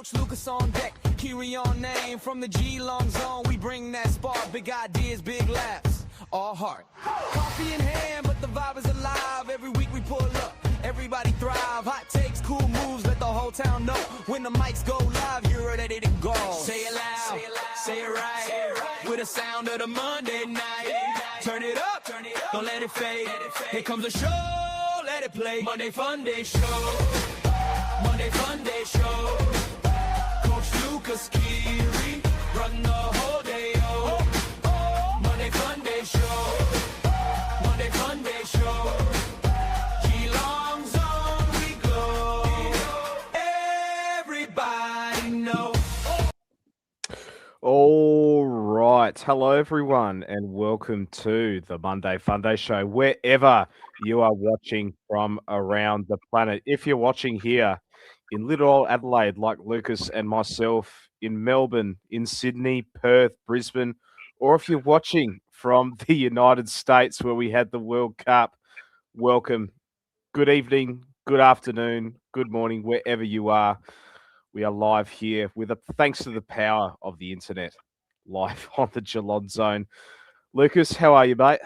Coach Lucas on deck, Kiri on name. From the G-Long zone, we bring that spark. Big ideas, big laughs, all heart. Coffee in hand, but the vibe is alive. Every week we pull up, everybody thrive. Hot takes, cool moves, let the whole town know. When the mics go live, you're ready to go. Say it loud, say it right. With the sound of the Monday night. Turn it up, don't let it fade. Here comes the show, let it play. Monday FUNDAY show. Monday FUNDAY show. Coach Lucas, Kiri, run the whole day, oh. Monday FUNDAY show. Monday FUNDAY show. G-Long zone, we glow. Everybody know. All right. Hello, everyone, and welcome to the Monday FUNDAY show, wherever you are watching from around the planet. If you're watching here in little old Adelaide, like Lucas and myself, in Melbourne, in Sydney, Perth, Brisbane, or if you're watching from the United States where we had the World Cup, welcome. Good evening, good afternoon, good morning, wherever you are. We are live here with thanks to the power of the internet, live on the Geelong Zone. Lucas, how are you, mate?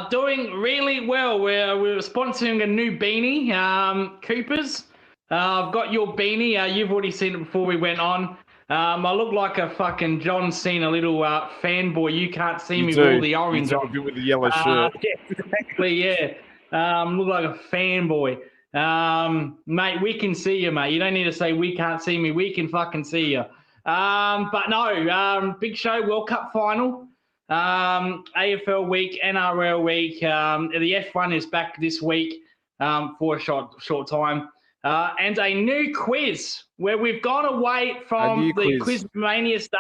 Doing really well. We're sponsoring a new beanie, Coopers. I've got your beanie. You've already seen it before we went on. I look like a fucking John Cena little fanboy. You can't see me with all the orange on. You with the yellow shirt. Yeah, exactly, yeah. Look like a fanboy. Mate, we can see you, mate. You don't need to say we can't see me. We can fucking see you. But no, big show, World Cup final. AFL week, NRL week. The F1 is back this week for a short time. And a new quiz where we've gone away from the quiz mania stuff.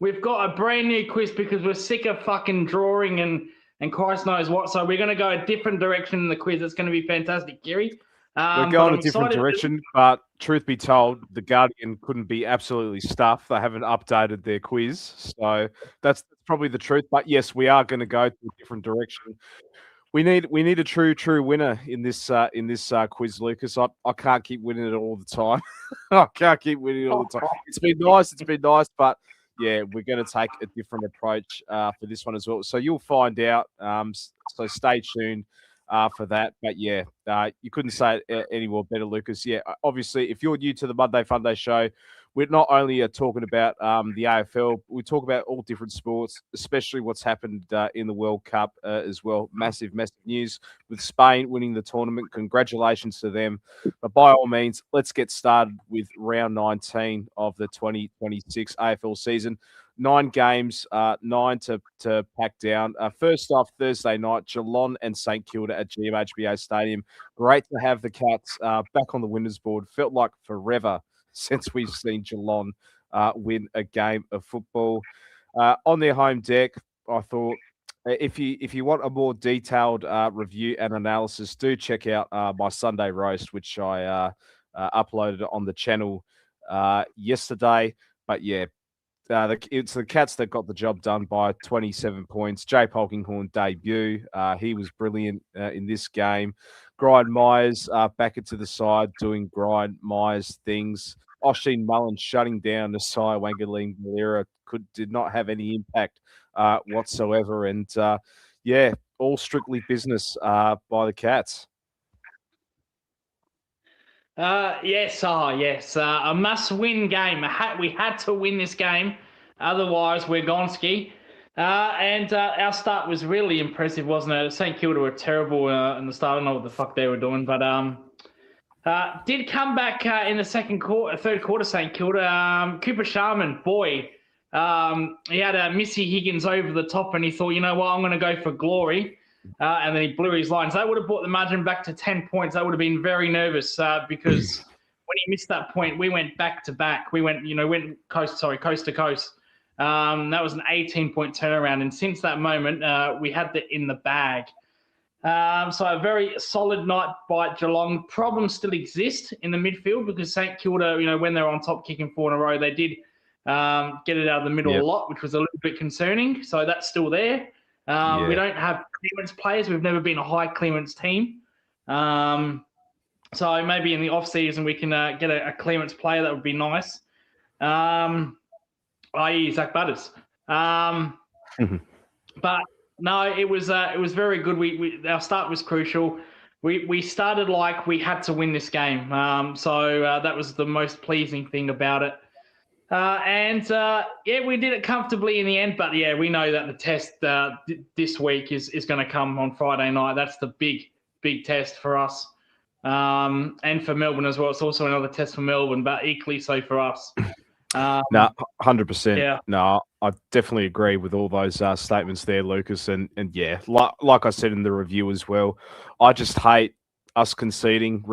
We've got a brand new quiz because we're sick of fucking drawing and Christ knows what. So we're going to go a different direction in the quiz. It's going to be fantastic, Kiri. We're going a different direction, but truth be told, the Guardian couldn't be absolutely stuffed. They haven't updated their quiz, so that's probably the truth. But yes, we are going to go to a different direction. We need a true winner in this quiz, Lucas. I can't keep winning it all the time. I can't keep winning it all the time. It's been nice, but yeah, we're going to take a different approach for this one as well. So you'll find out. So stay tuned for that. But yeah, you couldn't say it any more better, Lucas. Yeah, obviously, if you're new to the Monday FUNDAY show, we're not only talking about the AFL, we talk about all different sports, especially what's happened in the World Cup as well. Massive news with Spain winning the tournament. Congratulations to them. But by all means, let's get started with round 19 of the 2026 AFL season. 9 games, 9 to pack down. First off, Thursday night, Geelong and St Kilda at GMHBA Stadium. Great to have the Cats back on the winners board. Felt like forever since we've seen Geelong win a game of football. On their home deck, I thought if you want a more detailed review and analysis, do check out my Sunday roast, which I uploaded on the channel yesterday. But yeah, it's the Cats that got the job done by 27 points. Jay Polkinghorne debut. He was brilliant in this game. Brian Myers back into the side doing Brian Myers things. Oshin Mullen shutting down Nasai Wangaling Valera did not have any impact whatsoever. And yeah, all strictly business by the Cats. Yes. A must-win game. We had to win this game. Otherwise, we're gonski. And our start was really impressive, wasn't it? St Kilda were terrible in the start. I don't know what the fuck they were doing, but did come back in the third quarter, St Kilda. Cooper Sharman, boy, he had Missy Higgins over the top, and he thought, you know what, I'm going to go for glory. And then he blew his line. So that would have brought the margin back to 10 points. I would have been very nervous because when he missed that point, we went back to back. We went coast to coast. That was an 18-point turnaround. And since that moment, we had that in the bag. So a very solid night by Geelong. Problems still exist in the midfield because St Kilda, when they're on top kicking 4 in a row, they did get it out of the middle a lot, which was a little bit concerning. So that's still there. We don't have clearance players. We've never been a high clearance team. So maybe in the off season we can get a clearance player. That would be nice. I.e. Zach Butters. But no, it was very good. Our start was crucial. We started like we had to win this game. So that was the most pleasing thing about it. We did it comfortably in the end. But yeah, we know that the test this week is going to come on Friday night. That's the big test for us, and for Melbourne as well. It's also another test for Melbourne, but equally so for us. No, 100%. Yeah. No, I definitely agree with all those statements there, Lucas. And yeah, like I said in the review as well, I just hate us conceding,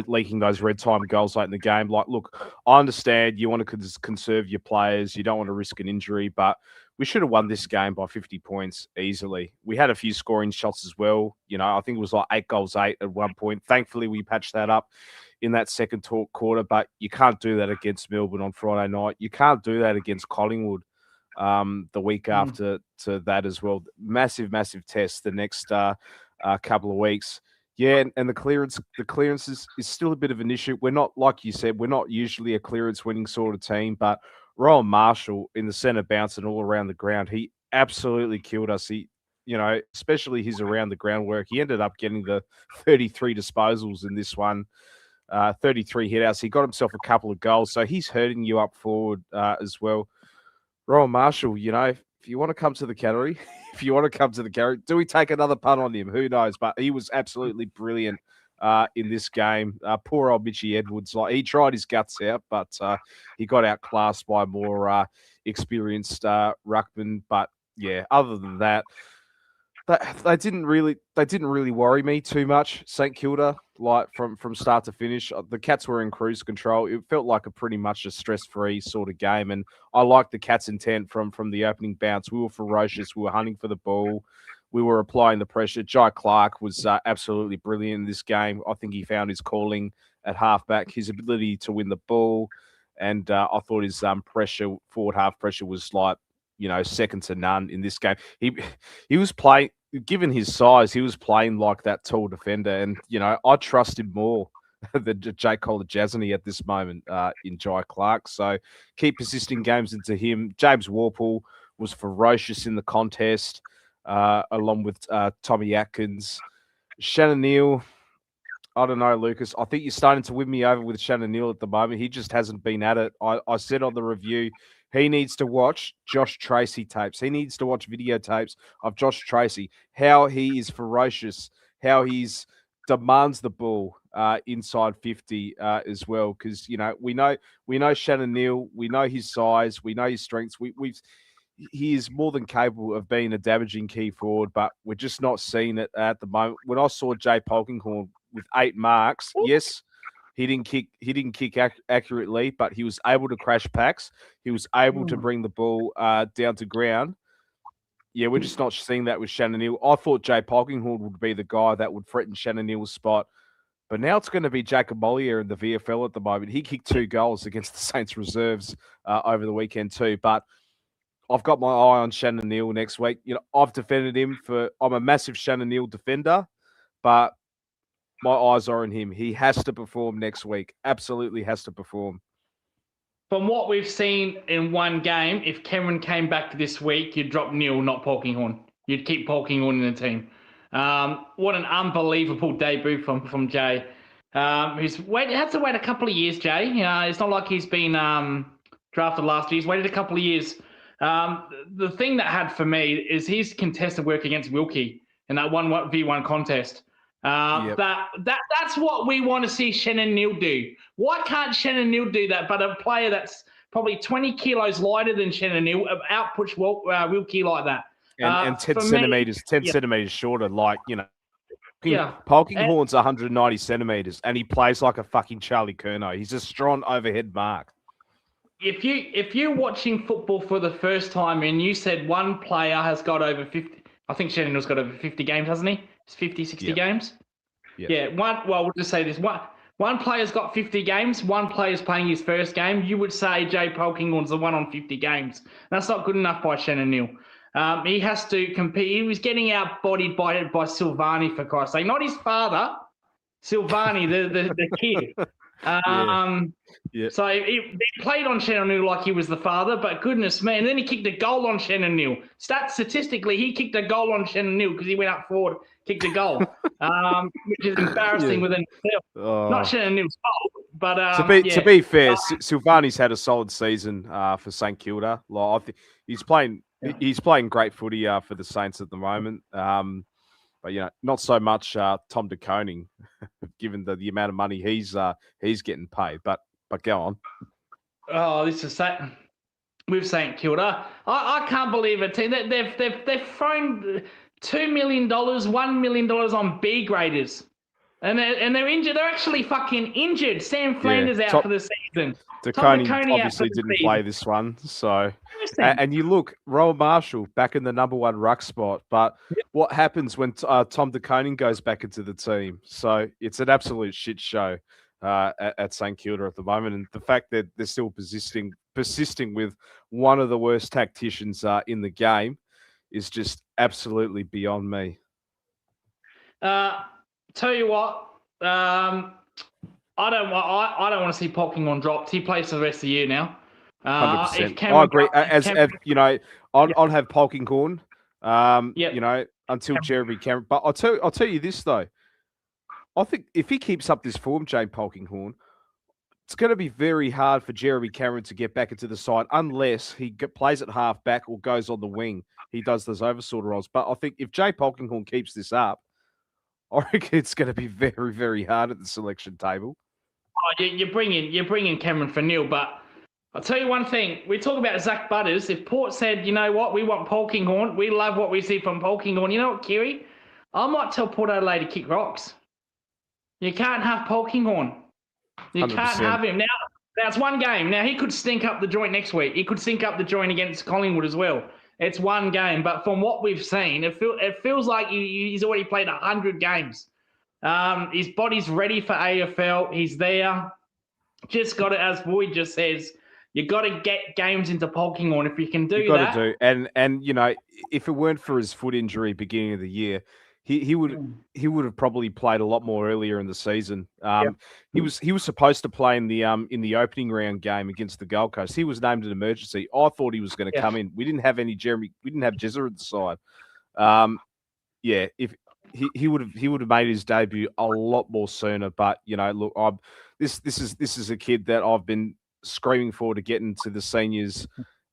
leaking those red time goals late in the game. Like, look, I understand you want to conserve your players, you don't want to risk an injury, but we should have won this game by 50 points easily. We had a few scoring shots as well. You know, I think it was like 8-8 at one point. Thankfully, we patched that up in that second quarter, but you can't do that against Melbourne on Friday night. You can't do that against Collingwood the week after to that as well. Massive test the next couple of weeks. Yeah, and the clearance is still a bit of an issue. We're not, like you said, we're not usually a clearance winning sort of team, but Rowan Marshall in the centre bouncing all around the ground, he absolutely killed us. He, you know, especially his around the ground work. He ended up getting the 33 disposals in this one. 33 hitouts. He got himself a couple of goals, so he's hurting you up forward as well. Rowan Marshall, you know, if you want to come to the gallery, do we take another punt on him? Who knows? But he was absolutely brilliant in this game. Poor old Mitchie Edwards, like he tried his guts out, but he got outclassed by more experienced ruckman. But yeah, other than that, they didn't really worry me too much. St Kilda, like from start to finish, the Cats were in cruise control. It felt like a pretty much a stress-free sort of game, and I liked the Cats' intent from the opening bounce. We were ferocious. We were hunting for the ball. We were applying the pressure. Jai Clark was absolutely brilliant in this game. I think he found his calling at halfback, his ability to win the ball, and I thought his forward half pressure was like, you know, second to none in this game. He was playing, given his size, he was playing like that tall defender. And, you know, I trust him more than Jake Kolajazny at this moment in Jai Clark. So keep persisting games into him. James Warple was ferocious in the contest, along with Tommy Atkins. Shannon Neal, I don't know, Lucas. I think you're starting to win me over with Shannon Neal at the moment. He just hasn't been at it. I said on the review, he needs to watch Josh Tracy tapes. He needs to watch videotapes of Josh Tracy, how he is ferocious, how he's demands the ball inside 50 as well. Because, you know, we know Shannon Neal, we know his size, we know his strengths. He is more than capable of being a damaging key forward, but we're just not seeing it at the moment. When I saw Jay Polkinghorne with 8 marks, yes, he didn't kick accurately, but he was able to crash packs. He was able to bring the ball down to ground. Yeah, we're just not seeing that with Shannon Neal. I thought Jay Polkinghorne would be the guy that would threaten Shannon Neal's spot, but now it's going to be Jacob Mollier in the VFL at the moment. He kicked 2 goals against the Saints reserves over the weekend too, but I've got my eye on Shannon Neal next week. You know, I've defended him I'm a massive Shannon Neal defender, but my eyes are on him. He has to perform next week. Absolutely has to perform. From what we've seen in one game, if Cameron came back this week, you'd drop Neal, not Polkinghorne. You'd keep Polkinghorne in the team. What an unbelievable debut from Jay. Who's had to wait a couple of years, Jay. It's not like he's been drafted last year. He's waited a couple of years. The thing that had for me is his contested work against Wilkie in that 1v1 contest. Yep. That's what we want to see Shannon Neal do. Why can't Shannon Neal do that? But a player that's probably 20 kilos lighter than Shannon Neal outputs Wilkie like that. And 10 centimeters, centimeters shorter. Like, you know, Yeah. Polkinghorne's 190 centimeters, and he plays like a fucking Charlie Curnow. He's a strong overhead mark. If you're watching football for the first time and you said one player has got over 50, I think Shannon has got over 50 games, hasn't he? It's 50, 60 games. Yep. Yeah. We'll just say this. One player's got 50 games. One player's playing his first game. You would say Jay Polkinghorne's the one on 50 games. That's not good enough by Shannon Neal. He has to compete. He was getting outbodied by Silvani, for Christ's sake. Not his father. Silvani, the kid. So he played on Shannon Neal like he was the father, but goodness me. And then he kicked a goal on Shannon Neal. Statistically, he kicked a goal on Shannon Neal because he went up forward, kicked a goal, which is embarrassing within itself. Not Shannon Neal's fault, but to be fair, Silvani's had a solid season for St Kilda. Like, I think he's playing great footy for the Saints at the moment. But not so much Tom de Koning, given the amount of money he's getting paid. But go on. Oh, this is with St Kilda. I can't believe it. They've thrown $2 million, $1 million on B graders, and they're injured. They're actually fucking injured. Sam Flanders out for the season. De Koning obviously didn't play this one, so. And you look, Rowan Marshall back in the number 1 ruck spot. But what happens when Tom de Koning goes back into the team? So it's an absolute shit show at St Kilda at the moment. And the fact that they're still persisting with one of the worst tacticians in the game is just absolutely beyond me. Tell you what, I don't want to see Polkinghorne dropped. He plays for the rest of the year now. 100%. I agree. As you know, I'd have Polkinghorne, until Jeremy Cameron. But I'll tell you this though. I think if he keeps up this form, Jane Polkinghorne, it's going to be very hard for Jeremy Cameron to get back into the side unless he plays at half back or goes on the wing. He does those oversort roles. But I think if Jay Polkinghorne keeps this up, I reckon it's going to be very, very hard at the selection table. Oh, you're bringing Cameron for Neil, but I'll tell you one thing. We talk about Zach Butters. If Port said, you know what, we want Polkinghorne, we love what we see from Polkinghorne. You know what, Kiri? I might tell Port Adelaide to kick rocks. You can't have Polkinghorne. You 100%. Can't have him. Now, that's one game. Now, he could stink up the joint next week. He could stink up the joint against Collingwood as well. It's one game. But from what we've seen, it feels like he's already played 100 games. His body's ready for AFL. He's there. Just got to, as Boyd just says, you got to get games into Polkinghorne. If you can do that. You've got to do. And, you know, if it weren't for his foot injury beginning of the year, he would have probably played a lot more earlier in the season. He was supposed to play in the opening round game against the Gold Coast. He was named an emergency. I thought he was going to come in. We didn't have we didn't have Jezza at the side. If he would have made his debut a lot more sooner. But you know, look, this is a kid that I've been screaming for to get into the seniors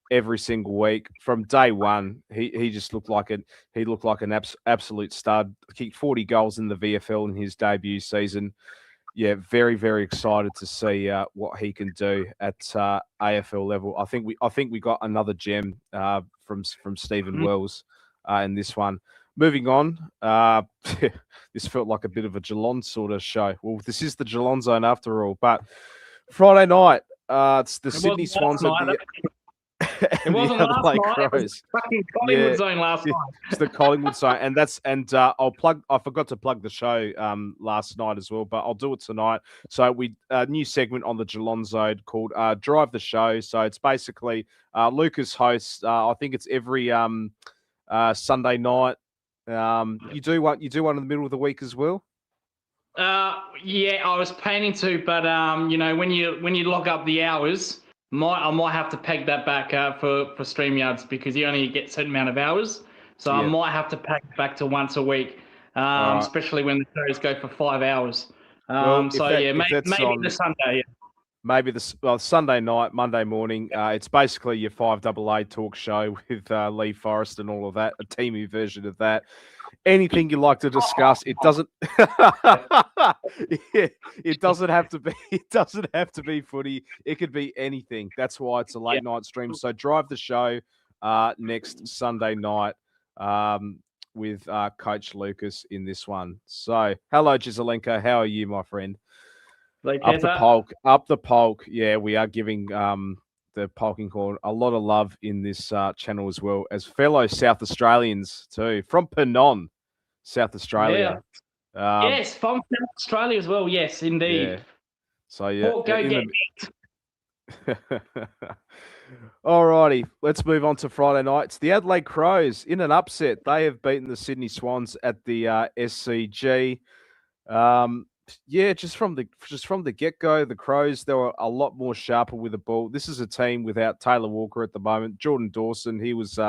every single week. From day one, he just looked like an absolute stud. Kicked 40 goals in the VFL in his debut season. Yeah, very, very excited to see what he can do at AFL level. I think we got another gem from Stephen Wells in this one. Moving on, this felt like a bit of a Geelong sort of show. Well, this is the Geelong zone after all. But Friday night, it's the Sydney Swans at the. It wasn't last night. It was fucking Collingwood zone last night. It's the Collingwood zone, and I forgot to plug the show last night as well, but I'll do it tonight. So a new segment on the Geelong zone called Drive the Show. So it's basically Lucas hosts. I think it's every Sunday night. You do one in the middle of the week as well. Yeah, I was planning to, but you know, when you lock up the hours. I might have to peg that back for StreamYards because you only get a certain amount of hours. So I might have to peg it back to once a week, especially when the shows go for 5 hours. Maybe the Sunday. Maybe the Sunday night, Monday morning. It's basically your 5AA talk show with Lee Forrest and all of that, a teamy version of that. Anything you like to discuss, it doesn't. It doesn't have to be. It doesn't have to be footy. It could be anything. That's why it's a late night stream. So drive the show next Sunday night with Coach Lucas in this one. So hello, Gizelenko. How are you, my friend? Up the polk. Yeah, we are giving the Polkinghorne a lot of love in this channel as well as fellow South Australians too, from Pennon, South Australia. Yes, from South Australia as well. Yes, indeed. Yeah. So yeah, go get it. All righty, let's move on to Friday night. It's the Adelaide Crows in an upset. They have beaten the Sydney Swans at the SCG. Yeah, just from the get go, the Crows, they were a lot more sharper with the ball. This is a team without Taylor Walker at the moment. Jordan Dawson, he was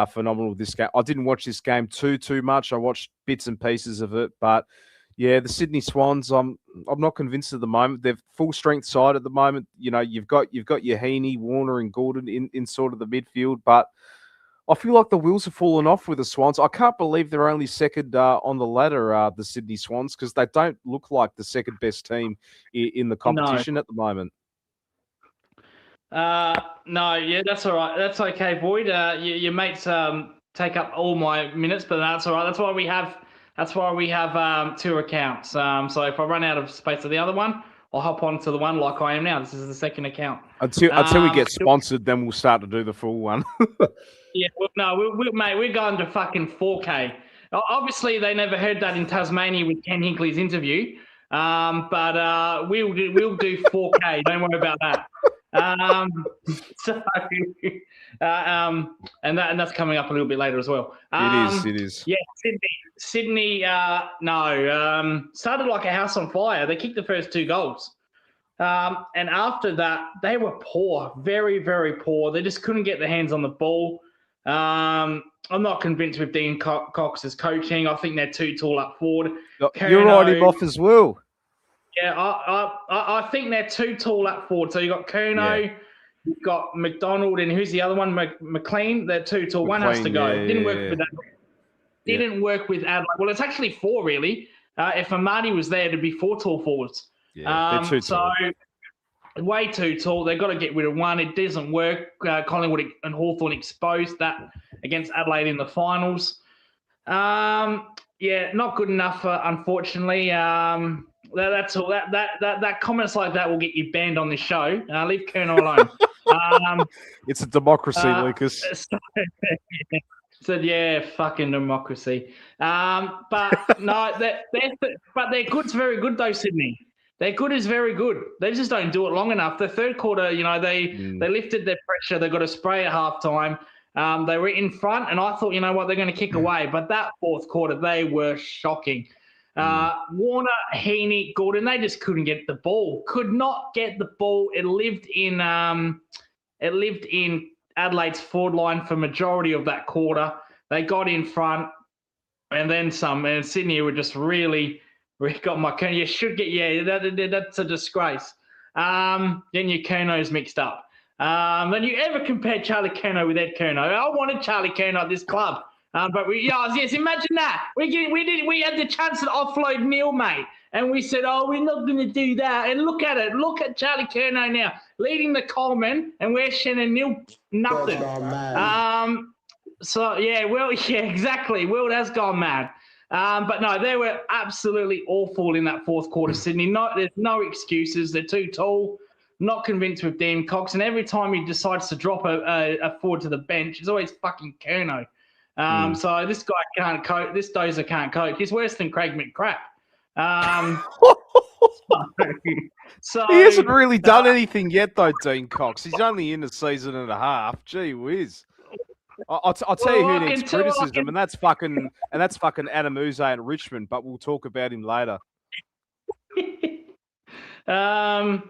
phenomenal this game. I didn't watch this game too much. I watched bits and pieces of it, but yeah, the Sydney Swans, I'm not convinced at the moment. They're full strength side at the moment. You know, you've got your Heaney, Warner, and Gordon in sort of the midfield, but I feel like the wheels have fallen off with the Swans. I can't believe they're only second on the ladder, the Sydney Swans, because they don't look like the second best team in the competition at the moment. No, yeah, that's all right. That's okay, Boyd. Your mates take up all my minutes, but that's all right. That's why we have two accounts. So if I run out of space for the other one, I'll hop onto the one like I am now. This is the second account. Until we get sponsored, then we'll start to do the full one. Yeah, mate, we're going to fucking 4K. Obviously, they never heard that in Tasmania with Ken Hinkley's interview, but we'll do 4K. Don't worry about that. And that's coming up a little bit later as well. It is. Yeah, Sydney. Started like a house on fire. They kicked the first 2 goals. And after that, they were poor, very, very poor. They just couldn't get their hands on the ball. I'm not convinced with Dean Cox's coaching. I think they're too tall up forward. You're writing him off as well. Yeah, I think they're too tall up forward. So you've got Curnow, you've got McDonald, and who's the other one? McLean. They're too tall. One has to go. Yeah, Didn't work with that. Didn't work with Adelaide. Well, it's actually 4 really. If Amadi was there, it'd be 4 tall forwards. Yeah, they're too tall. So way too tall. They've got to get rid of one. It doesn't work. Collingwood and Hawthorn exposed that against Adelaide in the finals. Yeah, not good enough, unfortunately. That's all. That comments like that will get you banned on this show. Leave Curnow alone. It's a democracy, Lucas. So yeah, fucking democracy. But no, they're good. It's very good though, Sydney. Their good is very good. They just don't do it long enough. The third quarter, they lifted their pressure. They got a spray at halftime. They were in front, and I thought, you know what, they're going to kick away. But that fourth quarter, they were shocking. Warner, Heaney, Gordon, they just couldn't get the ball. Could not get the ball. It lived in Adelaide's forward line for majority of that quarter. They got in front, and then some. And Sydney were just really got my Curnow. You should get that's a disgrace. Then your Curnow's mixed up. Then you ever compare Charlie Curnow with Ed Curnow? I wanted Charlie Curnow at this club. But imagine that. We had the chance to offload Neil, mate. And we said, we're not going to do that. And look at it. Look at Charlie Curnow now, leading the Coleman, and we're Shannon Neil, nothing. Exactly. World has gone mad. But no, they were absolutely awful in that fourth quarter, Sydney. There's no excuses. They're too tall. Not convinced with Dean Cox. And every time he decides to drop a forward to the bench, it's always fucking Curnow. So this guy can't coach. This dozer can't coach. He's worse than Craig McCrack. So he hasn't really done anything yet, though, Dean Cox. He's only in a season and a half. Gee whiz. I'll tell you who needs criticism, and that's fucking Adam Uze at Richmond. But we'll talk about him later. No,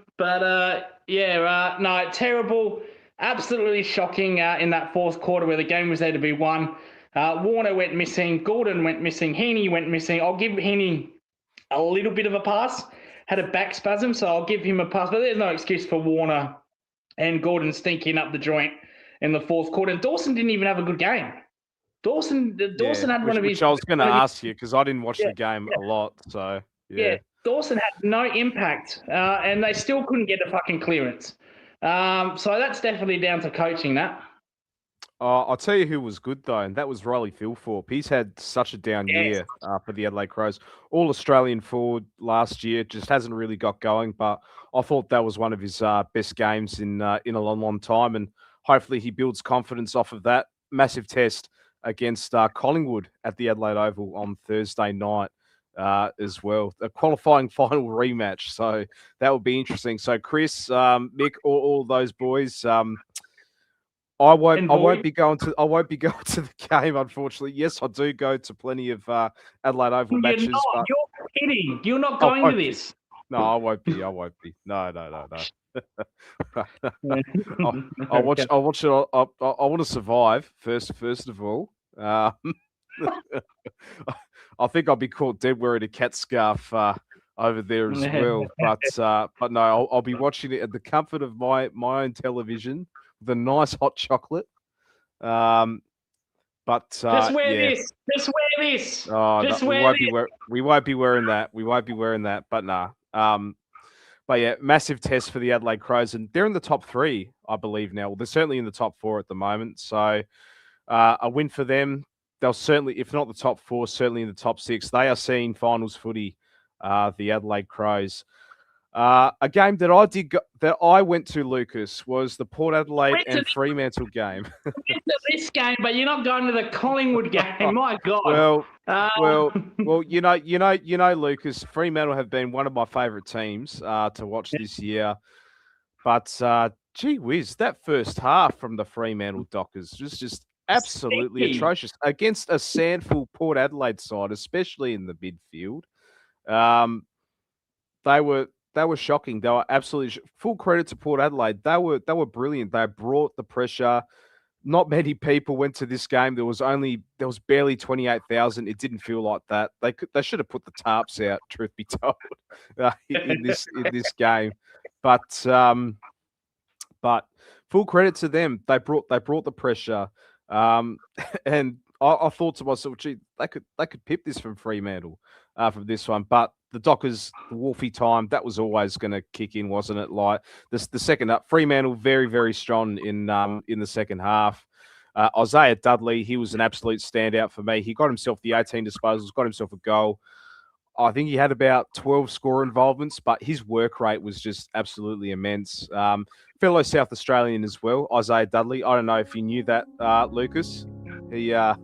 terrible. Absolutely shocking in that fourth quarter where the game was there to be won. Warner went missing. Gordon went missing. Heaney went missing. I'll give Heaney a little bit of a pass. Had a back spasm, so I'll give him a pass. But there's no excuse for Warner and Gordon stinking up the joint in the fourth quarter. And Dawson didn't even have a good game. Dawson had one of his... Which I was going to ask you because I didn't watch the game a lot. So, yeah. Dawson had no impact, and they still couldn't get a fucking clearance. So that's definitely down to coaching that. I'll tell you who was good, though, and that was Riley Philthorpe. He's had such a down year for the Adelaide Crows. All-Australian forward last year, just hasn't really got going, but I thought that was one of his best games in a long, long time, and hopefully he builds confidence off of that. Massive test against Collingwood at the Adelaide Oval on Thursday night as well. A qualifying final rematch, so that will be interesting. So, Chris, Mick, all those boys... I won't be going to the game, unfortunately. Yes, I do go to plenty of Adelaide Oval matches. kidding. You're not I going to won't be. this. No, I won't be. No. I'll watch. Okay. I'll watch it. I want to survive first of all. I think I'll be caught dead wearing a cat scarf over there as well. But no, I'll be watching it at the comfort of my own television with a nice hot chocolate. Just wear yeah. this. Just wear this. Oh, Just no, wear this. we won't be wearing that. We won't be wearing that. But nah. But yeah, massive test for the Adelaide Crows, and they're in the top 3, I believe now. Well, they're certainly in the top 4 at the moment. So a win for them. They'll certainly, if not the top 4, certainly in the top 6. They are seeing finals footy. The Adelaide Crows. A game that I went to, Lucas, was the Port Adelaide and Fremantle game. Went to this game, but you're not going to the Collingwood game. My God. Well, you know, Lucas, Fremantle have been one of my favourite teams to watch this year. But gee whiz, that first half from the Fremantle Dockers was just absolutely atrocious against a sandful Port Adelaide side, especially in the midfield. They were shocking. They were absolutely full credit to Port Adelaide. They were brilliant. They brought the pressure. Not many people went to this game. There was barely 28,000. It didn't feel like that. They should have put the tarps out, truth be told, in this game. But full credit to them. They brought the pressure. And I thought to myself, gee, they could pip this from Fremantle from this one. But the Dockers, the Wolfie time, that was always going to kick in, wasn't it? Like the second up, Fremantle very, very strong in the second half. Isaiah Dudley, he was an absolute standout for me. He got himself the 18 disposals, got himself a goal. I think he had about 12 score involvements, but his work rate was just absolutely immense. Fellow South Australian as well, Isaiah Dudley. I don't know if you knew that, Lucas. He was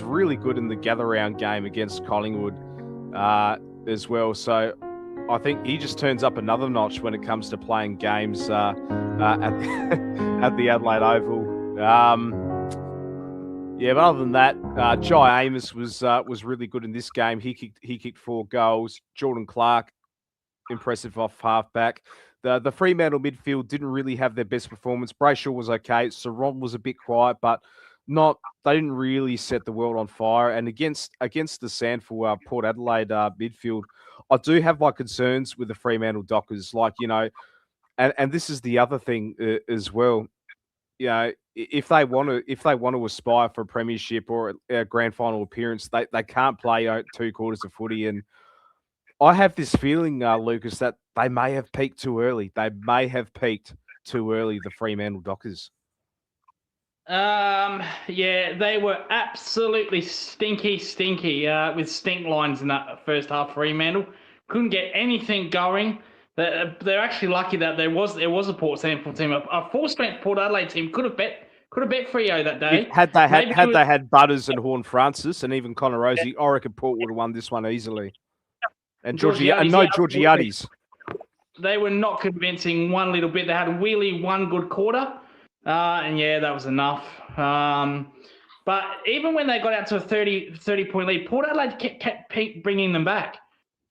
really good in the gather-round game against Collingwood as well. So I think he just turns up another notch when it comes to playing games at the Adelaide Oval. Yeah, but other than that, Jai Amos was really good in this game. He kicked 4 goals. Jordan Clark, impressive off halfback. The Fremantle midfield didn't really have their best performance. Brayshaw was okay. Sarong was a bit quiet, but they didn't really set the world on fire. And against the Sandford Port Adelaide midfield, I do have my concerns with the Fremantle Dockers. Like, you know, and this is the other thing as well. You know, if they want to aspire for a premiership or a grand final appearance, they can't play 2 quarters of footy. And I have this feeling, Lucas, that they may have peaked too early. They may have peaked too early, the Fremantle Dockers. Yeah, they were absolutely stinky with stink lines in that first half. Fremantle couldn't get anything going. They're actually lucky that there was a Port Sandford team. A full-strength Port Adelaide team could have bet Freo that day. Had they had Butters and Horn Francis and even Connor Rosie, I reckon Port would have won this one easily. And Georgiades. They were not convincing one little bit. They had Wheelie one good quarter, and yeah, that was enough. But even when they got out to a 30-point lead, Port Adelaide kept bringing them back.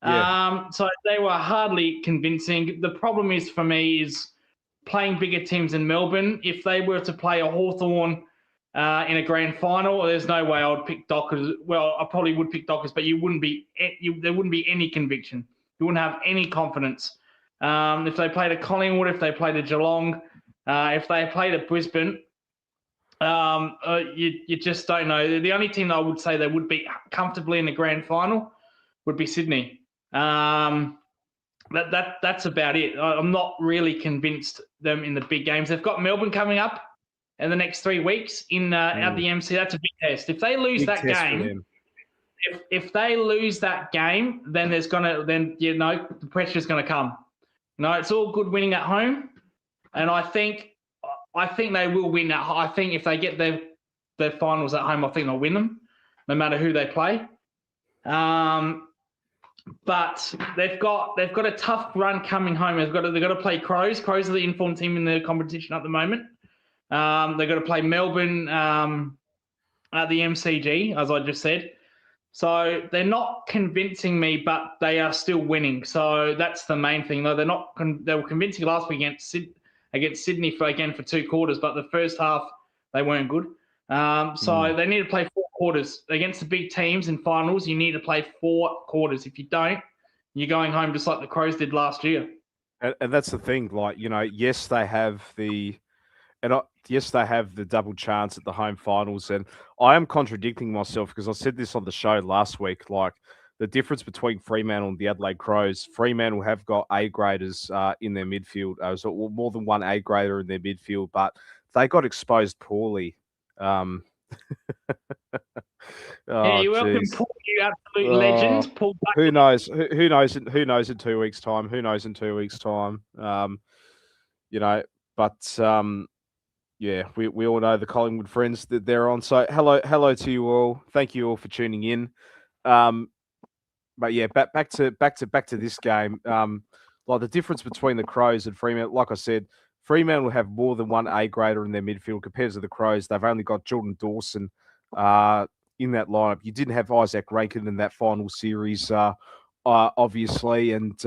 Yeah. So they were hardly convincing. The problem is for me is playing bigger teams in Melbourne. If they were to play a Hawthorn in a grand final, there's no way I would pick Dockers. Well, I probably would pick Dockers, but there wouldn't be any conviction. You wouldn't have any confidence. If they played a Collingwood, if they played a Geelong, if they played at Brisbane, you just don't know. The only team that I would say they would be comfortably in the grand final would be Sydney. That's about it. I'm not really convinced them in the big games. They've got Melbourne coming up in the next 3 weeks at the MC. That's a big test. If they lose that game, if they lose that game, then the pressure's gonna come. No, it's all good winning at home, and I think they will win that. I think if they get their finals at home, I think they'll win them, no matter who they play. But they've got a tough run coming home. They've got to play Crows. Crows are the informed team in the competition at the moment. They've got to play Melbourne at the MCG, as I just said. So they're not convincing me, but they are still winning. So that's the main thing. Though they were convincing last week against Sydney for 2 quarters, but the first half they weren't good. So they need to play 4 quarters against the big teams in finals. You need to play 4 quarters. If you don't, you're going home just like the Crows did last year. And that's the thing. Like, yes, they have the double chance at the home finals, and I am contradicting myself because I said this on the show last week. Like, the difference between Fremantle and the Adelaide Crows, Fremantle have got A graders in their midfield, so more than one A grader in their midfield, but they got exposed poorly. Yeah, you're welcome, Paul, you absolute legend. Paul, who knows? Who knows? Who knows in 2 weeks' time? Who knows in 2 weeks' time? But yeah, we all know the Collingwood friends that they're on. So hello to you all. Thank you all for tuning in. But yeah, back to this game. Like, the difference between the Crows and Fremantle, like I said, Fremantle have more than one A grader in their midfield compared to the Crows. They've only got Jordan Dawson in that lineup. You didn't have Isaac Rankin in that final series, obviously, and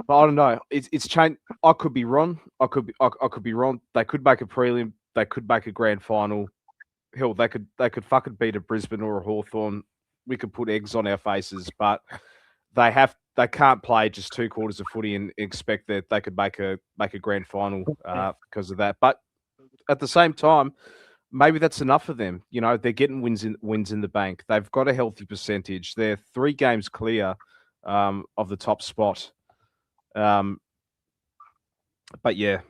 but I don't know. It's changed. I could be wrong. I could be wrong. They could make a prelim. They could make a grand final. Hell, they could fucking beat a Brisbane or a Hawthorn. We could put eggs on our faces, but they can't play just 2 quarters of footy and expect that they could make a grand final because of that. But at the same time, maybe that's enough for them. They're getting wins in the bank. They've got a healthy percentage. They're 3 games clear of the top spot. But yeah.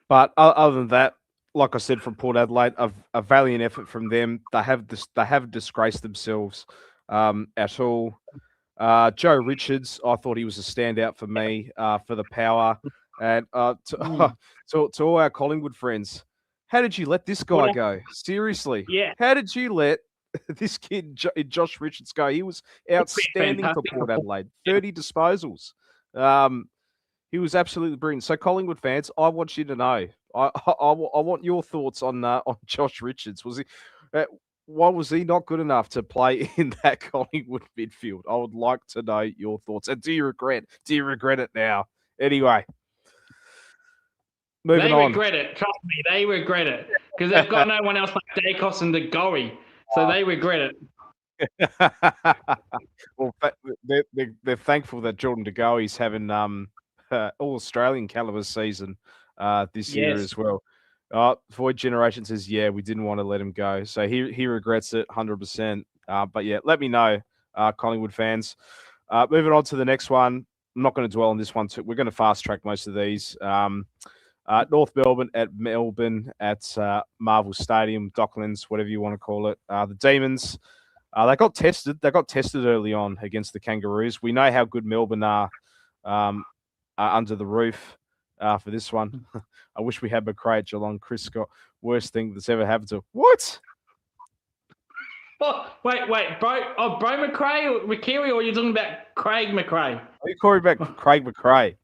But other than that, like I said, from Port Adelaide, a valiant effort from them. They haven't disgraced themselves at all. Joe Richards, I thought he was a standout for me for the power. And to all our Collingwood friends, how did you let this guy go? Seriously, yeah. How did you let this kid Josh Richards go? He was outstanding for Port Adelaide. 30 disposals. He was absolutely brilliant. So, Collingwood fans, I want you to know. I want your thoughts on Josh Richards. Why was he not good enough to play in that Collingwood midfield? I would like to know your thoughts. And do you regret it now? Anyway, moving on. They regret it. Trust me, they regret it because they've got no one else like Dacos and DeGoey, so they regret it. Well, they're thankful that Jordan DeGoey's having all Australian caliber season this year as well. Void Generation says, yeah, we didn't want to let him go. So he regrets it 100%. But yeah, let me know, Collingwood fans. Moving on to the next one. I'm not going to dwell on this one too. We're going to fast track most of these. North Melbourne at Marvel Stadium, Docklands, whatever you want to call it. The Demons, they got tested. They got tested early on against the Kangaroos. We know how good Melbourne are under the roof. For this one, I wish we had McRae at Geelong. Chris Scott, worst thing that's ever happened to what? Oh, wait, bro. Oh, bro McRae or McKeary, or are you talking about Craig McRae? Are you calling about Craig McRae?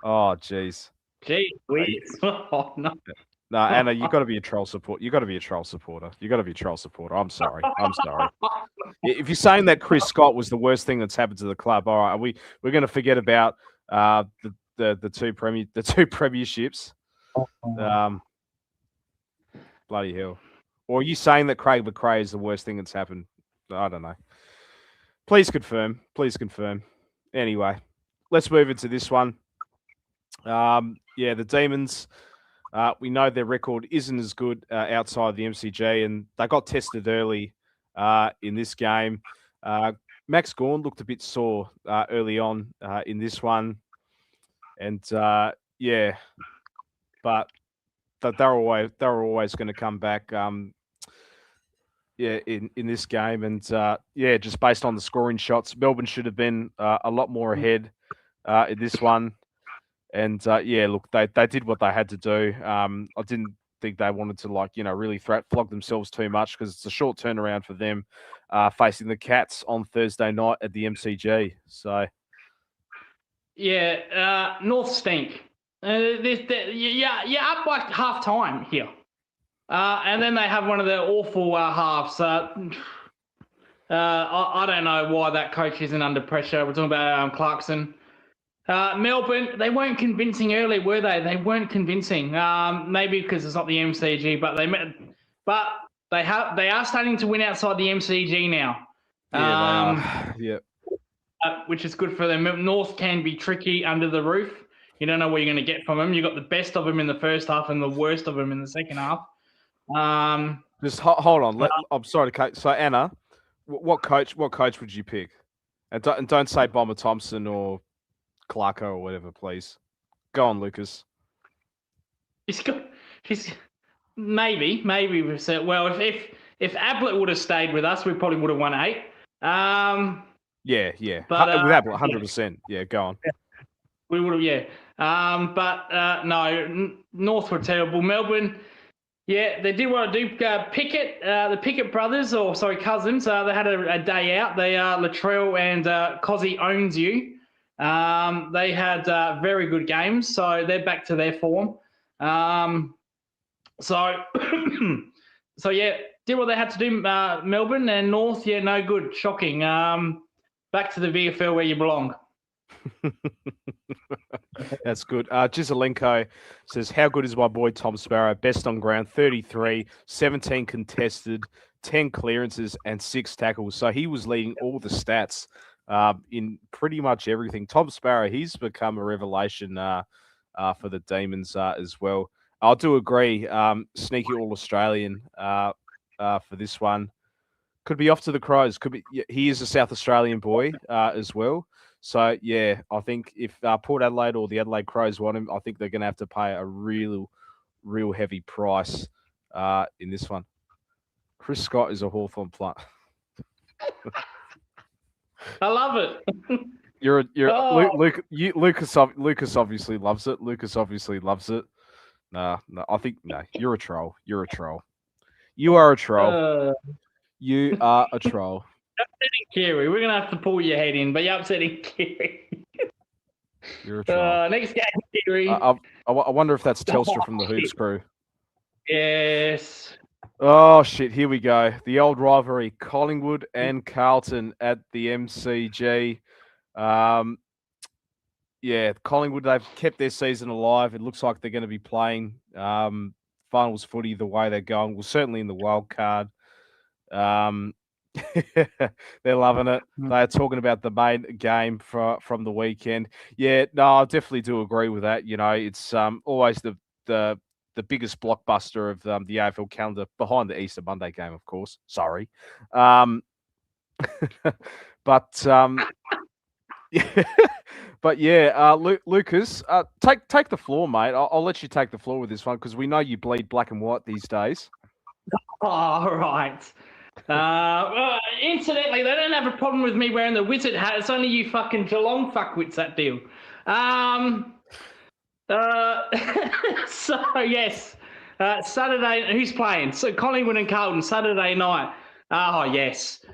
Oh, jeez. Gee, oh no. No, Anna, you got to be a troll support. You got to be a troll supporter. I'm sorry. If you're saying that Chris Scott was the worst thing that's happened to the club, all right, we're going to forget about the two premierships. Bloody hell. Or are you saying that Craig McRae is the worst thing that's happened? I don't know. Please confirm. Anyway, let's move into this one. The Demons, we know their record isn't as good outside the MCG, and they got tested early in this game. Max Gawn looked a bit sore early on in this one. And but they're always going to come back. In this game, and just based on the scoring shots, Melbourne should have been a lot more ahead in this one. And look, they did what they had to do. I didn't think they wanted to really flog themselves too much because it's a short turnaround for them facing the Cats on Thursday night at the MCG. So. Yeah, North stink. You're up like half time here. And then they have one of their awful halves. I don't know why that coach isn't under pressure. We're talking about Clarkson. Melbourne, they weren't convincing early, were they? They weren't convincing. Maybe because it's not the MCG, but they are starting to win outside the MCG now. Yeah, they are. Yeah. Which is good for them. North can be tricky under the roof. You don't know what you're going to get from them. You got the best of them in the first half and the worst of them in the second half. Just hold on. I'm sorry to cut. So Anna, what coach would you pick? And don't say Bomber Thompson or Clarko or whatever, please. Go on, Lucas. He's maybe we've said, well, if Ablett would have stayed with us, we probably would have won 8. Yeah. But, with Ablett, 100%. Yeah, go on. We would have, yeah. No, North were terrible. Melbourne, yeah, they did what I do. Pickett, the Pickett brothers, cousins, they had a day out. They Latrell and Cozzy owns you. They had very good games, so they're back to their form. So yeah, did what they had to do. Melbourne and North, yeah, no good, shocking. Back to the VFL where you belong. That's good. Gizelenko says, how good is my boy Tom Sparrow? Best on ground, 33, 17 contested, 10 clearances, and 6 tackles. So he was leading all the stats in pretty much everything. Tom Sparrow, he's become a revelation for the Demons as well. I do agree. Sneaky All-Australian for this one. Could be off to the Crows. Could be. He is a South Australian boy as well. So, yeah, I think if Port Adelaide or the Adelaide Crows want him, I think they're going to have to pay a real heavy price in this one. Chris Scott is a Hawthorn player. I love it. Lucas obviously loves it. Lucas obviously loves it. No, I think you're a troll. You're a troll. You are a troll. You are a troll. Upsetting Kerry. We're gonna have to pull your head in, but you're upsetting Kerry. You're a troll. Next game, Kerry. I wonder if that's Telstra from the Hoops crew. Yes. Oh shit! Here we go. The old rivalry: Collingwood and Carlton at the MCG. Yeah, Collingwood, they've kept their season alive. It looks like they're going to be playing finals footy the way they're going. Well, certainly in the wild card. They're loving it. They're talking about the main game from the weekend. Yeah, no, I definitely do agree with that. You know, it's always the biggest blockbuster of the AFL calendar, behind the Easter Monday game, of course. Sorry. But yeah, Lucas, take the floor, mate. I'll let you take the floor with this one because we know you bleed black and white these days. All right. Incidentally, they don't have a problem with me wearing the wizard hat. It's only you fucking Geelong fuckwits that deal. So yes, Saturday. Who's playing? So Collingwood and Carlton Saturday night. Oh yes.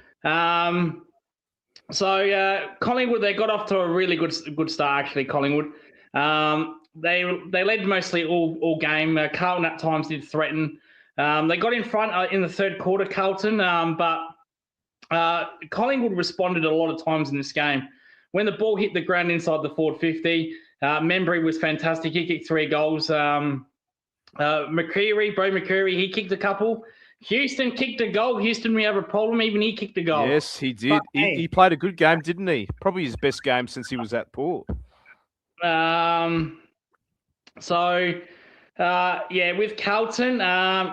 So Collingwood, they got off to a really good start actually. Collingwood. They led mostly all game. Carlton at times did threaten. They got in front in the third quarter, Carlton, but Collingwood responded a lot of times in this game. When the ball hit the ground inside the forward 50, Membry was fantastic. He kicked 3 goals. Bro McCreary, he kicked a couple. Houston kicked a goal. Houston, we have a problem. Even he kicked a goal. Yes, he did. He played a good game, didn't he? Probably his best game since he was at Port. With Carlton,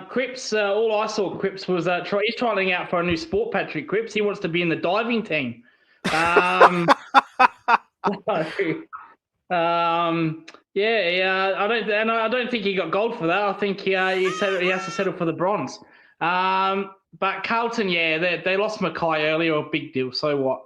Cripps, all I saw Cripps was he's trying out for a new sport, Patrick Cripps. He wants to be in the diving team. I don't think he got gold for that. I think he has to settle for the bronze. But Carlton, they lost Mackay earlier, a big deal. So what?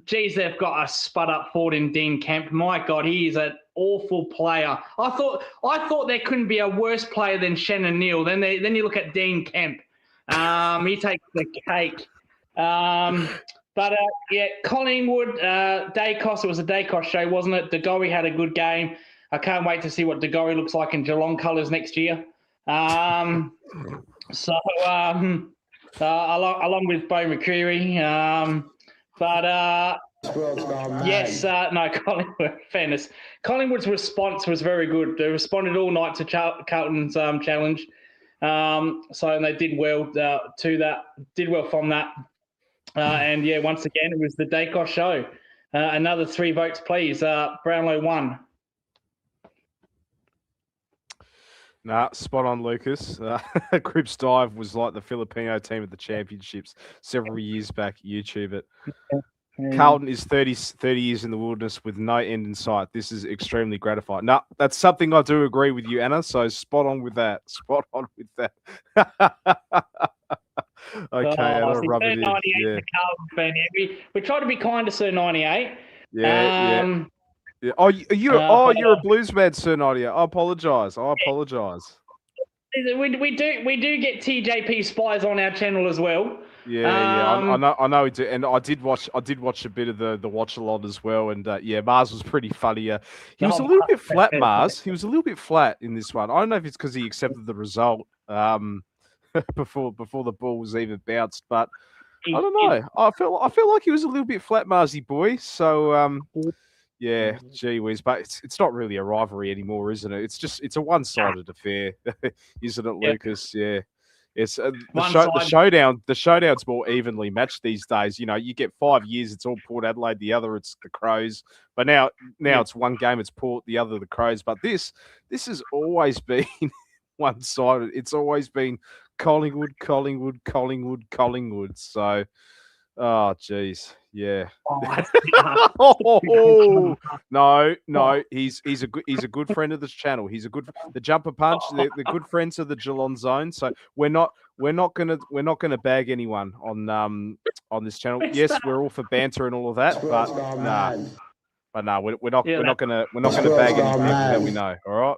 They've got a spud up forward in Dean Kemp. My God, he is an awful player. I thought there couldn't be a worse player than Shannon Neal. Then you look at Dean Kemp. He takes the cake. Collingwood, Dacos. It was a Dacos show, wasn't it? De Goey had a good game. I can't wait to see what De Goey looks like in Geelong colours next year. Along with Bo McCreary. Yes, no, Collingwood, fairness. Collingwood's response was very good. They responded all night to Carlton's challenge. So they did well to that, did well from that. And yeah, once again, it was the Dacos show. Another 3 votes, please. Brownlow 1. Nah, spot on, Lucas. Crips Dive was like the Filipino team at the championships several years back. YouTube it. Carlton is 30 years in the wilderness with no end in sight. This is extremely gratifying. No, that's something I do agree with you, Anna. So spot on with that. Spot on with that. Okay, Anna, rub it in. Yeah. The Carlton fan. We try to be kind to Sir 98. Yeah. Oh, you're a blues man, Sir 98. I apologise. We do get TJP spies on our channel as well. I know we do, and I did watch a bit of the watch a lot as well, and Mars was pretty funny. He was a little bit flat, Mars. He was a little bit flat in this one. I don't know if it's because he accepted the result before the ball was even bounced, but I don't know. I feel like he was a little bit flat, Marsy boy. So yeah, gee whiz, but it's not really a rivalry anymore, isn't it? It's a one-sided affair, isn't it, Lucas? Yeah. It's the showdown. The showdown's more evenly matched these days. You know, you get 5 years, it's all Port Adelaide. The other, it's the Crows. But now it's one game, it's Port. The other, the Crows. But this has always been one-sided. It's always been Collingwood. So, oh geez, yeah. No. He's a good friend of this channel. The Jumper Punch. They're good friends of the Geelong Zone. So we're not gonna bag anyone on this channel. Yes, we're all for banter and all of that, but we're not gonna bag anything that we know. All right.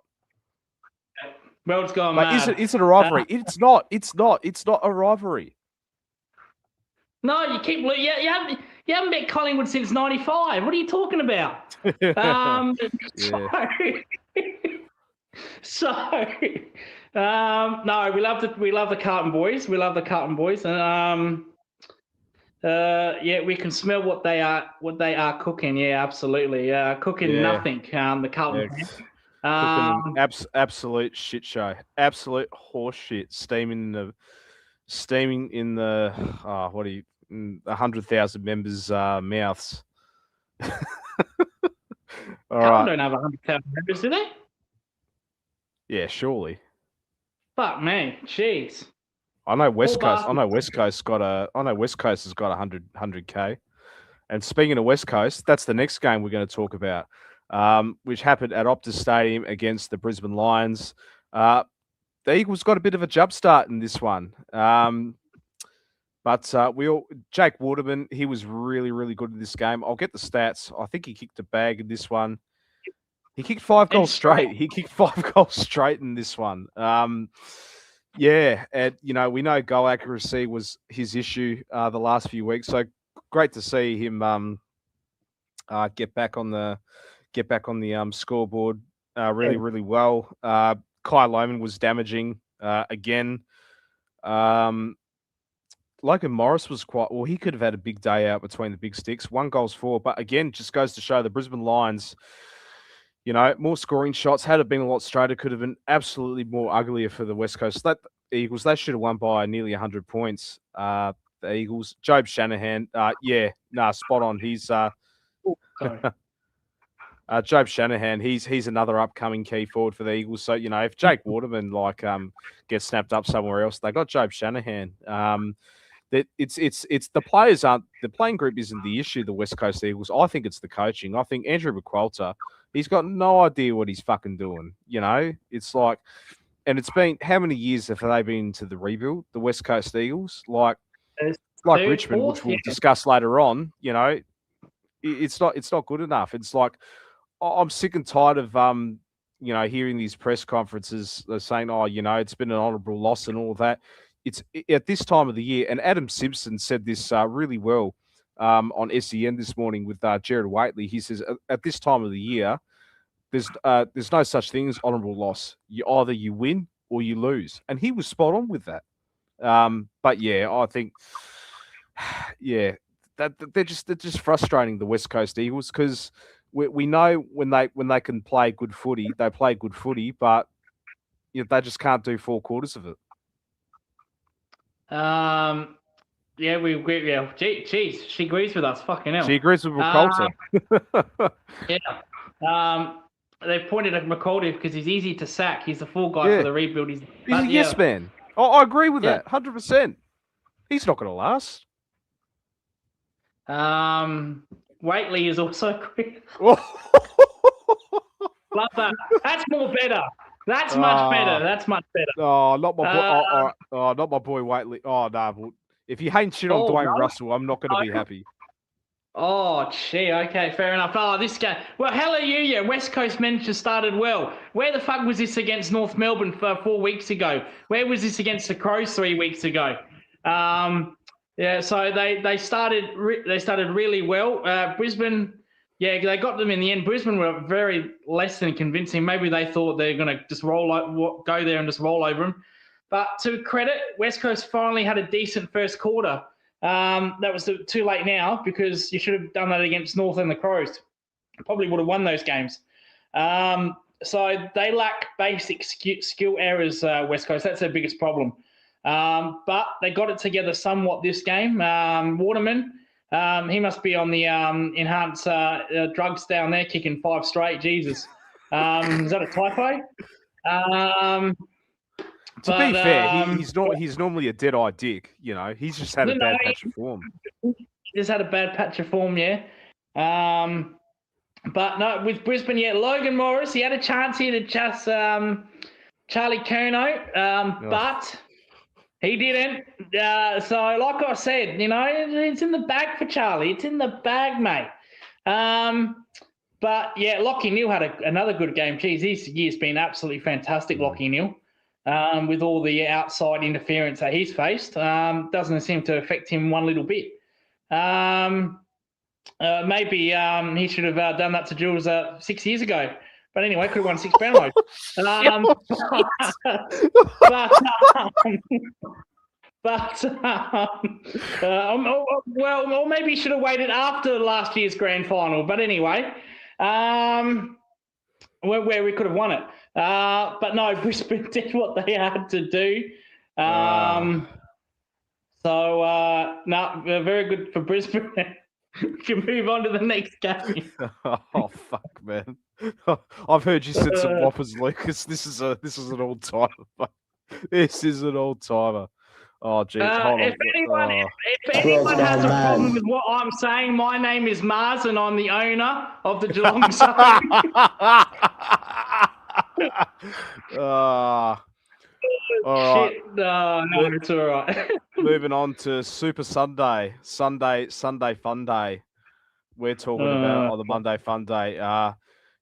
Well, it's gone. But is it a rivalry? It's not a rivalry. No, you keep. You haven't bet Collingwood since '95. What are you talking about? No, we love the Carlton boys. We love the Carlton boys, and we can smell what they are cooking. Yeah, absolutely. Cooking nothing. The Carlton. Cooking an absolute shit show. Absolute horse shit. Steaming in the 100,000 members' mouths. All right. Don't have 100,000 members, do they? Yeah, surely. Fuck me, jeez. I know West Coast has got 100K. And speaking of West Coast, that's the next game we're going to talk about, which happened at Optus Stadium against the Brisbane Lions. The Eagles got a bit of a jump start in this one. But Jake Waterman, he was really, really good in this game. I'll get the stats. I think he kicked a bag in this one. He kicked 5 goals straight. He kicked 5 goals straight in this one. And we know goal accuracy was his issue the last few weeks. So great to see him get back on the scoreboard really, really well. Kai Loman was damaging again. Logan Morris was he could have had a big day out between the big sticks. 1 goals for, but again, just goes to show the Brisbane Lions, more scoring shots. Had it been a lot straighter, could have been absolutely more uglier for the West Coast. The Eagles, they should have won by nearly 100 points. The Eagles, Job Shanahan, spot on. He's Job Shanahan, he's another upcoming key forward for the Eagles. So, if Jake Waterman gets snapped up somewhere else, they got Job Shanahan. It's the players aren't, the playing group isn't the issue, the West Coast Eagles. I think it's the coaching. I think Andrew McQualter, he's got no idea what he's fucking doing. It's like, and it's been, how many years have they been to the rebuild, the West Coast Eagles? Like Richmond, which we'll discuss later on, it's not good enough. It's like, I'm sick and tired of, hearing these press conferences saying, it's been an honourable loss and all of that. It's at this time of the year, and Adam Simpson said this really well on SEN this morning with Jared Waitley. He says, at this time of the year, there's no such thing as honourable loss. Either you win or you lose. And he was spot on with that. But yeah, I think, yeah, that they're just frustrating the West Coast Eagles because we know when they can play good footy, they play good footy, but they just can't do 4 quarters of it. Yeah, we agree. Yeah, geez, she agrees with us. Fucking hell. She agrees with McCoulter. Yeah. They pointed at McCoulter because he's easy to sack. He's the fall guy for the rebuild. He's a yes man. I agree with that, 100%. He's not going to last. Waitley is also quick. Love that. That's more better. That's much better. That's much better. Oh, not my boy. Not my boy Waitley. Oh no. If you hate shit on Dwayne Russell, I'm not going to be happy. Oh, gee. Okay, fair enough. Oh, this guy. Well, hell are you? Yeah, West Coast men just started well. Where the fuck was this against North Melbourne 4 weeks ago? Where was this against the Crows 3 weeks ago? Yeah, so they started really well. Brisbane, yeah, they got them in the end. Brisbane were very less than convincing. Maybe they thought they're going to just go there and just roll over them. But to credit, West Coast finally had a decent first quarter. That was too late now because you should have done that against North and the Crows. Probably would have won those games. So they lack basic skill areas, West Coast. That's their biggest problem. But they got it together somewhat this game. Waterman, he must be on the enhanced drugs down there, kicking 5 straight. Jesus. Is that a typo? To be fair, he's normally a dead-eye dick. He's just had a bad patch of form. Just had a bad patch of form, yeah. But no, with Brisbane, yeah, Logan Morris, he had a chance here to just Charlie Curnow, but he didn't. So, like I said, it's in the bag for Charlie. It's in the bag, mate. But yeah, Lachie Neale had another good game. Geez, this year's been absolutely fantastic, Lachie Neale. With all the outside interference that he's faced, doesn't seem to affect him one little bit. Maybe he should have done that to Jules 6 years ago. But anyway, could have won 6 Brownlows. Or maybe he should have waited after last year's grand final. But anyway, where we could have won it. But no, Brisbane did what they had to do. Very good for Brisbane. We can move on to the next game. Oh fuck, man! I've heard you said some whoppers, Lucas. This is an all timer. This is an all timer. Oh, geez. If anyone has a problem with what I'm saying, my name is Mars, and I'm the owner of the Geelong Sun. All right. No, it's all right. Moving on to Super Sunday Fun Day. We're talking about on the Monday Fun Day.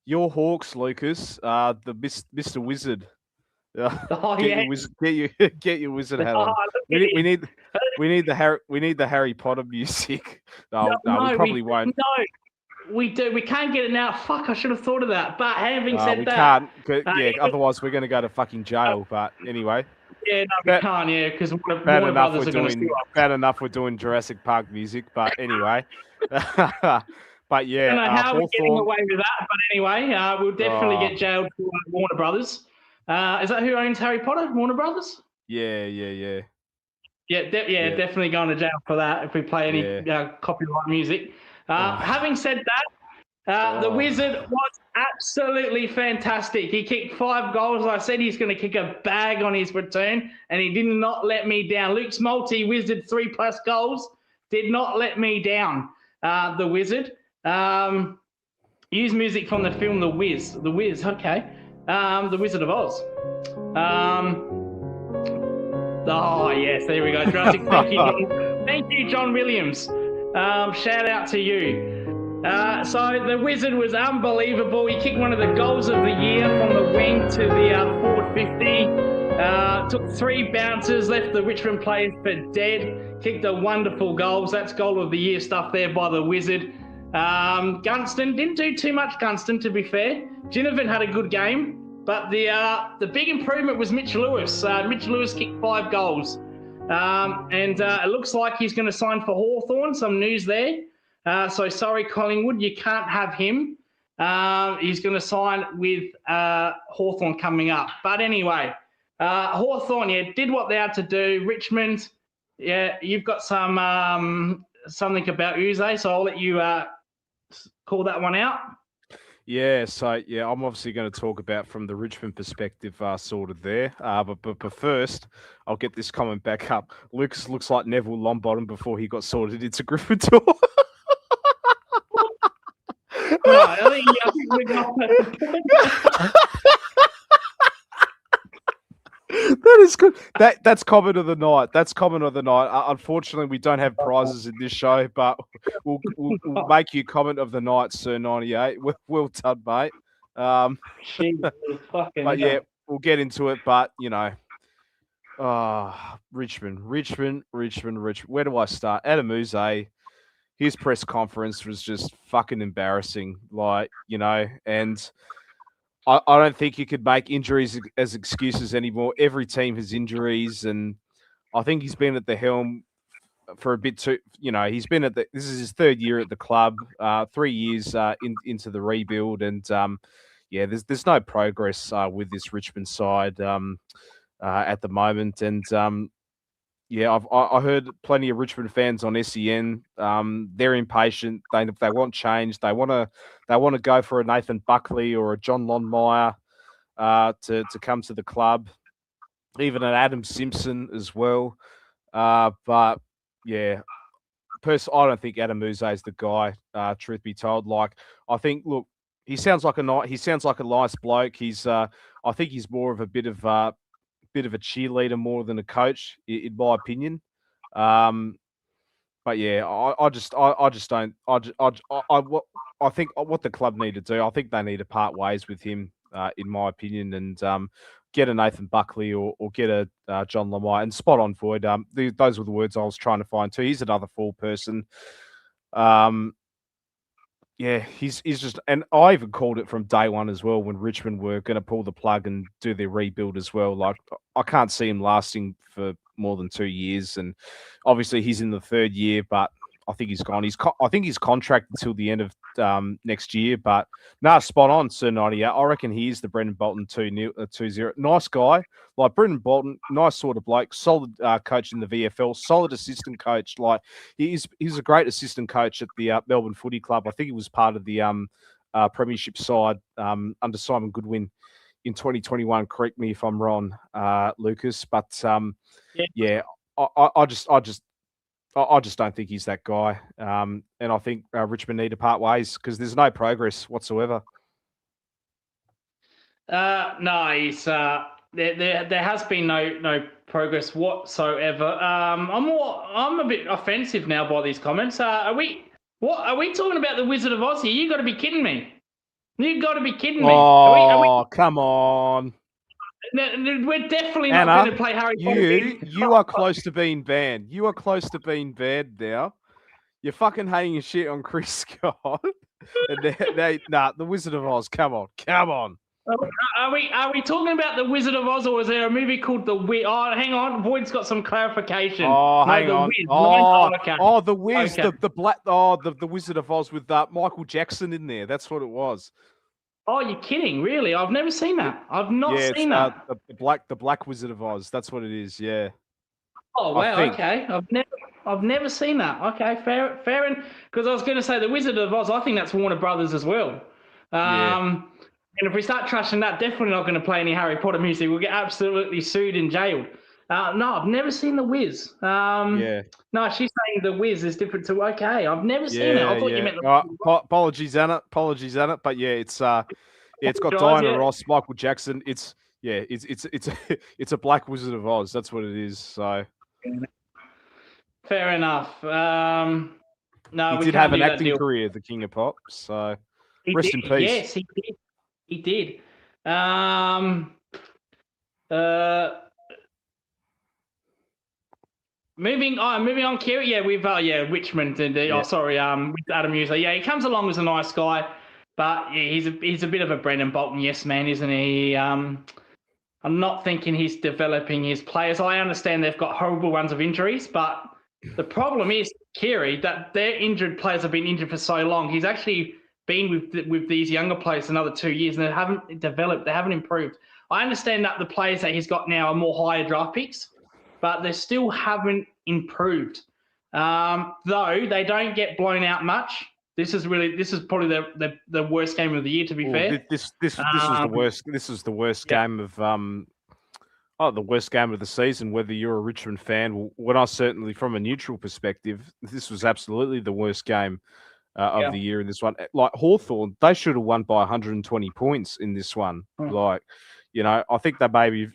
Your Hawks, Lucas. The Mr. Wizard. Get your wizard hat on. We need the Harry Potter music. No, we probably won't. No. We do. We can't get it now. Fuck, I should have thought of that. But having said that... We can't. Otherwise we're going to go to fucking jail. But anyway. Yeah, no, we can't, yeah, because Warner Brothers are going to sue us. Bad enough we're doing Jurassic Park music, but anyway. But yeah. I don't know how we're getting away with that, but anyway, we'll definitely get jailed for Warner Brothers. Is that who owns Harry Potter? Warner Brothers? Yeah. Yeah, definitely going to jail for that if we play any copyright music. Having said that, the Wizard was absolutely fantastic. He kicked 5 goals. I said he's going to kick a bag on his return, and he did not let me down. Luke's multi-Wizard 3+ goals did not let me down. The Wizard. Use music from the film The Wiz. The Wiz, okay. The Wizard of Oz. Oh, yes, there we go. Jurassic. Thank you, John Williams. Shout out to you. So the Wizard was unbelievable. He kicked one of the goals of the year from the wing to the forward 50. Took 3 bounces, left the Richmond players for dead. Kicked a wonderful goals. That's goal of the year stuff there by the Wizard. Gunston didn't do too much. Gunston, to be fair, Ginnivan had a good game, But the big improvement was Mitch Lewis. Mitch Lewis kicked 5 goals. And it looks like he's going to sign for Hawthorn. Some news there. So sorry, Collingwood, you can't have him. He's going to sign with Hawthorn coming up. But anyway, Hawthorn, did what they had to do. Richmond, you've got some something about Uze, so I'll let you call that one out. Yeah, so I'm obviously going to talk about from the Richmond perspective, sort of there. But first, I'll get this comment back up. Lucas looks like Neville Longbottom before he got sorted into Gryffindor. Right, I think we got That is good. That's comment of the night. That's comment of the night. Unfortunately, we don't have prizes in this show, but we'll make you comment of the night, Sir 98. Well done, mate. But yeah, we'll get into it. But Richmond. Where do I start? Adam Uze, his press conference was just fucking embarrassing. And I don't think you could make injuries as excuses anymore. Every team has injuries, and I think he's been at the helm for a bit too. He's been this is his 3rd year at the club, 3 years into the rebuild, and there's no progress with this Richmond side at the moment, and I heard plenty of Richmond fans on SEN. They're impatient. They want change. They want to go for a Nathan Buckley or a John Longmire to come to the club. Even an Adam Simpson as well. But yeah, I don't think Adam Uze is the guy. Truth be told, I think, look, he sounds like a nice bloke. I think he's more of a bit of a cheerleader more than a coach, in my opinion. But yeah, I think what the club need to do, I think they need to part ways with him, in my opinion, and get a Nathan Buckley or get a John Longmire. And spot on, Void. Those were the words I was trying to find too. He's another full person. Yeah, he's just, and I even called it from day one as well when Richmond were going to pull the plug and do their rebuild as well. I can't see him lasting for more than 2 years, and obviously he's in the 3rd year, but I think he's gone. I think he's contracted until the end of next year. But spot on, Sir 98. I reckon he is the Brendan Bolton 2-0. Nice guy, like Brendan Bolton, nice sort of bloke, solid coach in the VFL, solid assistant coach. He's a great assistant coach at the Melbourne Footy Club. I think he was part of the premiership side under Simon Goodwin in 2021. Correct me if I'm wrong, Lucas. But I just don't think he's that guy. And I think Richmond need to part ways because there's no progress whatsoever. No, he's there has been no progress whatsoever. I'm a bit offensive now by these comments. Are we talking about the Wizard of Oz here? You got to be kidding me. You got to be kidding me. Oh, come on. We're definitely not going to play Harry Potter. You are close to being banned. You are close to being banned now. You're fucking hating your shit on Chris Scott. And the Wizard of Oz. Come on. Are we talking about the Wizard of Oz, or is there a movie called The Wiz? Oh, hang on. Void's got some clarification. Oh, hang on. Wiz. The Wiz. Okay. The black. Oh, the Wizard of Oz with Michael Jackson in there. That's what it was. Oh, you're kidding? Really? I've never seen that. I've not seen that. The Black Wizard of Oz. That's what it is. Yeah. Oh wow. Okay. I've never seen that. Okay. Fair. Because I was going to say the Wizard of Oz. I think that's Warner Brothers as well. And if we start trashing that, definitely not going to play any Harry Potter music. We'll get absolutely sued and jailed. No, I've never seen The Wiz. No, she's saying The Wiz is different to okay. I've never seen it. I thought you meant apologies, Anna. But yeah, it's got Diana Ross, Michael Jackson. It's a Black Wizard of Oz. That's what it is. So fair enough. No, he did have an acting career, the King of Pop. So rest in peace. Yes, he did. Moving on, Kerry. Yeah, we've Richmond and with Adam Uze. Yeah, he comes along as a nice guy. But yeah, he's a bit of a Brendan Bolton yes man, isn't he? I'm not thinking he's developing his players. I understand they've got horrible runs of injuries, but the problem is, Kiri, that their injured players have been injured for so long. He's actually been with these younger players another 2 years, and they haven't developed. They haven't improved. I understand that the players that he's got now are more higher draft picks, but they still haven't improved. Though they don't get blown out much. This is probably the worst game of the year, to be fair. This is the worst. This is the worst game of the worst game of the season. Whether you're a Richmond fan, when I certainly from a neutral perspective, this was absolutely the worst game of the year in this one. Like Hawthorn, they should have won by 120 points in this one. Like, I think they maybe.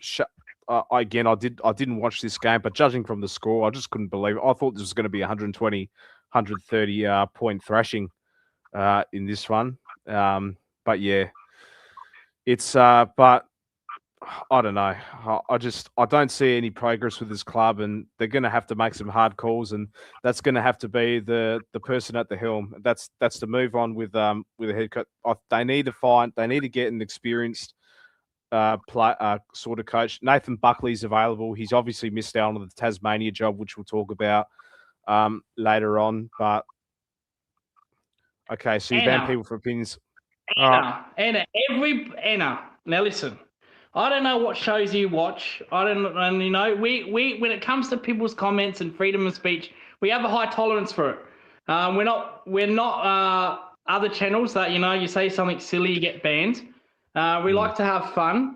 Again, I didn't watch this game, but judging from the score, I just couldn't believe it. I thought this was going to be 120, 130 point thrashing in this one. But yeah, it's but I don't know. I don't see any progress with this club, and they're going to have to make some hard calls, and that's going to have to be the person at the helm. That's to move on with a head coach. They need to get an experienced sort of coach. Nathan Buckley's available. He's obviously missed out on the Tasmania job, which we'll talk about later on. But okay, so you ban people for opinions. Anna, now listen. I don't know what shows you watch. I don't, and we when it comes to people's comments and freedom of speech, we have a high tolerance for it. We're not other channels that you say something silly, you get banned. We like to have fun,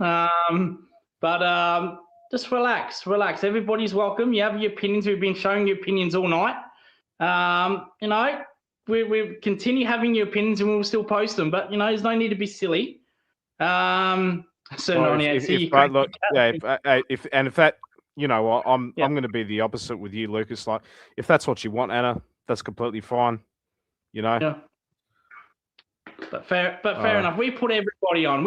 but just relax. Everybody's welcome. You have your opinions. We've been showing you opinions all night. We continue having your opinions and we'll still post them. But there's no need to be silly. I'm going to be the opposite with you, Lucas. Like, if that's what you want, Anna, that's completely fine. Yeah. But fair enough. We put everybody on.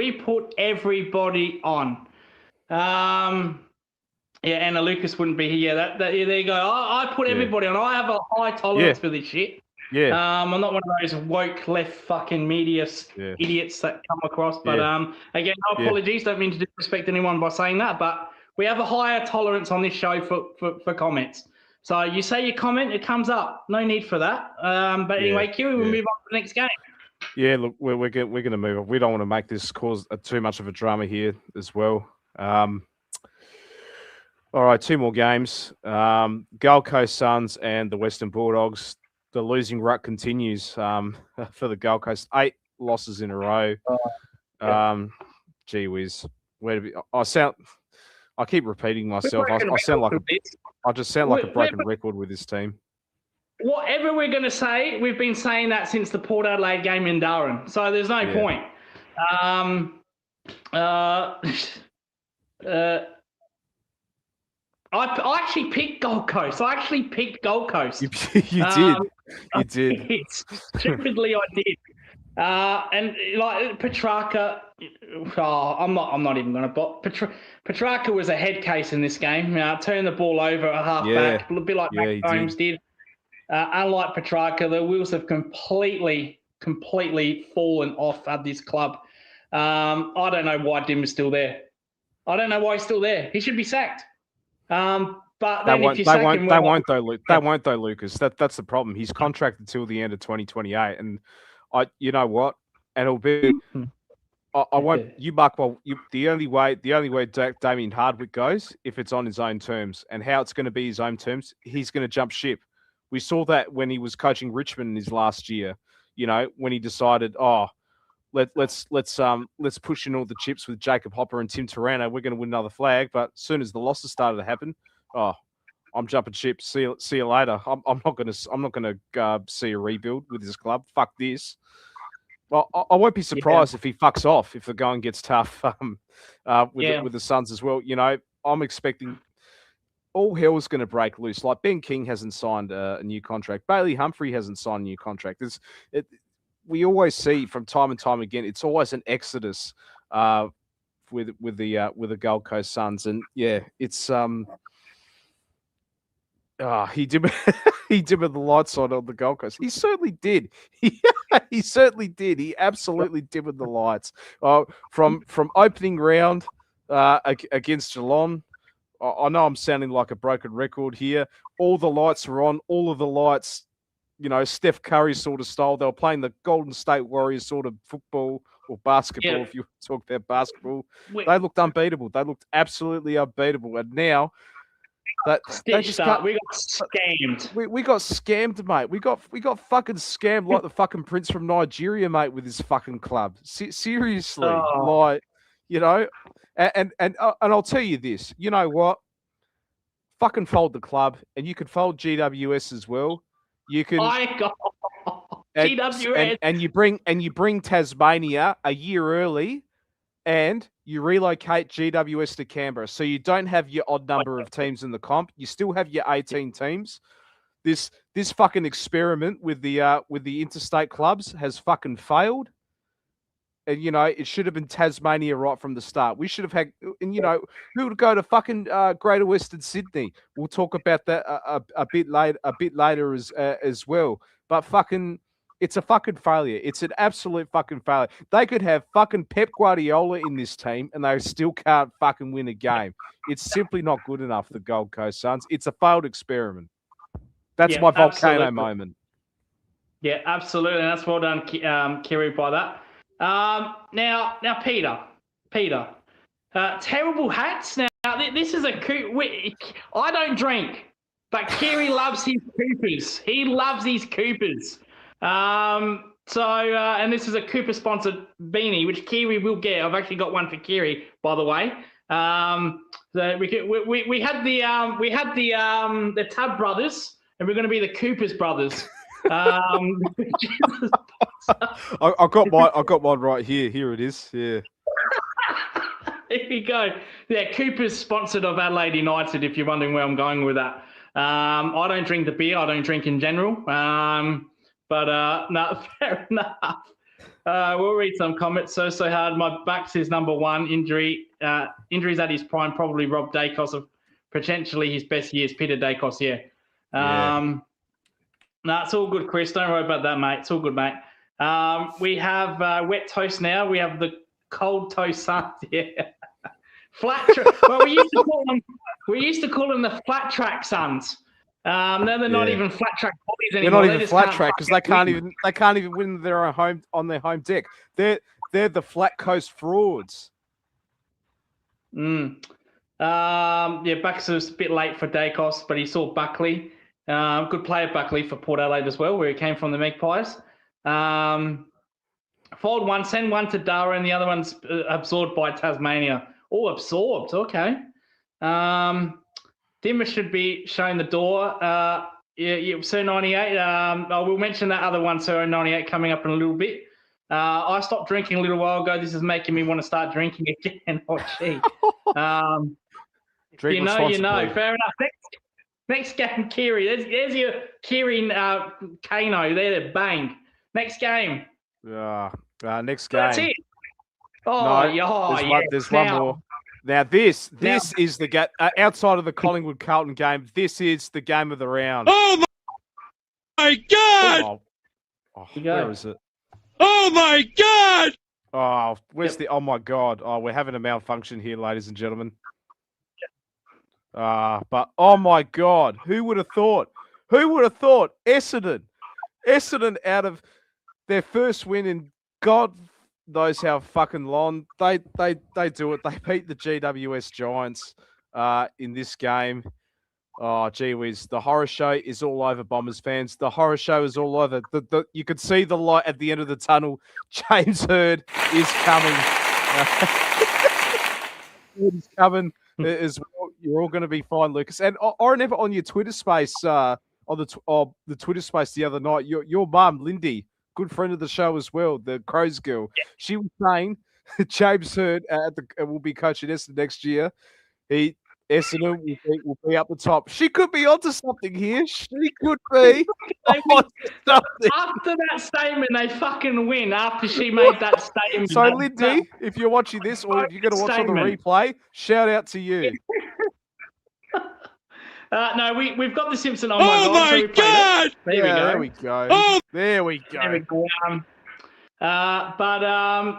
Anna Lucas wouldn't be here. There you go. I put everybody on. I have a high tolerance for this shit. Yeah. I'm not one of those woke left fucking media idiots that come across. But again, no apologies. Don't mean to disrespect anyone by saying that. But we have a higher tolerance on this show for comments. So you say your comment, it comes up. No need for that. But anyway, Kiri, we'll move on to the next game. Yeah, look, we're going to move on. We don't want to make this cause too much of a drama here as well. All right, two more games. Gold Coast Suns and the Western Bulldogs. The losing rut continues for the Gold Coast. 8 losses in a row. Gee whiz. I keep repeating myself. I just sound like a broken record with this team. Whatever we're going to say, we've been saying that since the Port Adelaide game in Darwin. So there's no point. I actually picked Gold Coast. You did. You did. Stupidly, I did. And like Petrarca, I'm not even going to. Petrarca was a head case in this game. Turned the ball over at half back, a bit like Mac Holmes did. Unlike Petrarca, the wheels have completely fallen off at this club. I don't know why Dim is still there. I don't know why he's still there. He should be sacked. But then if you sack him, they won't though, Lucas. That's the problem. He's contracted till the end of 2028, and you know what? And it'll be. I won't. You buck. Well, the only way Damien Hardwick goes if it's on his own terms, and how it's going to be his own terms. He's going to jump ship. We saw that when he was coaching Richmond in his last year. When he decided, let's push in all the chips with Jacob Hopper and Tim Taranto. We're going to win another flag. But as soon as the losses started to happen, I'm jumping ship. See you later. I'm not going to see a rebuild with this club. Fuck this. Well, I won't be surprised if he fucks off if the going gets tough with the Suns as well. I'm expecting all hell's going to break loose. Like Ben King hasn't signed a new contract. Bailey Humphrey hasn't signed a new contract. We always see from time and time again, it's always an exodus with the Gold Coast Suns. And it's he did he dimmed the lights on the Gold Coast. He certainly did. He certainly did. He absolutely dimmed the lights. From opening round against Geelong. I know I'm sounding like a broken record here. All the lights were on. All of the lights, Steph Curry sort of style. They were playing the Golden State Warriors sort of football or basketball, if you talk about basketball. They looked unbeatable. They looked absolutely unbeatable. And now they just got, we got scammed. We got scammed, mate. We got fucking scammed like the fucking prince from Nigeria, mate, with his fucking club. Seriously, and I'll tell you this. You know what? Fucking fold the club, and you could fold GWS as well. You can. GWS. And you bring Tasmania a year early, and you relocate GWS to Canberra, so you don't have your odd number of teams in the comp. You still have your 18 teams. This fucking experiment with the interstate clubs has fucking failed. And it should have been Tasmania right from the start. We should have had, and who would go to fucking Greater Western Sydney? We'll talk about that a bit later as well. But fucking, it's a fucking failure. It's an absolute fucking failure. They could have fucking Pep Guardiola in this team, and they still can't fucking win a game. It's simply not good enough. The Gold Coast Suns. It's a failed experiment. That's my volcano moment. Yeah, absolutely. That's well done, Kerry, by that. Now, Peter, terrible hats. Now, this is I don't drink, but Kerry loves his Coopers. He loves his Coopers. And this is a Cooper sponsored beanie, which Kerry will get. I've actually got one for Kerry, by the way. So we had the Tubb brothers, and we're going to be the Coopers brothers. I got mine right here. Here it is. Yeah. Here you go. Yeah, Cooper's sponsored of Adelaide United, if you're wondering where I'm going with that. I don't drink the beer. I don't drink in general. But no, fair enough. We'll read some comments. So hard. My back's his number one injury. Injuries at his prime probably robbed Dacos of potentially his best years. Peter Dacos, yeah. No, it's all good, Chris. Don't worry about that, mate. It's all good, mate. We have wet toast now. We have the cold toast Suns. Yeah. Flat track. Well, we used to call them the flat track Suns. Now they're not even flat track bodies anymore. They're not even flat track because they can't even win their home on their home deck. They're the flat coast frauds. Yeah, Bucks was a bit late for Dacos, but he saw Buckley. Good player, Buckley, for Port Adelaide as well, where he came from the Magpies. Fold one, send one to Darwin, and the other one's absorbed by Tasmania. Oh, absorbed. Okay. Dimmer should be showing the door. Sir 98. I will mention that other one, Sir 98, coming up in a little bit. I stopped drinking a little while ago. This is making me want to start drinking again. Oh, gee. Drink you know. Fair enough. Next game, Kiri. There's your Kiri Kano. There, bang. Next game. Next game. That's it. Oh, no, there's one more. Now, this is the game outside of the Collingwood Carlton game. This is the game of the round. Oh my God! Where is it? Oh my God! Oh, where's the? Oh my God! Oh, we're having a malfunction here, ladies and gentlemen. But oh my God, who would have thought? Who would have thought? Essendon out of their first win in God knows how fucking long. They do it. They beat the GWS Giants in this game. Oh, gee whiz. The horror show is all over, Bombers fans. The horror show is all over. You could see the light at the end of the tunnel. James Hird is coming. He's coming as well. You're all going to be fine, Lucas. And I remember on your Twitter space, on the Twitter space the other night, your mum, Lindy, good friend of the show as well, the Crows girl, she was saying James Hird will be coaching Essendon next year. Essendon will be up the top. She could be onto something here. She could be onto something. After that statement, they fucking win. After she made that statement. So, Lindy, if you're watching this or if you're going to watch on the replay, shout out to you. No, we've got the Simpson on Oh my God. my So God! there we go. Oh, there we go. There we go.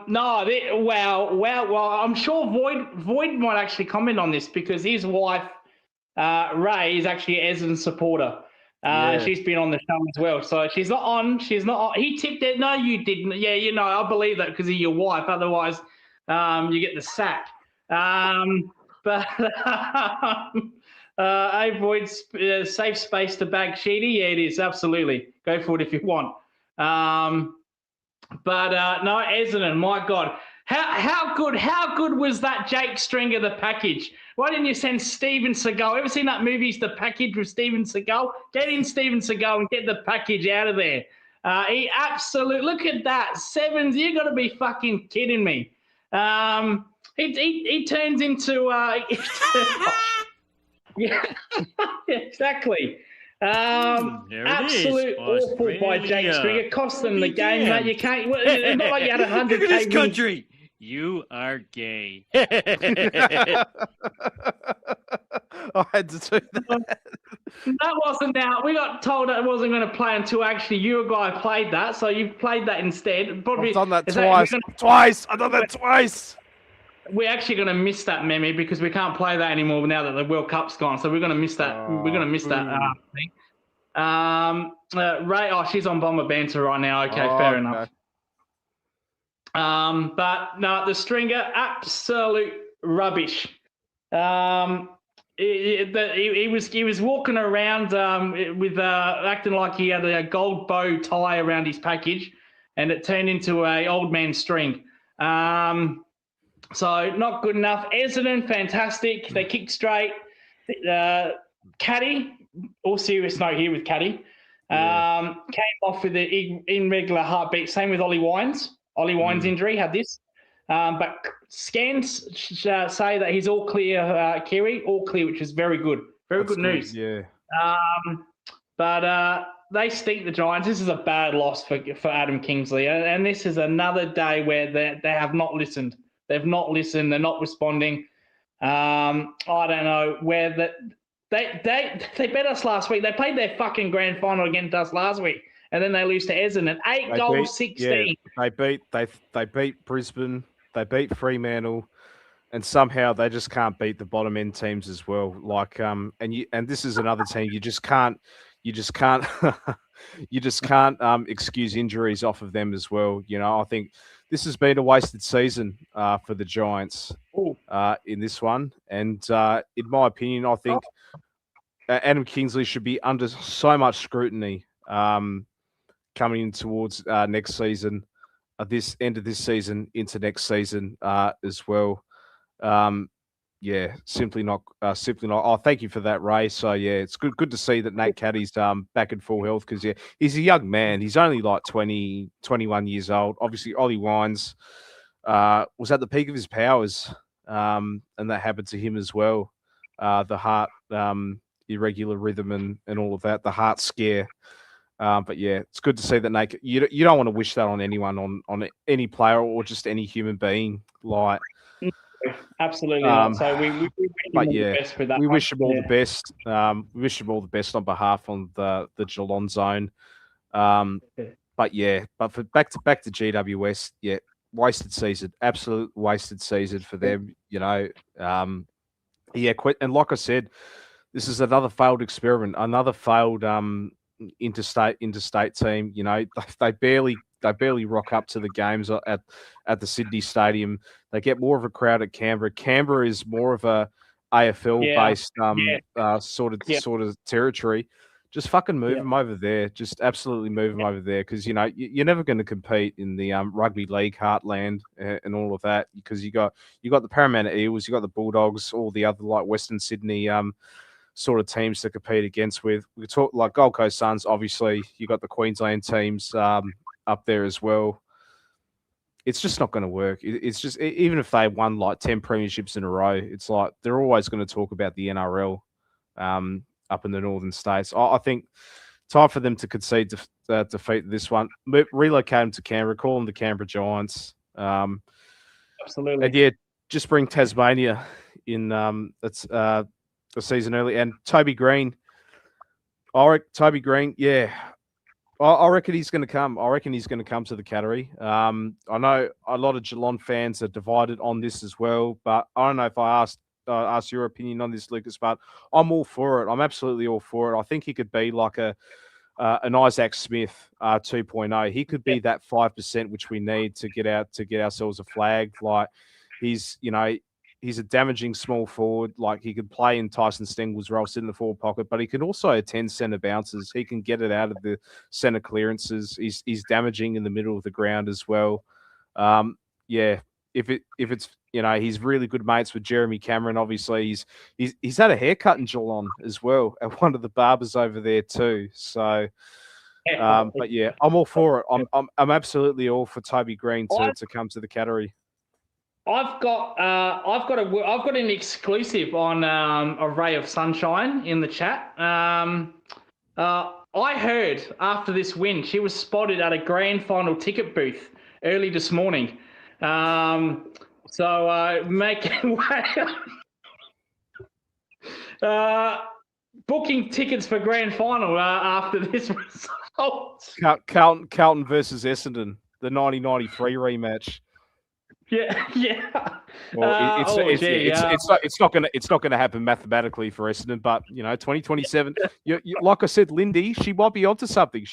No, well, I'm sure Void might actually comment on this because his wife, Ray, is actually an Essendon supporter. She's been on the show as well. So she's not on. He tipped it. No, you didn't. Yeah, I believe that because of your wife. Otherwise, you get the sack. Hey, Void, safe space to bag Sheedy. Yeah, it is. Absolutely. Go for it if you want. No, Essendon, my God. How good was that Jake Stringer, the package? Why didn't you send Steven Seagal? Ever seen that movie, The Package with Steven Seagal? Get in Steven Seagal and get the package out of there. He absolutely, look at that. Sevens, you got to be fucking kidding me. He turns into, yeah, exactly. Absolute awful by Jake Stringer. Cost them the game, mate. You can't. It's not like you had 100K. Look at this country. You are gay. I had to do that. That wasn't out. We got told that it wasn't going to play until actually you guy played that. So you played that instead. Probably, I've done that twice. I've done that twice. We're actually going to miss that, Memi, because we can't play that anymore now that the World Cup's gone. So we're going to miss that. We're going to miss that thing. Ray, she's on Bomber Banter right now. Okay, fair enough. But no, the Stringer, absolute rubbish. He was walking around with acting like he had a gold bow tie around his package, and it turned into a old man string. So not good enough. Essendon, fantastic. They kicked straight. Caddy, all serious note here with Caddy, came off with an irregular heartbeat. Same with Ollie Wines. Ollie Wines' injury had this. But scans say that he's all clear, Kiri, all clear, which is very good. That's good news. Yeah. But they stink, the Giants. This is a bad loss for Adam Kingsley. And this is another day where they have not listened. They've not listened. They're not responding. I don't know where they beat us last week. They played their fucking grand final against us last week, and then they lose to Essendon. 8 goals, 16. Yeah, they beat Brisbane. They beat Fremantle, and somehow they just can't beat the bottom end teams as well. Like and this is another team you just can't excuse injuries off of them as well. I think this has been a wasted season for the Giants in this one. And in my opinion, I think Adam Kingsley should be under so much scrutiny coming in towards next season, this end of this season into next season as well. Simply not. Oh, thank you for that, Ray. So yeah, it's good to see that Nate Caddy's back in full health because he's a young man. He's only like 20, 21 years old. Obviously, Ollie Wines was at the peak of his powers, and that happened to him as well. The heart, irregular rhythm, and all of that. The heart scare. But yeah, it's good to see that Nate. You don't want to wish that on anyone, on any player or just any human being. Like. Absolutely not. So we wish him all the best. We wish him all the best on behalf of the Geelong zone. But for back to GWS, wasted season, absolute wasted season for them. And like I said, this is another failed experiment, another failed interstate team. They barely rock up to the games at the Sydney Stadium. They get more of a crowd at Canberra. Canberra is more of a AFL-based sort of territory. Just fucking move them over there. Just absolutely move them over there because you're never going to compete in the rugby league heartland and all of that because you got the Parramatta Eels, you got the Bulldogs, all the other like Western Sydney sort of teams to compete against with. We talk like Gold Coast Suns. Obviously, you got the Queensland teams up there as well. It's just not going to work. It's just, even if they won like 10 premierships in a row, it's like they're always going to talk about the NRL up in the northern states. I think time for them to concede defeat this one. Relocate them to Canberra, call them the Canberra Giants. Absolutely. And just bring Tasmania in. the season early. And Toby Green, Toby Green, yeah. I reckon he's going to come. I reckon he's going to come to the Cattery. I know a lot of Geelong fans are divided on this as well, but I don't know if I asked your opinion on this, Lucas, but I'm all for it. I'm absolutely all for it. I think he could be like an Isaac Smith 2.0. He could be that 5% which we need to get ourselves a flag. Like he's a damaging small forward. Like he could play in Tyson Stengel's role, sit in the forward pocket, but he can also attend centre bounces. He can get it out of the centre clearances. He's damaging in the middle of the ground as well. If it's he's really good mates with Jeremy Cameron. Obviously, he's had a haircut in Geelong as well at one of the barbers over there too. So, but yeah, I'm all for it. I'm absolutely all for Toby Green to come to the Cattery. I've got an exclusive on a Ray of Sunshine in the chat. I heard after this win, she was spotted at a grand final ticket booth early this morning. So making way, booking tickets for grand final after this result. Carlton versus Essendon, the 1993 rematch. Yeah. Well, it's not gonna happen mathematically for Essendon, but 2027. You, like I said, Lindy, she might be onto something.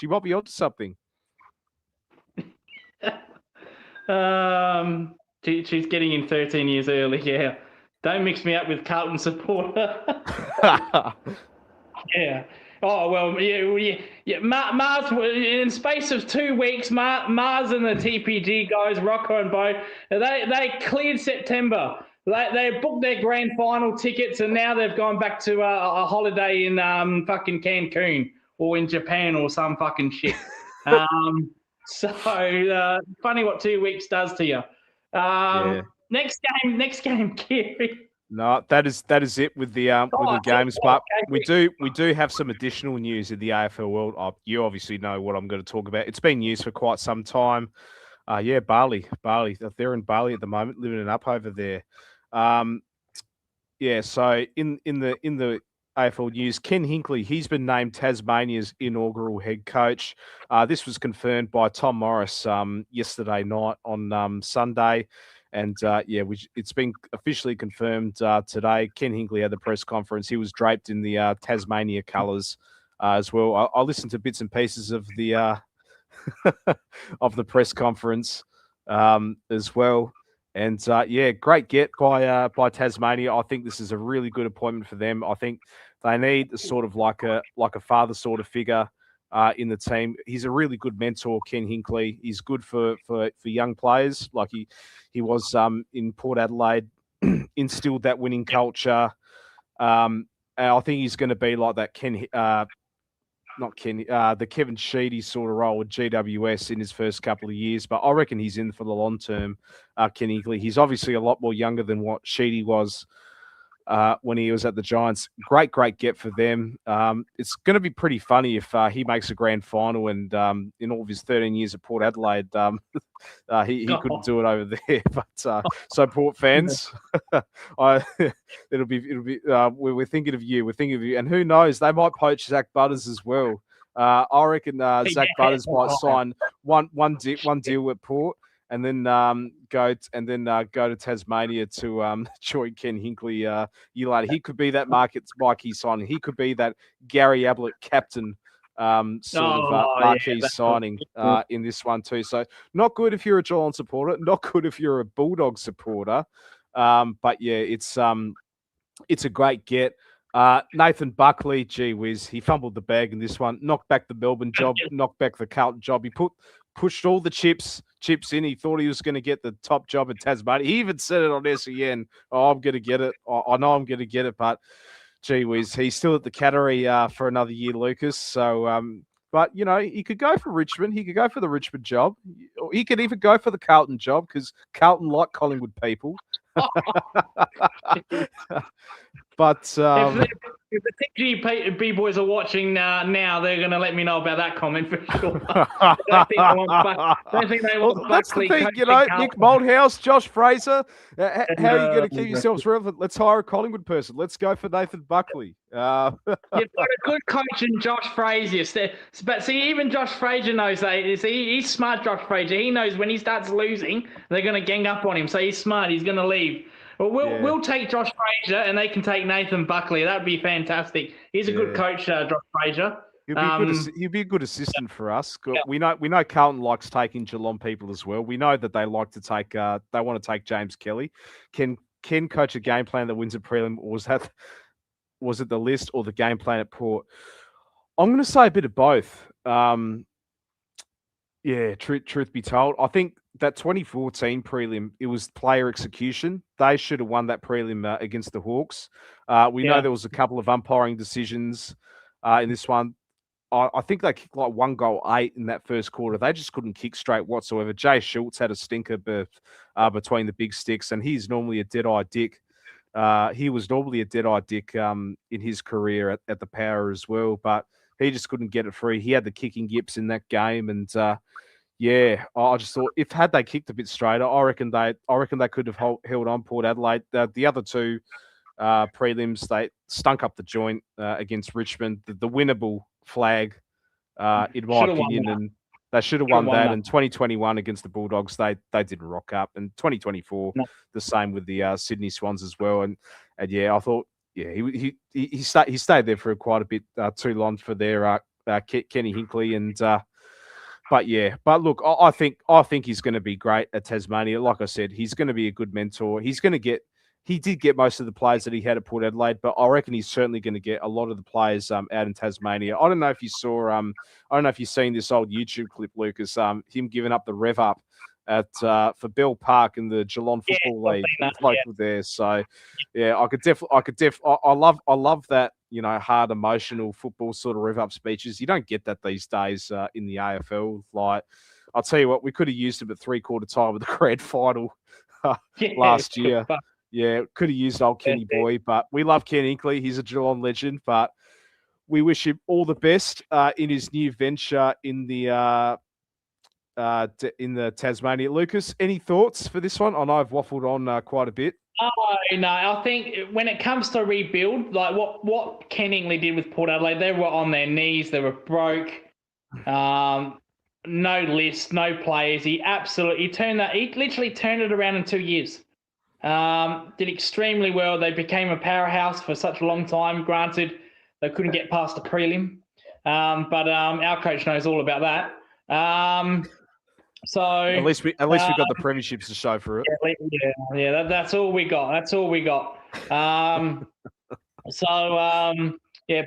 She's getting in 13 years early. Yeah, don't mix me up with Carlton supporter. Yeah. Oh well, yeah. Mars, in space of 2 weeks, Mars and the TPG guys, Rocco and Bo, they cleared September. They booked their grand final tickets, and now they've gone back to a holiday in fucking Cancun or in Japan or some fucking shit. So funny what 2 weeks does to you. Next game, Kiri. No, that is it with the games. But we do have some additional news in the AFL world. You obviously know what I'm going to talk about. It's been news for quite some time. Bali. They're in Bali at the moment, living it up over there. So in the AFL news, Ken Hinkley, he's been named Tasmania's inaugural head coach. This was confirmed by Tom Morris yesterday night on Sunday. And it's been officially confirmed today. Ken Hinkley had the press conference. He was draped in the Tasmania colours as well. I listened to bits and pieces of the of the press conference as well. And great get by Tasmania. I think this is a really good appointment for them. I think they need sort of like a father sort of figure in the team. He's a really good mentor, Ken Hinkley. He's good for young players. Like he was in Port Adelaide, instilled that winning culture. And I think he's going to be like that the Kevin Sheedy sort of role with GWS in his first couple of years. But I reckon he's in for the long term, Ken Hinkley. He's obviously a lot more younger than what Sheedy was when he was at the Giants. Great get for them. It's going to be pretty funny if he makes a grand final and in all of his 13 years at Port Adelaide, he couldn't do it over there. But so Port fans, it'll be we're thinking of you. We're thinking of you, and who knows, they might poach Zach Butters as well. I reckon Zach Butters might sign one deal at Port. And then go to Tasmania to join Ken Hinkley. He could be that marquee signing. He could be that Gary Ablett captain marquee signing in this one too. So not good if you're a Geelong supporter. Not good if you're a Bulldog supporter. But yeah, it's a great get. Nathan Buckley, gee whiz, he fumbled the bag in this one. Knocked back the Melbourne job. Knocked back the Carlton job. He pushed all the chips in. He thought he was going to get the top job at Tasmania. He even said it on SEN. Oh, I'm going to get it. I know I'm going to get it, but gee whiz, he's still at the Cattery for another year, Lucas. So, but, he could go for Richmond. He could go for the Richmond job. He could even go for the Carlton job because Carlton like Collingwood people. But if the B-boys are watching now, they're going to let me know about that comment for sure. I don't think they want That's the Buckley thing, coaching Nick Carlton. Malthouse, Josh Fraser. How are you going to keep yourselves relevant? Let's hire a Collingwood person. Let's go for Nathan Buckley. You've got a good coach in Josh Frazier. But see, even Josh Frazier knows that. He's smart, Josh Frazier. He knows when he starts losing, they're going to gang up on him. So he's smart. He's going to leave. Well, we'll take Josh Frazier, and they can take Nathan Buckley. That'd be fantastic. He's a good coach, Josh Frazier. He'll be a good assistant for us. We know Carlton likes taking Geelong people as well. We know that they like to take. They want to take James Kelly. Can coach a game plan that wins a prelim, or was it the list or the game plan at Port? I'm going to say a bit of both. Truth be told, I think that 2014 prelim, it was player execution. They should have won that prelim against the Hawks. We know there was a couple of umpiring decisions in this one. I think they kicked like 1 goal 8 in that first quarter. They just couldn't kick straight whatsoever. Jay Schultz had a stinker between the big sticks, and he's normally a dead-eye dick. He was normally a dead-eye dick in his career at the Power as well, but he just couldn't get it free. He had the kicking yips in that game, and I just thought had they kicked a bit straighter, I reckon they could have held on Port Adelaide. The other two prelims, they stunk up the joint against Richmond. The winnable flag, in my opinion, and they should have won that. And 2021 against the Bulldogs, they didn't rock up. And 2024, the same with the Sydney Swans as well. And I thought, he stayed there for quite a bit too long for their Kenny Hinkley. And but look, I think he's going to be great at Tasmania. Like I said, he's going to be a good mentor. He did get most of the players that he had at Port Adelaide, but I reckon he's certainly going to get a lot of the players out in Tasmania. I don't know if you saw, I don't know if you've seen this old YouTube clip, Lucas, him giving up the rev up at for Bell Park in the Geelong Football League there. So I love that, hard emotional football sort of rev up speeches. You don't get that these days in the AFL. Like, I'll tell you what, we could have used him at 3/4 time of the grand final last year. Yeah, could have used old Kenny Boy, but we love Ken Hinkley. He's a Geelong legend, but we wish him all the best in his new venture in the Tasmania. Lucas, any thoughts for this one? I know I've waffled on quite a bit. No, I think when it comes to rebuild, like what Ken Hinkley did with Port Adelaide, they were on their knees, they were broke, no list, no players. He literally turned it around in 2 years. Did extremely well. They became a powerhouse for such a long time. Granted, they couldn't get past the prelim, but our coach knows all about that. So at least we got the premierships to show for it. That's all we got.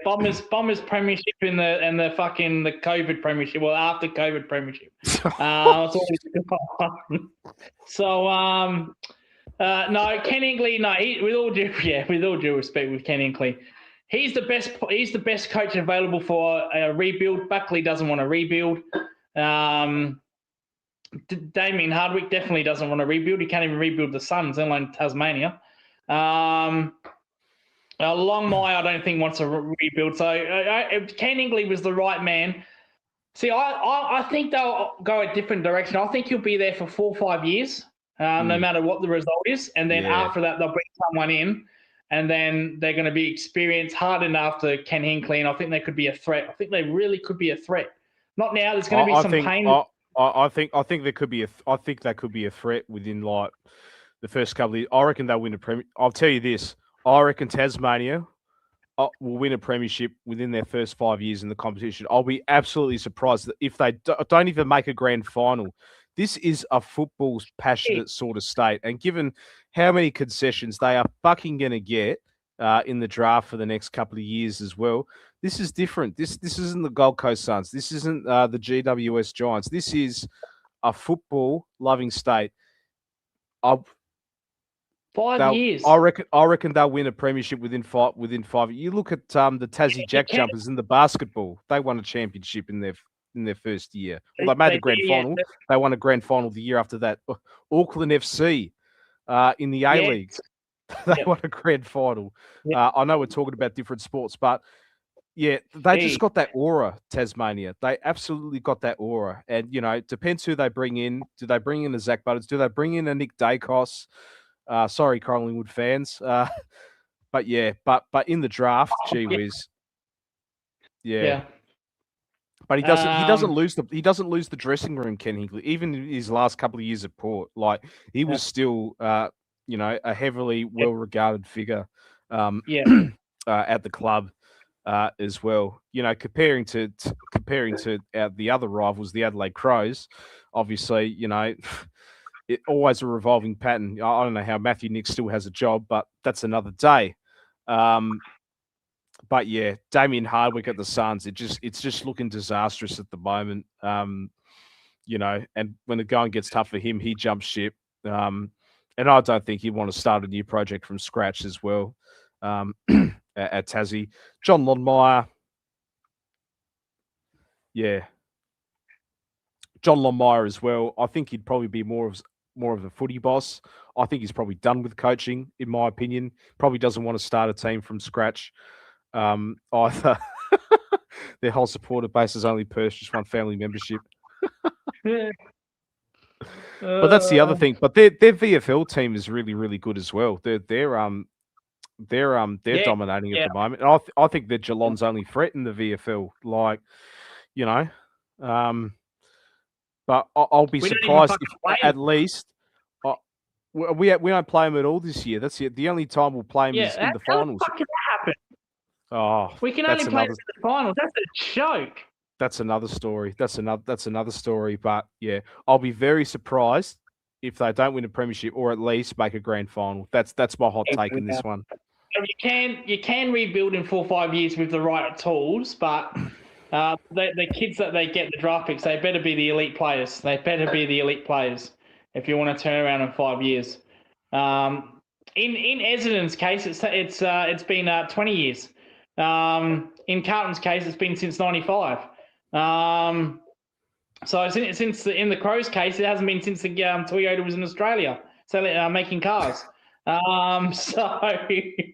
Bombers premiership and the COVID premiership. Well, after COVID premiership. That's all we got. So no, Ken Hinkley. With all due respect, with Ken Hinkley, he's the best coach available for a rebuild. Buckley doesn't want to rebuild. Damien Hardwick definitely doesn't want to rebuild. He can't even rebuild the Suns, let alone Tasmania. Longmire, I don't think wants to rebuild. So Ken Hinkley was the right man. See, I think they'll go a different direction. I think he'll be there for 4 or 5 years. No matter what the result is. And then after that, they'll bring someone in, and then they're going to be experienced, hardened after Ken Hinkley, and I think they could be a threat. I think they really could be a threat. Not now. There's going to be some pain. I think there could be that could be a threat within like the first couple of years. I reckon they'll win a premier. I'll tell you this. I reckon Tasmania will win a premiership within their first 5 years in the competition. I'll be absolutely surprised if they don't even make a grand final. This is a football's passionate sort of state. And given how many concessions they are fucking going to get in the draft for the next couple of years as well, this is different. This isn't the Gold Coast Suns. This isn't the GWS Giants. This is a football-loving state. 5 years. I reckon they'll win a premiership within 5 years. You look at the Tassie Jack Jumpers in the basketball. They won a championship in their first year. Well, they made the grand final. They won a grand final the year after that. Auckland FC in the A-League. They won a grand final. I know we're talking about different sports, but yeah, they just got that aura, Tasmania. They absolutely got that aura. And, it depends who they bring in. Do they bring in a Zach Butters? Do they bring in a Nick Dacos? Sorry, Collingwood fans. But yeah, but in the draft, gee whiz. Yeah. But he doesn't lose the dressing room, Ken Hinkley. Even in his last couple of years at Port, like he was still a heavily well regarded figure at the club as well. Comparing to the other rivals, the Adelaide Crows, obviously, it always a revolving pattern. I don't know how Matthew Nick still has a job, but that's another day. But yeah, Damien Hardwick at the Suns, it's just looking disastrous at the moment. And when the going gets tough for him, he jumps ship. And I don't think he'd want to start a new project from scratch as well. At Tassie, John Longmire, John Longmire as well. I think he'd probably be more of a footy boss. I think he's probably done with coaching, in my opinion. Probably doesn't want to start a team from scratch. Either. Their whole supporter base has only purchased one family membership. But that's the other thing. But their VFL team is really, really good as well. They're dominating at the moment. And I think they're Geelong's only threat in the VFL. Like, but I'll be surprised if at least we don't play them at all this year. That's it. The only time we'll play them is in the finals. How can that happen? Oh, we can only play in the finals. That's a joke. That's another story. That's another story. But yeah, I'll be very surprised if they don't win a premiership or at least make a grand final. That's my hot take in this one. You can rebuild in 4 or 5 years with the right tools, but the kids that they get, the draft picks, they better be the elite players. They better be the elite players if you want to turn around in 5 years. In Essendon's case, it's been 20 years. In Carlton's case, it's been since 95. So since in the Crows case, it hasn't been since the Toyota was in Australia, so making cars. So the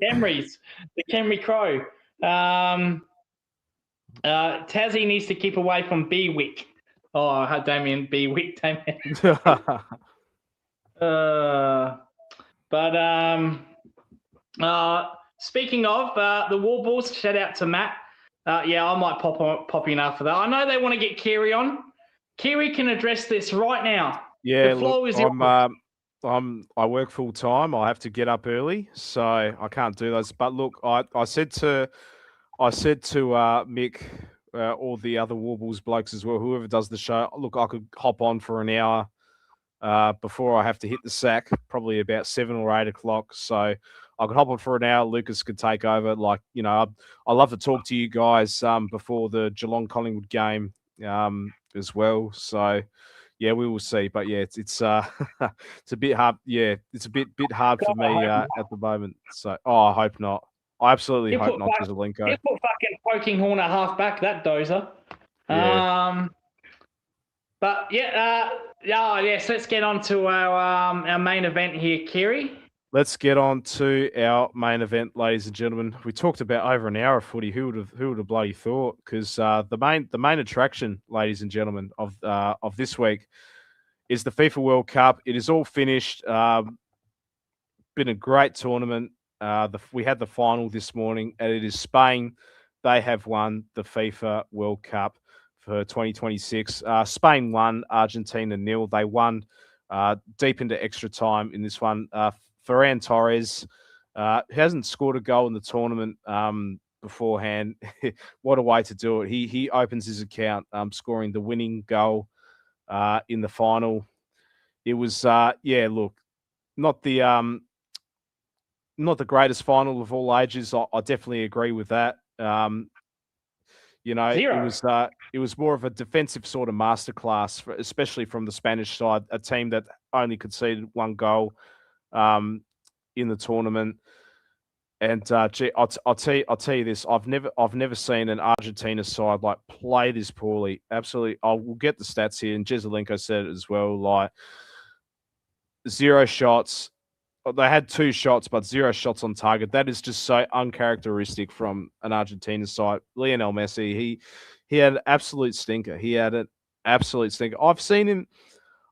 Camrys, the Camry Crow. Tassie needs to keep away from Bewick. Oh, Damien Bewick, Damien. Speaking of the Warballs, shout out to Matt. I might pop in after that. I know they want to get Kiri on. Kiri can address this right now. Yeah, the floor is I work full time. I have to get up early, so I can't do those. But look, I said to Mick, all the other Warballs blokes as well, whoever does the show, look, I could hop on for an hour before I have to hit the sack, probably about 7 or 8 o'clock. So I could hop on for an hour. Lucas could take over. Like, I love to talk to you guys before the Geelong Collingwood game as well. So yeah, we will see. But yeah, it's a bit hard. Yeah, it's a bit hard for me at the moment. So I hope not. I absolutely hope not, Zelenko. He put fucking poking horn at half back, that dozer. Yeah. But yes, let's get on to our main event here, Kiri. Let's get on to our main event, ladies and gentlemen. We talked about over an hour of footy. Who would have bloody thought? Because the main attraction, ladies and gentlemen, of this week is the FIFA World Cup. It is all finished. Been a great tournament. We had the final this morning, and it is Spain. They have won the FIFA World Cup for 2026. Spain won, Argentina nil. They won deep into extra time in this one. Ferran Torres hasn't scored a goal in the tournament beforehand. What a way to do it. He opens his account scoring the winning goal in the final. It was, look, not the greatest final of all ages. I definitely agree with that. It was more of a defensive sort of masterclass, especially from the Spanish side, a team that only conceded 1 goal in the tournament. And I'll tell you this: I've never seen an Argentina side like play this poorly. Absolutely, I will get the stats here, and Jezelenko said it as well. Like 0 shots. they had 2 shots, but 0 shots on target. That is just so uncharacteristic from an Argentina side. Lionel Messi, he had an absolute stinker. He had an absolute stinker. I've seen him.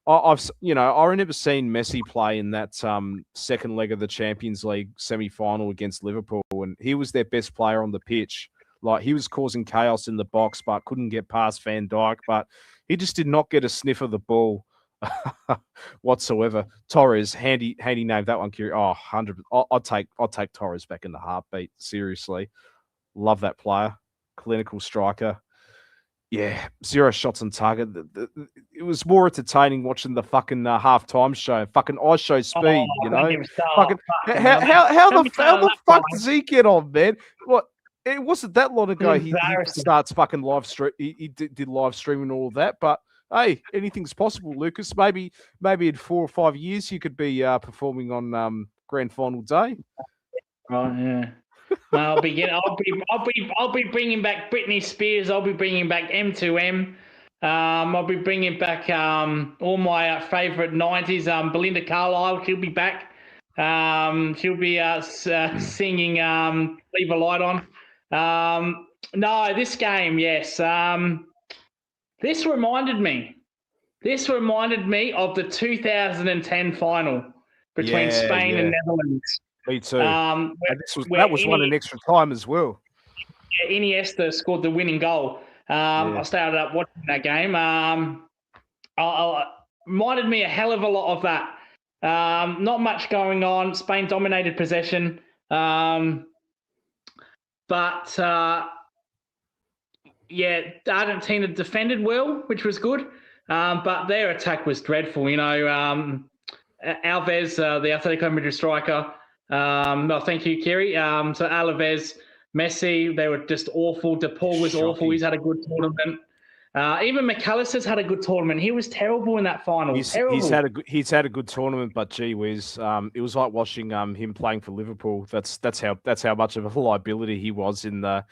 I've never seen Messi play in that second leg of the Champions League semi-final against Liverpool, and he was their best player on the pitch. Like, he was causing chaos in the box, but couldn't get past Van Dijk. But he just did not get a sniff of the ball whatsoever. Torres, handy name that one, Kiri. Oh, 100. I'll take Torres back in the heartbeat. Seriously, love that player. Clinical striker. Yeah, 0 shots on target. It was more entertaining watching the fucking halftime show. Fucking I show speed, you know. Fucking how the fuck does he get on, man? What? It wasn't that long ago he starts fucking live stream. He did live streaming and all that. But hey, anything's possible, Lucas. Maybe in 4 or 5 years you could be performing on grand final day. Right, yeah. I'll be bringing back Britney Spears. I'll be bringing back M2M. I'll be bringing back all my favorite '90s. Belinda Carlisle, she'll be back. She'll be singing "Leave a Light On." No, this game, yes. This reminded me of the 2010 final between Spain and Netherlands. Me too. That was one in extra time as well. Yeah, Iniesta scored the winning goal. I started up watching that game. Reminded me a hell of a lot of that. Not much going on. Spain dominated possession. But Argentina defended well, which was good. But their attack was dreadful. You know, Alves, the Atletico Madrid striker. Thank you, Kiri. So Alves, Messi, they were just awful. De Paul was awful. He's had a good tournament. Even McAllister's had a good tournament. He was terrible in that final. He's had a good tournament, but gee whiz, it was like watching him playing for Liverpool. That's how much of a liability he was in the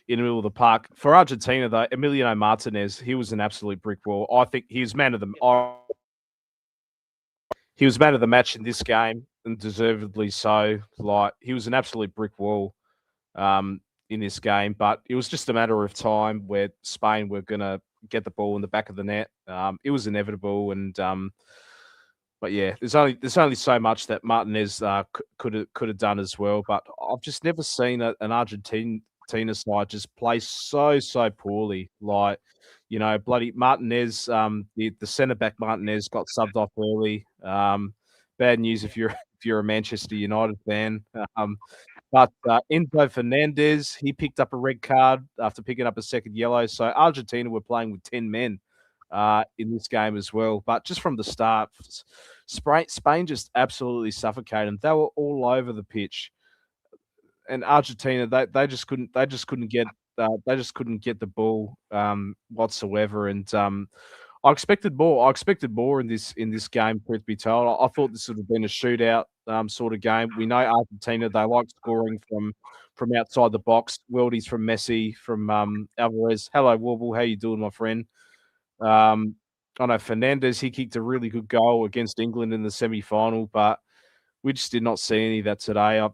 middle of the park. For Argentina, though, Emiliano Martinez, he was an absolute brick wall. I think he was man of the match in this game, and deservedly so. Like, he was an absolute brick wall in this game, but it was just a matter of time where Spain were going to get the ball in the back of the net. It was inevitable, and but yeah, there's only so much that Martinez could have done as well. But I've just never seen an Argentina side just play so poorly. Like, you know, bloody Martinez, the centre back Martinez got subbed off early. Bad news if you're a Manchester United fan. But Enzo Fernandez, he picked up a red card after picking up a second yellow. So Argentina were playing with 10 men in this game as well. But just from the start, Spain just absolutely suffocated them. They were all over the pitch, and Argentina they just couldn't get the ball whatsoever. And I expected more in this game, truth be told. I thought this would have been a shootout sort of game. We know Argentina, they like scoring from outside the box. Worldies from Messi, from Alvarez. Hello, Warble. How you doing, my friend? I know Fernandez, he kicked a really good goal against England in the semi-final, but we just did not see any of that today.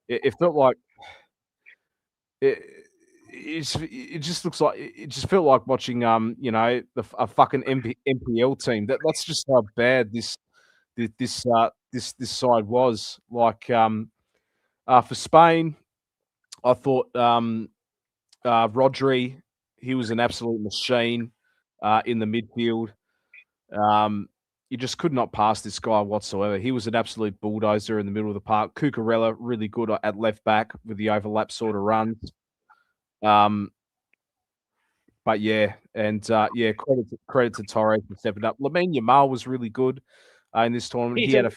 It felt like it just looks like it just felt like watching a fucking MPL team. That's just how bad this side was. Like, for Spain, I thought Rodri, he was an absolute machine in the midfield. You just could not pass this guy whatsoever. He was an absolute bulldozer in the middle of the park. Cucurella, really good at left back with the overlap sort of runs. But yeah, and credit to Torres for stepping up. Lamine Yamal was really good in this tournament. He's a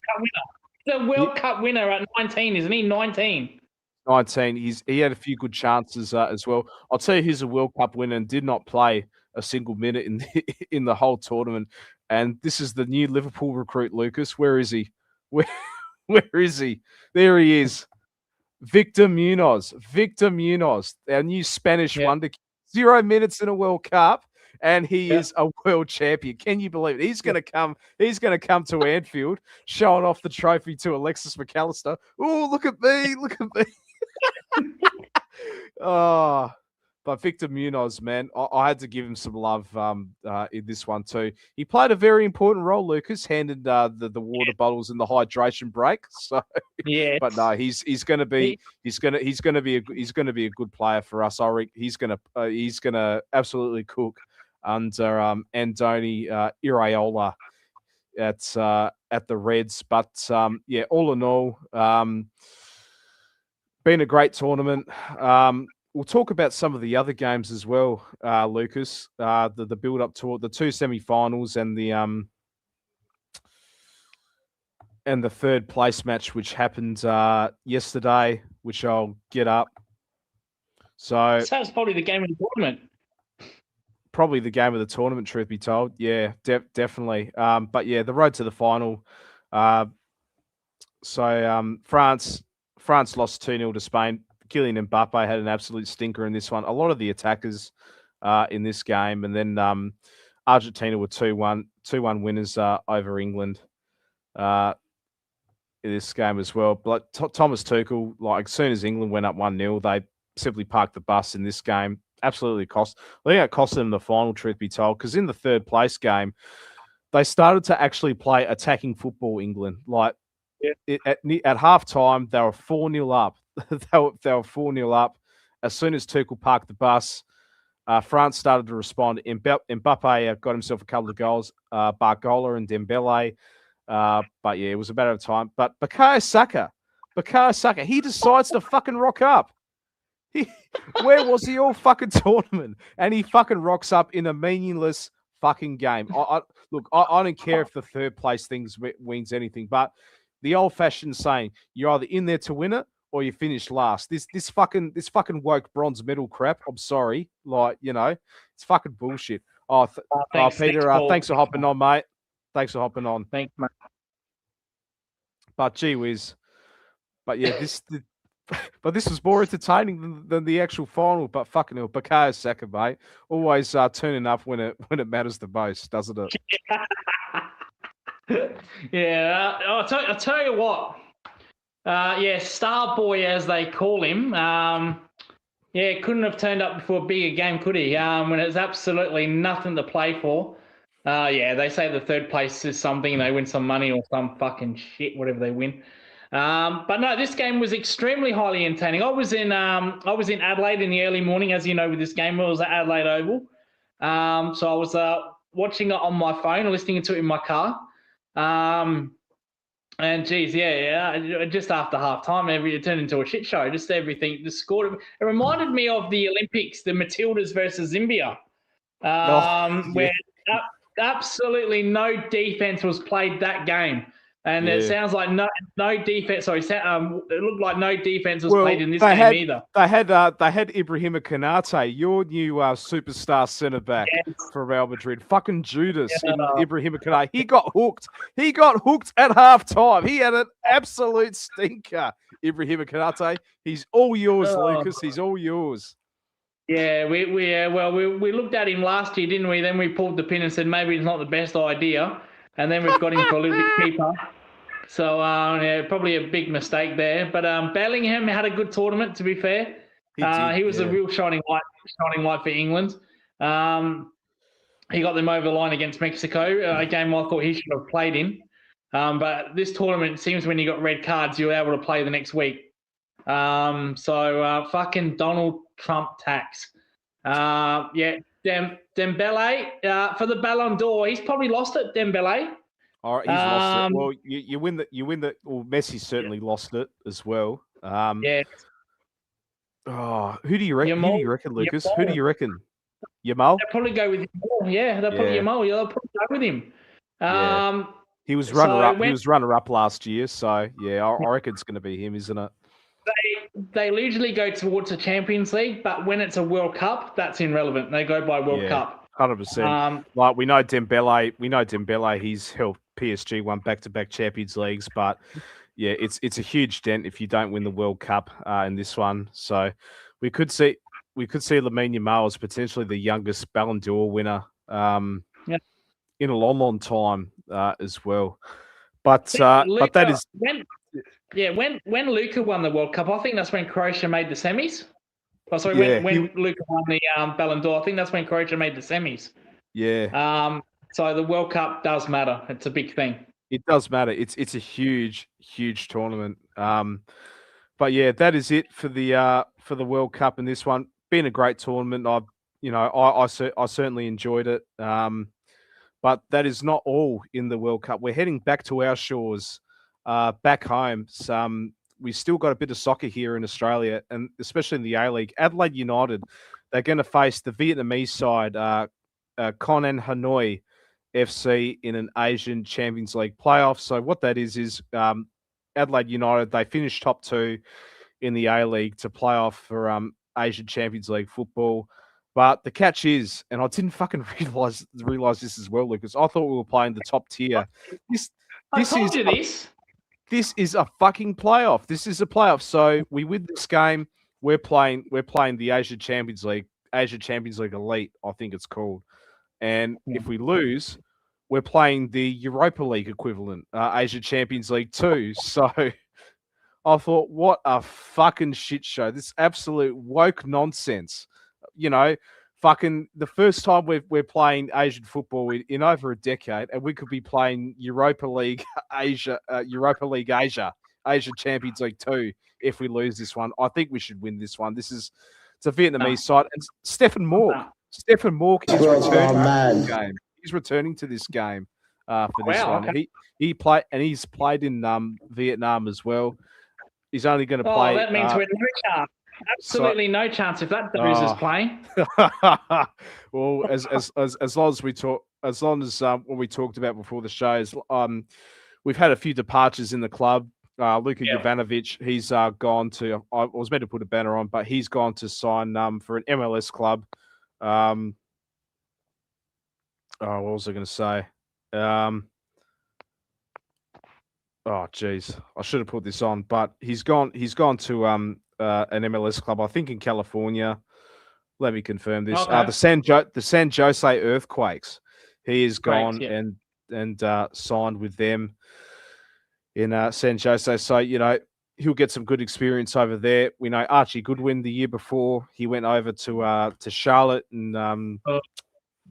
World Cup winner at 19, isn't he? 19. 19. He had a few good chances as well. I'll tell you, he's a World Cup winner and did not play a single minute in the whole tournament. And this is the new Liverpool recruit, Lucas. Where is he? Where is he? There he is. Victor Munoz, our new Spanish wonder. 0 minutes in a World Cup, and he is a world champion. Can you believe it? He's going to come. He's going to come to Anfield, showing off the trophy to Alexis McAllister. Oh, look at me! Look at me! Oh. But Victor Munoz, man, I had to give him some love in this one too. He played a very important role, Lucas, handed the water bottles and the hydration break. So, yeah. But no, he's going to be a good player for us. He's going to absolutely cook under Andoni Iraola at the Reds. But yeah, all in all, been a great tournament. We'll talk about some of the other games as well, Lucas. The build up to the two semi-finals and the third place match, which happened yesterday, which I'll get up. So that's probably the game of the tournament. Probably the game of the tournament, truth be told. Yeah, definitely. But yeah, the road to the final. So France lost 2-0 to Spain. Kylian Mbappe had an absolute stinker in this one. A lot of the attackers in this game. And then Argentina were 2-1 winners over England in this game as well. But Thomas Tuchel, like as soon as England went up 1-0, they simply parked the bus in this game. Absolutely I think it cost them the final, truth be told, because in the third place game, they started to actually play attacking football, England. Like at half time, they were 4-0 up. they were 4-0 up. As soon as Tuchel parked the bus, France started to respond. Mbappe got himself a couple of goals, Barcola and Dembele. But yeah, it was a matter of time. But Bukayo Saka, he decides to fucking rock up. Where was he all fucking tournament? And he fucking rocks up in a meaningless fucking game. I don't care if the third place things wins anything, but the old-fashioned saying, you're either in there to win it or you finish last. This fucking woke bronze medal crap. I'm sorry, it's fucking bullshit. Peter, thanks for hopping on, mate. Thanks for hopping on. Thanks, mate. But gee whiz, this was more entertaining than the actual final. But fucking hell, Bukayo Saka, mate, always turning up when it matters the most, doesn't it? Yeah, I'll tell you what. Star Boy, as they call him. Couldn't have turned up for a bigger game, could he? When it's absolutely nothing to play for. They say the third place is something. They win some money or some fucking shit, whatever they win. But no, this game was extremely highly entertaining. I was in Adelaide in the early morning, as you know, with this game. It was at Adelaide Oval. So I was watching it on my phone, listening to it in my car. And geez, just after half time, it turned into a shit show. Just everything, the score. It reminded me of the Olympics, the Matildas versus Zambia, where absolutely no defense was played that game. And it sounds like no defense. Sorry, it looked like no defense was played in this game either. They had Ibrahima Konate, your new superstar centre back for Real Madrid. Fucking Judas in Ibrahima Konate. He got hooked. He got hooked at half time. He had an absolute stinker. Ibrahima Konate. He's all yours, Lucas. He's all yours. Yeah, we looked at him last year, didn't we? Then we pulled the pin and said maybe it's not the best idea. And then we've got him for a little bit cheaper. So, probably a big mistake there. But Bellingham had a good tournament, to be fair. He was a real shining light for England. He got them over the line against Mexico, a game I thought he should have played in. But this tournament, it seems when you got red cards, you're able to play the next week. Fucking Donald Trump tax. Dembele for the Ballon d'Or. He's probably lost it, Dembele. All right, he's lost it. Well, you win the. Well, Messi certainly lost it as well. Oh, who do you reckon? Who do you reckon, Lucas? Who do you reckon? Yamal? They'll probably go with Yamal. Yeah, they'll probably Yamal. Yeah, they'll probably go with him. He was runner-up. He was runner-up last year, so yeah, I reckon it's going to be him, isn't it? They usually go towards the Champions League, but when it's a World Cup, that's irrelevant. They go by World Cup. 100%. Like we know Dembele. He's helped PSG won back-to-back Champions Leagues, but yeah, it's a huge dent if you don't win the World Cup in this one. So we could see we could see Lamine Yamal as potentially the youngest Ballon d'Or winner in a long, long time as well. But that is when Luka won the World Cup, I think that's when Croatia made the semis. Oh, sorry, when Luka won the Ballon d'Or, I think that's when Croatia made the semis. Yeah. So the World Cup does matter. It's a big thing. It does matter. It's a huge, huge tournament. But yeah, that is it for the World Cup in this one. Been a great tournament. I certainly enjoyed it. But that is not all in the World Cup. We're heading back to our shores, back home. We still got a bit of soccer here in Australia, and especially in the A-League. Adelaide United, they're going to face the Vietnamese side, Con An Hanoi FC, in an Asian Champions League playoff. So what that is Adelaide United, they finished top 2 in the A-League to play off for Asian Champions League football. But the catch is, and I didn't fucking realize this as well, Lucas. I thought we were playing the top tier. This is a fucking playoff. This is a playoff. So we win this game. We're playing the Asia Champions League Elite, I think it's called. And if we lose, we're playing the Europa League equivalent, Asia Champions League 2. So I thought, what a fucking shit show. This absolute woke nonsense. Fucking the first time we're playing Asian football in over a decade, and we could be playing Europa League Asia Champions League 2 if we lose this one. I think we should win this one. It's a Vietnamese side. And Stefan Mork is returning to this game. He's returning to this game for this one. Okay. He's played in Vietnam as well. He's only going to play. Oh, that means we're no chance. Absolutely no chance if that Doze is playing. Well, as long as we talk, what we talked about before the shows, we've had a few departures in the club. Luka Jovanovic, he's gone to. I was meant to put a banner on, but he's gone to sign for an MLS club. What was I going to say? Oh, geez, I should have put this on, but he's gone to an MLS club, I think in California. Let me confirm this. Okay. The San Jose Earthquakes. He is gone and signed with them in San Jose. So he'll get some good experience over there. We know Archie Goodwin the year before he went over to Charlotte and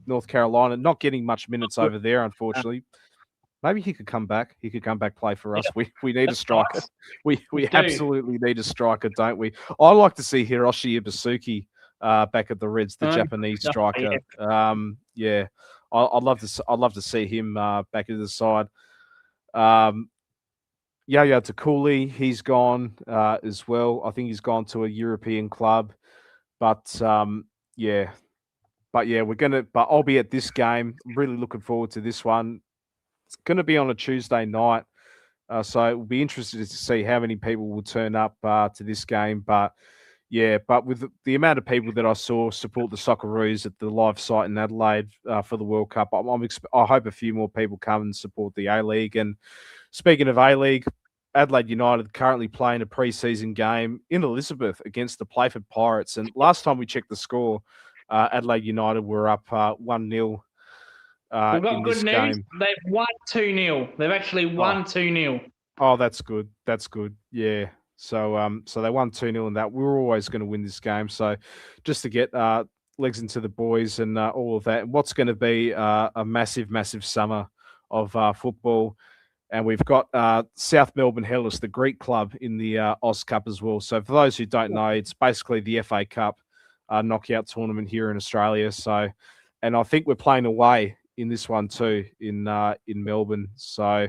North Carolina, not getting much minutes over there, unfortunately. Maybe he could come back. He could come back, play for us. We need a striker. We absolutely need a striker, don't we? I like to see Hiroshi Ibasuki back at the Reds, the Japanese striker. Yeah. I'd love to see him back in the side. Yaya Takuli, he's gone as well. I think he's gone to a European club. But I'll be at this game. I'm really looking forward to this one. It's going to be on a Tuesday night, so it will be interesting to see how many people will turn up to this game. But with the amount of people that I saw support the Socceroos at the live site in Adelaide for the World Cup, I hope a few more people come and support the A-League. And speaking of A-League, Adelaide United currently playing a pre-season game in Elizabeth against the Playford Pirates. And last time we checked the score, Adelaide United were up 1-0. We've got good news. Game. They've won 2-0. They've actually won 2-0. Oh, that's good. That's good. Yeah. So they won 2-0 in that. We were always going to win this game. So just to get legs into the boys and all of that. What's going to be a massive, massive summer of football. And we've got South Melbourne Hellas, the Greek club, in the Oz Cup as well. So for those who don't know, it's basically the FA Cup knockout tournament here in Australia. So, and I think we're playing away in this one too in Melbourne, so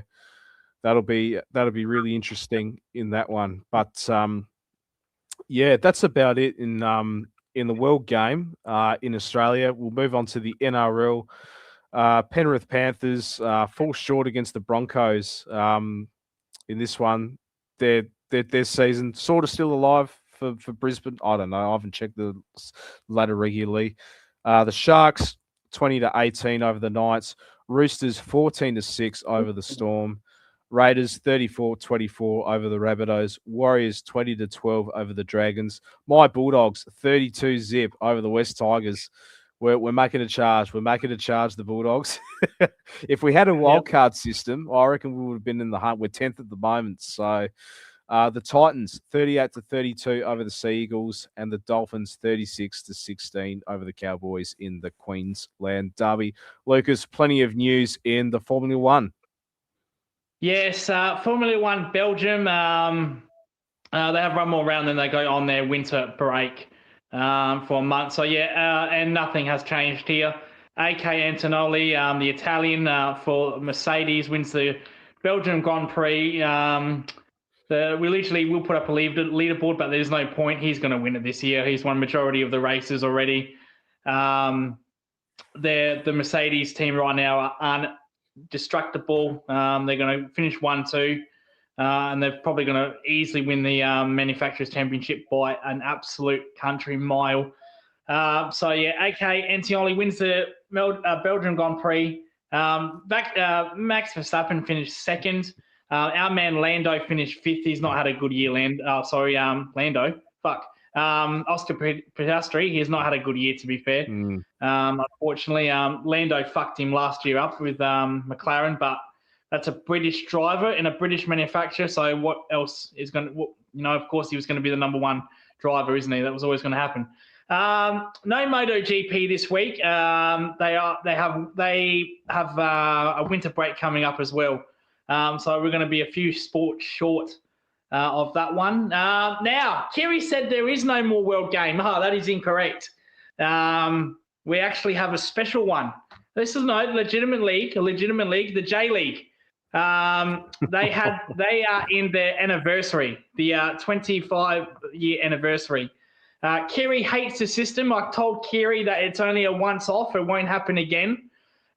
that'll be really interesting in that one. But that's about it in the world game in Australia. We'll move on to the NRL. Penrith Panthers fall short against the Broncos in this one. Their season sort of still alive for Brisbane. I don't know. I haven't checked the ladder regularly. The Sharks 20-18 over the Knights. Roosters 14-6 over the Storm. Raiders 34-24 over the Rabbitohs. Warriors 20-12 over the Dragons. My Bulldogs 32-0 over the West Tigers. We're making a charge. We're making a charge, the Bulldogs. If we had a wildcard system, I reckon we would have been in the hunt. We're 10th at the moment. So the Titans 38-32 over the Sea Eagles, and the Dolphins 36-16 over the Cowboys in the Queensland Derby. Lucas, plenty of news in the Formula One. Yes, Formula One Belgium. They have one more round, then they go on their winter break for a month. So and nothing has changed here. AK Antonelli, the Italian for Mercedes, wins the Belgium Grand Prix. We'll put up a leaderboard, but there's no point. He's going to win it this year. He's won majority of the races already. The Mercedes team right now are indestructible. They're going to finish 1-2. And they're probably going to easily win the Manufacturers' Championship by an absolute country mile. AK Antonelli wins the Belgian Grand Prix. Max Verstappen finished second. Our man Lando finished fifth. He's not had a good year, Lando. Oscar Piastri, he has not had a good year, to be fair. Unfortunately, Lando fucked him last year up with McLaren, but that's a British driver in a British manufacturer. So what else is going to, of course, he was going to be the number one driver, isn't he? That was always going to happen. No MotoGP this week. They have a winter break coming up as well. So we're going to be a few sports short of that one. Now, Kiri said there is no more World Game. That is incorrect. We actually have a special one. This is a legitimate league, the J League. They are in their anniversary, the 25-year anniversary. Kiri hates the system. I told Kiri that it's only a once-off. It won't happen again.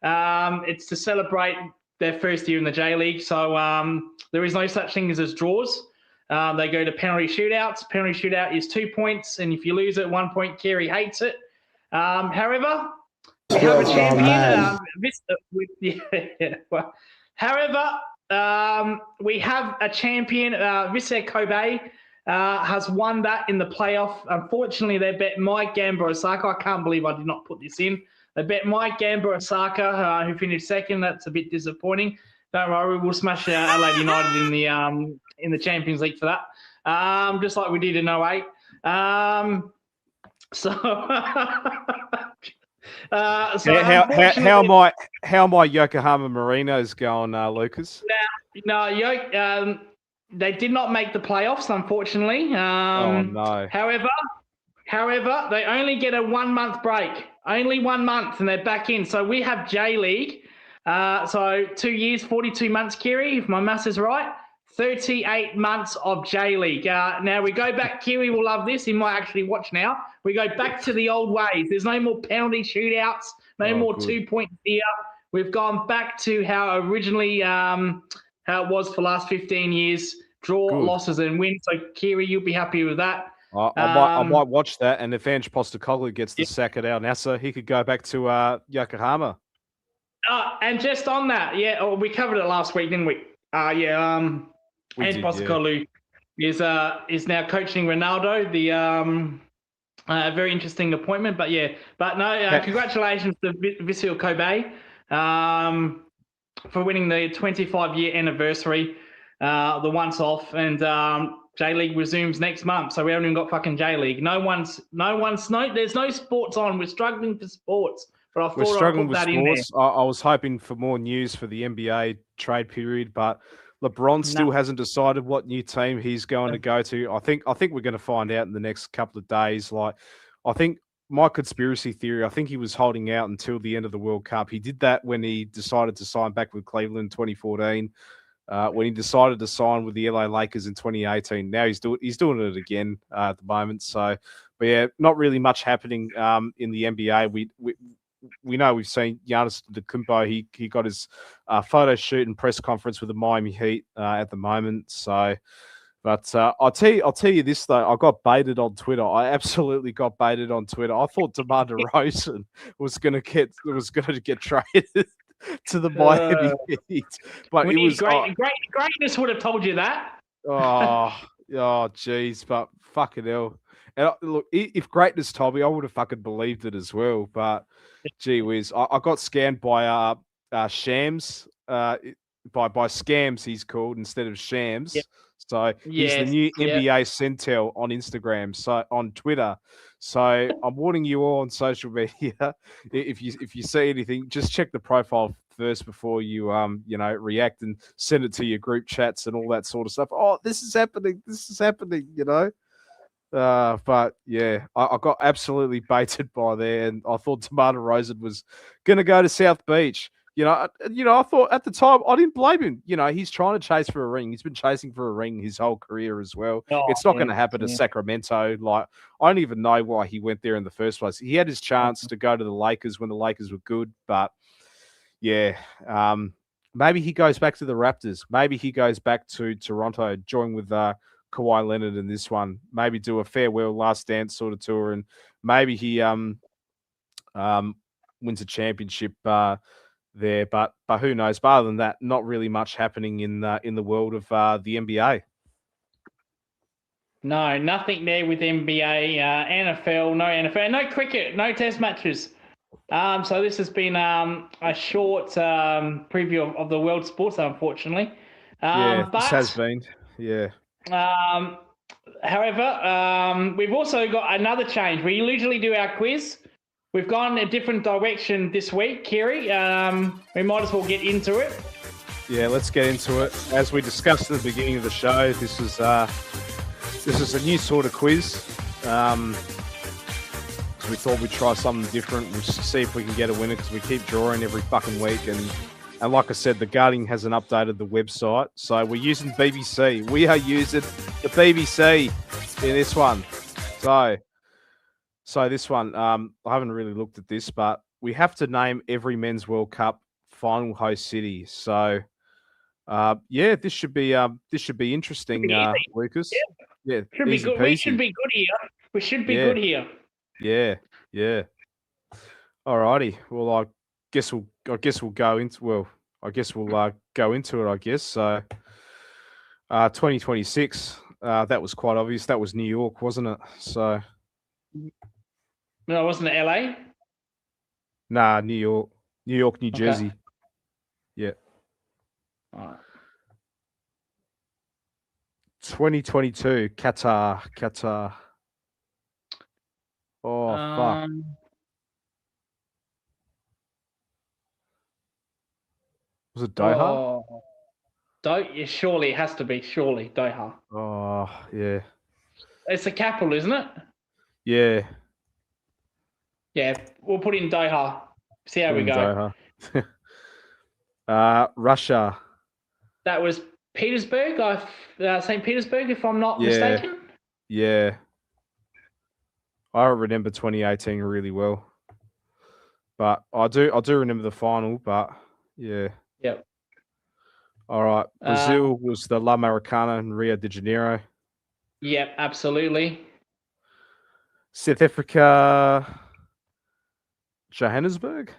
It's to celebrate their first year in the J League. So there is no such thing as draws. They go to penalty shootouts. Penalty shootout is 2 points, and if you lose at 1 point, Kiri hates it. However, we have a champion. We have a champion. Vissel Kobe has won that in the playoff. Unfortunately, they bet Mike Gamba Osaka. I can't believe I did not put this in. They bet Mike Gamba Osaka, who finished second. That's a bit disappointing. Don't worry, we'll smash Adelaide United in the Champions League for that, just like we did in 08. How my Yokohama Marinos going, Lucas? They did not make the playoffs, unfortunately. Oh no! However, they only get a 1 month break. Only 1 month, and they're back in. So we have J League. So 2 years, 42 months, Kiri, if my maths is right. 38 months of J League. Now we go back. Kiri will love this. He might actually watch now. We go back to the old ways. There's no more penalty shootouts. No more 2 points here. We've gone back to how originally how it was for the last 15 years. Draw, losses, and wins. So Kiri, you'll be happy with that. I might watch that. And if Ange Postecoglou gets the sack at Al Nassr, he could go back to Yokohama. And just on that, we covered it last week, didn't we? Ange Postecoglou is now coaching Ronaldo. The very interesting appointment, but congratulations to Vissel Kobe for winning the 25-year anniversary, the once off, and J League resumes next month. So we haven't even got fucking J League. There's no sports on. We're struggling for sports. But I thought we're struggling with sports. I was hoping for more news for the NBA trade period, but LeBron still hasn't decided what new team he's going to go to. I think we're going to find out in the next couple of days. Like, I think my conspiracy theory, I think he was holding out until the end of the World Cup. He did that when he decided to sign back with Cleveland in 2014. When he decided to sign with the LA Lakers in 2018. Now he's doing it again at the moment. So, but yeah, not really much happening in the NBA. We know we've seen Giannis Antetokounmpo. He got his photo shoot and press conference with the Miami Heat at the moment. So, but I'll tell you this though. I got baited on Twitter. I absolutely got baited on Twitter. I thought DeMar DeRozan was going to get traded to the Miami Heat. But it was greatness would have told you that. Geez, but fucking hell. And look, if greatness told me, I would have fucking believed it as well. But gee whiz, I got scammed by Shams, by Scams he's called instead of Shams. Yep. So he's the new NBA Centel on Instagram, so on Twitter. So I'm warning you all on social media. If you see anything, just check the profile first before you react and send it to your group chats and all that sort of stuff. Oh, this is happening, but yeah, I got absolutely baited by there, and I thought DeMar DeRozan was going to go to South Beach. I thought at the time, I didn't blame him. He's trying to chase for a ring. He's been chasing for a ring his whole career as well. It's not going to happen to Sacramento. Like, I don't even know why he went there in the first place. He had his chance to go to the Lakers when the Lakers were good, but yeah, maybe he goes back to the Raptors. Maybe he goes back to Toronto, join with Kawhi Leonard in this one. Maybe do a farewell last dance sort of tour, and maybe he wins a championship there. But who knows? But other than that, not really much happening in the world of the NBA. No, nothing there with NBA, NFL, no cricket, no test matches. So this has been a short preview of the world sports, unfortunately. This has been. Yeah. However, we've also got another change. We usually do our quiz. We've gone a different direction this week, Kiri. We might as well get into it. Yeah, let's get into it. As we discussed at the beginning of the show, this is a new sort of quiz. So we thought we'd try something different and just see if we can get a winner, because we keep drawing every fucking week. And like I said, the Guardian hasn't updated the website. So we're using BBC. We are using the BBC in this one. So this one, I haven't really looked at this, but we have to name every Men's World Cup final host city. So, this should be interesting, Lucas. Yeah, should be good. We should be good here. We should be good here. Yeah. Alrighty. Well, I guess we'll go into. Well, I guess we'll go into it. I guess so. 2026. That was quite obvious. That was New York, wasn't it? So. No, wasn't it LA? Nah, New York, New Jersey. Yeah. All right. 2022, Qatar. Oh, fuck. Was it Doha? Surely it has to be. Surely Doha. Oh, yeah. It's the capital, isn't it? Yeah. Yeah, we'll put in Doha. See how we go. Doha. Russia. That was Petersburg. St. Petersburg, if I'm not mistaken. Yeah. I remember 2018 really well, but I do remember the final. But yeah. Yep. All right. Brazil was the La Maracana in Rio de Janeiro. Yep, absolutely. South Africa, Johannesburg.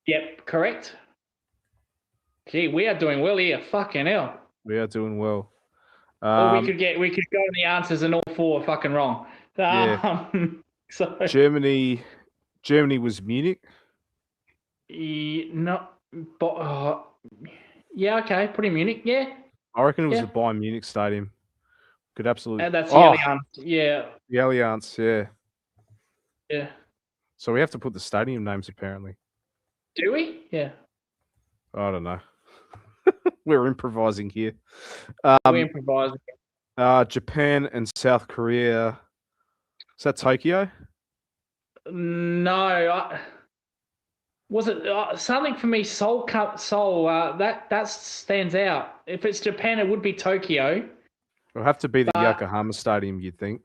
Yep, correct. Gee, we are doing well here. Fucking hell. We are doing well. Or we could go in the answers and all four are fucking wrong. So Germany was Munich. Yeah, okay, pretty Munich. Yeah. I reckon it was the Bayern Munich Stadium. Could absolutely. That's the Allianz. Yeah. The Allianz. Yeah. Yeah. So we have to put the stadium names apparently. Do we? Yeah. I don't know. We're improvising here. We're improvising. Japan and South Korea. Is that Tokyo? No. Was it something for me? Seoul. That stands out. If it's Japan, it would be Tokyo. It'll have to be the Yokohama Stadium, you'd think.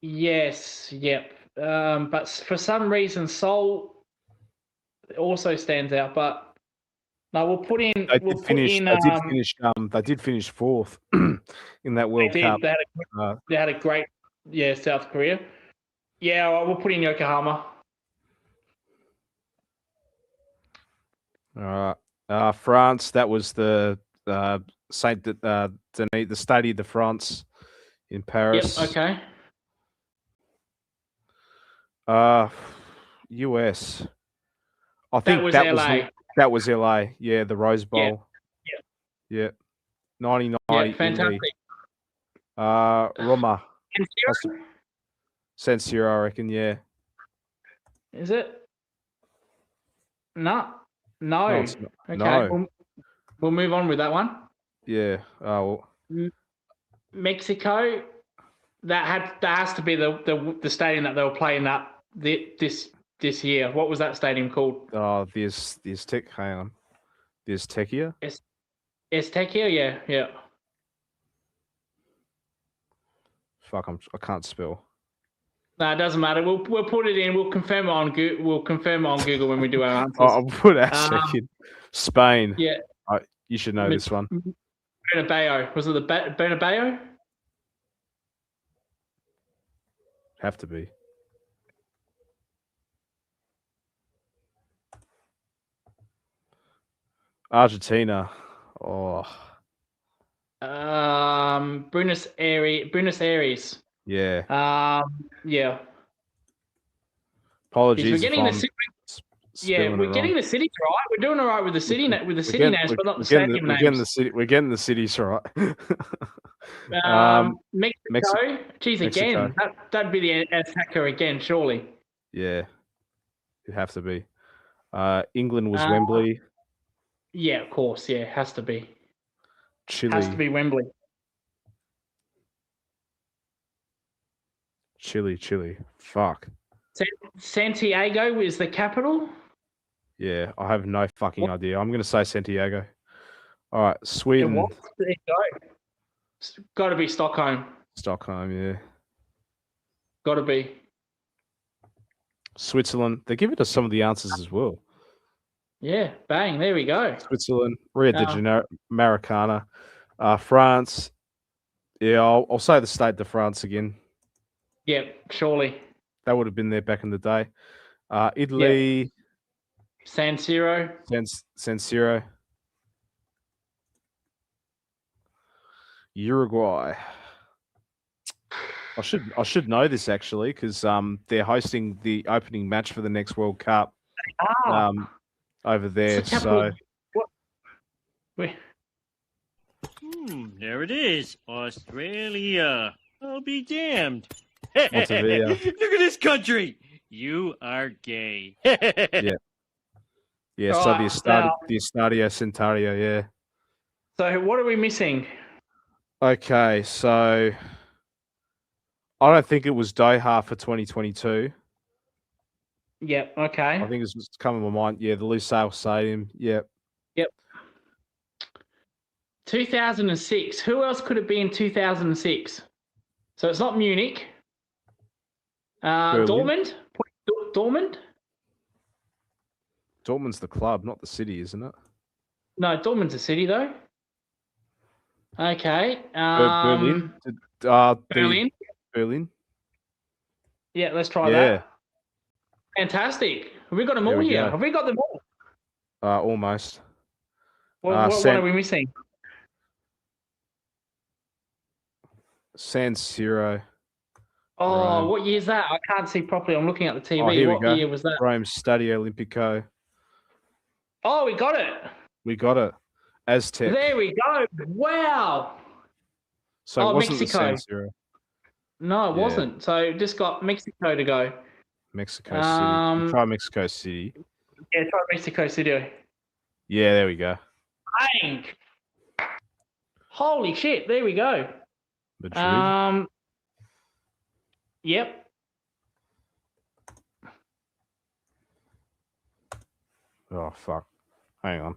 Yes. Yep. But for some reason, Seoul also stands out. But no, we'll put in. They did finish fourth in that World Cup. They had a great, South Korea. Yeah, we'll put in Yokohama. All right. France. That was the Saint Denis, the Stade de France in Paris. Yep. Okay. US. I That think was that was LA. that was LA. Yeah, the Rose Bowl. Yeah. Yeah. 1990 Yeah. Italy. Fantastic. Roma. And That's Sierra? San Siro, I reckon. Yeah. Is it? No. No. No, it's not. Okay. No. We'll move on with that one. Yeah. Oh. Well, Mexico. That has to be the stadium that they were playing this year. What was that stadium called? the Aztec. Hang on. The Aztecia. Aztecia. Yeah. Fuck. I can't spell. No, it doesn't matter. We'll put it in. We'll confirm it on Google. We'll confirm it on Google when we do our answers. I'll put Aztec in. Spain. Yeah. You should know this one. Bernabeu. Was it the Bernabeu? Have to be. Argentina. Oh. Buenos Aires. Yeah. Yeah. Apologies. We're getting the city. Yeah, we're getting the cities right. We're doing all right with the city names, but not the stadium names. We're getting the cities right. Mexico. Geez, Mexico. again. That'd be the Azteca again, surely. Yeah. It'd have to be. England was Wembley. Yeah, of course. Yeah, has to be. Chile. Has to be Wembley. Chile. Fuck. Santiago is the capital? Yeah, I have no fucking idea. I'm going to say Santiago. All right, Sweden. There you go. Got to be Stockholm. Stockholm, yeah. Got to be. Switzerland. They're giving us some of the answers as well. Yeah, bang. There we go. Switzerland. Rio de Janeiro. Maracana. France. Yeah, I'll say the Stade de France again. Yeah, surely. That would have been there back in the day. Italy. Yep. San Siro. San Siro. Uruguay. I should know this actually because they're hosting the opening match for the next World Cup over there. So there it is, Australia. I'll be damned. Montevideo. Look at this country. You are gay. Yeah. Yeah, so the Estadio Centenario, yeah. So what are we missing? Okay, so I don't think it was Doha for 2022. Yep, okay. I think it's coming to my mind. Yeah, the Lusail Stadium. Yep. 2006. Who else could it be in 2006? So it's not Munich. Dortmund? Dortmund? Dortmund's the club, not the city, isn't it? No, Dortmund's a city, though. Okay. Berlin? Berlin? Berlin? Yeah, let's try that. Fantastic. Have we got them all here? Have we got them all? Almost. What are we missing? San Siro. Oh, what year is that? I can't see properly. I'm looking at the TV. What year was that? Rome Stadio Olimpico. Oh, we got it. We got it. Aztec. There we go. Wow. So it wasn't Mexico. the San Siro. No, it wasn't. So just got Mexico to go. Mexico City. Try Mexico City. Yeah, try Mexico City. Yeah, there we go. Bang. Holy shit, there we go. Madrid. Yep. Oh, fuck. Hang on.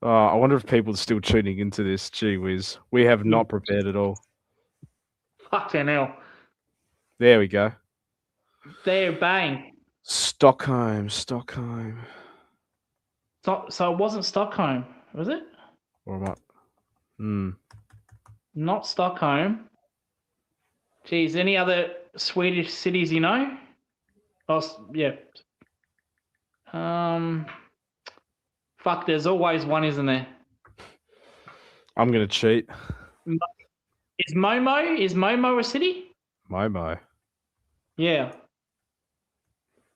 I wonder if people are still tuning into this. Gee whiz. We have not prepared at all. Fucking hell. There we go. There, bang. Stockholm. So it wasn't Stockholm, was it? Or what? Not Stockholm. Geez, any other Swedish cities you know? Yeah. Fuck, there's always one, isn't there? I'm going to cheat. Is Momo a city? Momo. Yeah.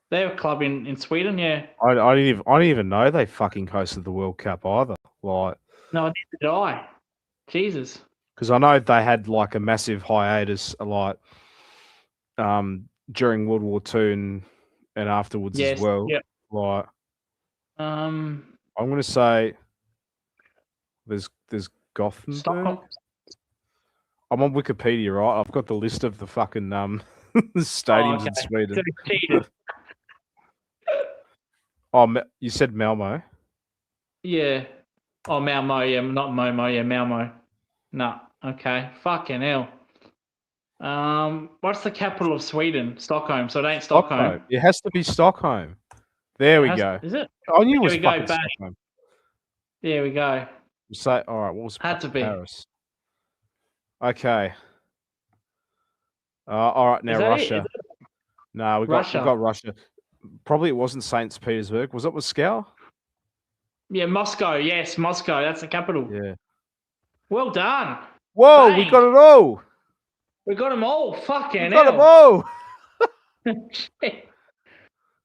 They're a club in Sweden, yeah. I didn't even know they fucking hosted the World Cup either. Like, No, neither did I. Jesus. because I know they had like a massive hiatus, like during World War II and afterwards as well. Yep. Like, Um, I'm going to say there's Gothenburg. Stockholm. I'm on Wikipedia, right? I've got the list of the fucking stadiums in Sweden. So he cheated. Oh, you said Malmo. Yeah. Oh, Malmo, yeah, not Momo, yeah, Malmo. No, okay. Fucking hell. What's the capital of Sweden? Stockholm. So it ain't Stockholm. It has to be Stockholm. There we go. Is it? I knew it was There we go, fucking bang. Stockholm. There we go. Say, all right, what was Had to be. Paris? Okay. All right, now Russia. No, we got Russia. Probably it wasn't St. Petersburg. Was it Moscow? Yeah, Moscow. Yes, Moscow. That's the capital. Yeah. Well done. Whoa, Bang. we got it all. We got them all. Fucking We got hell. them all.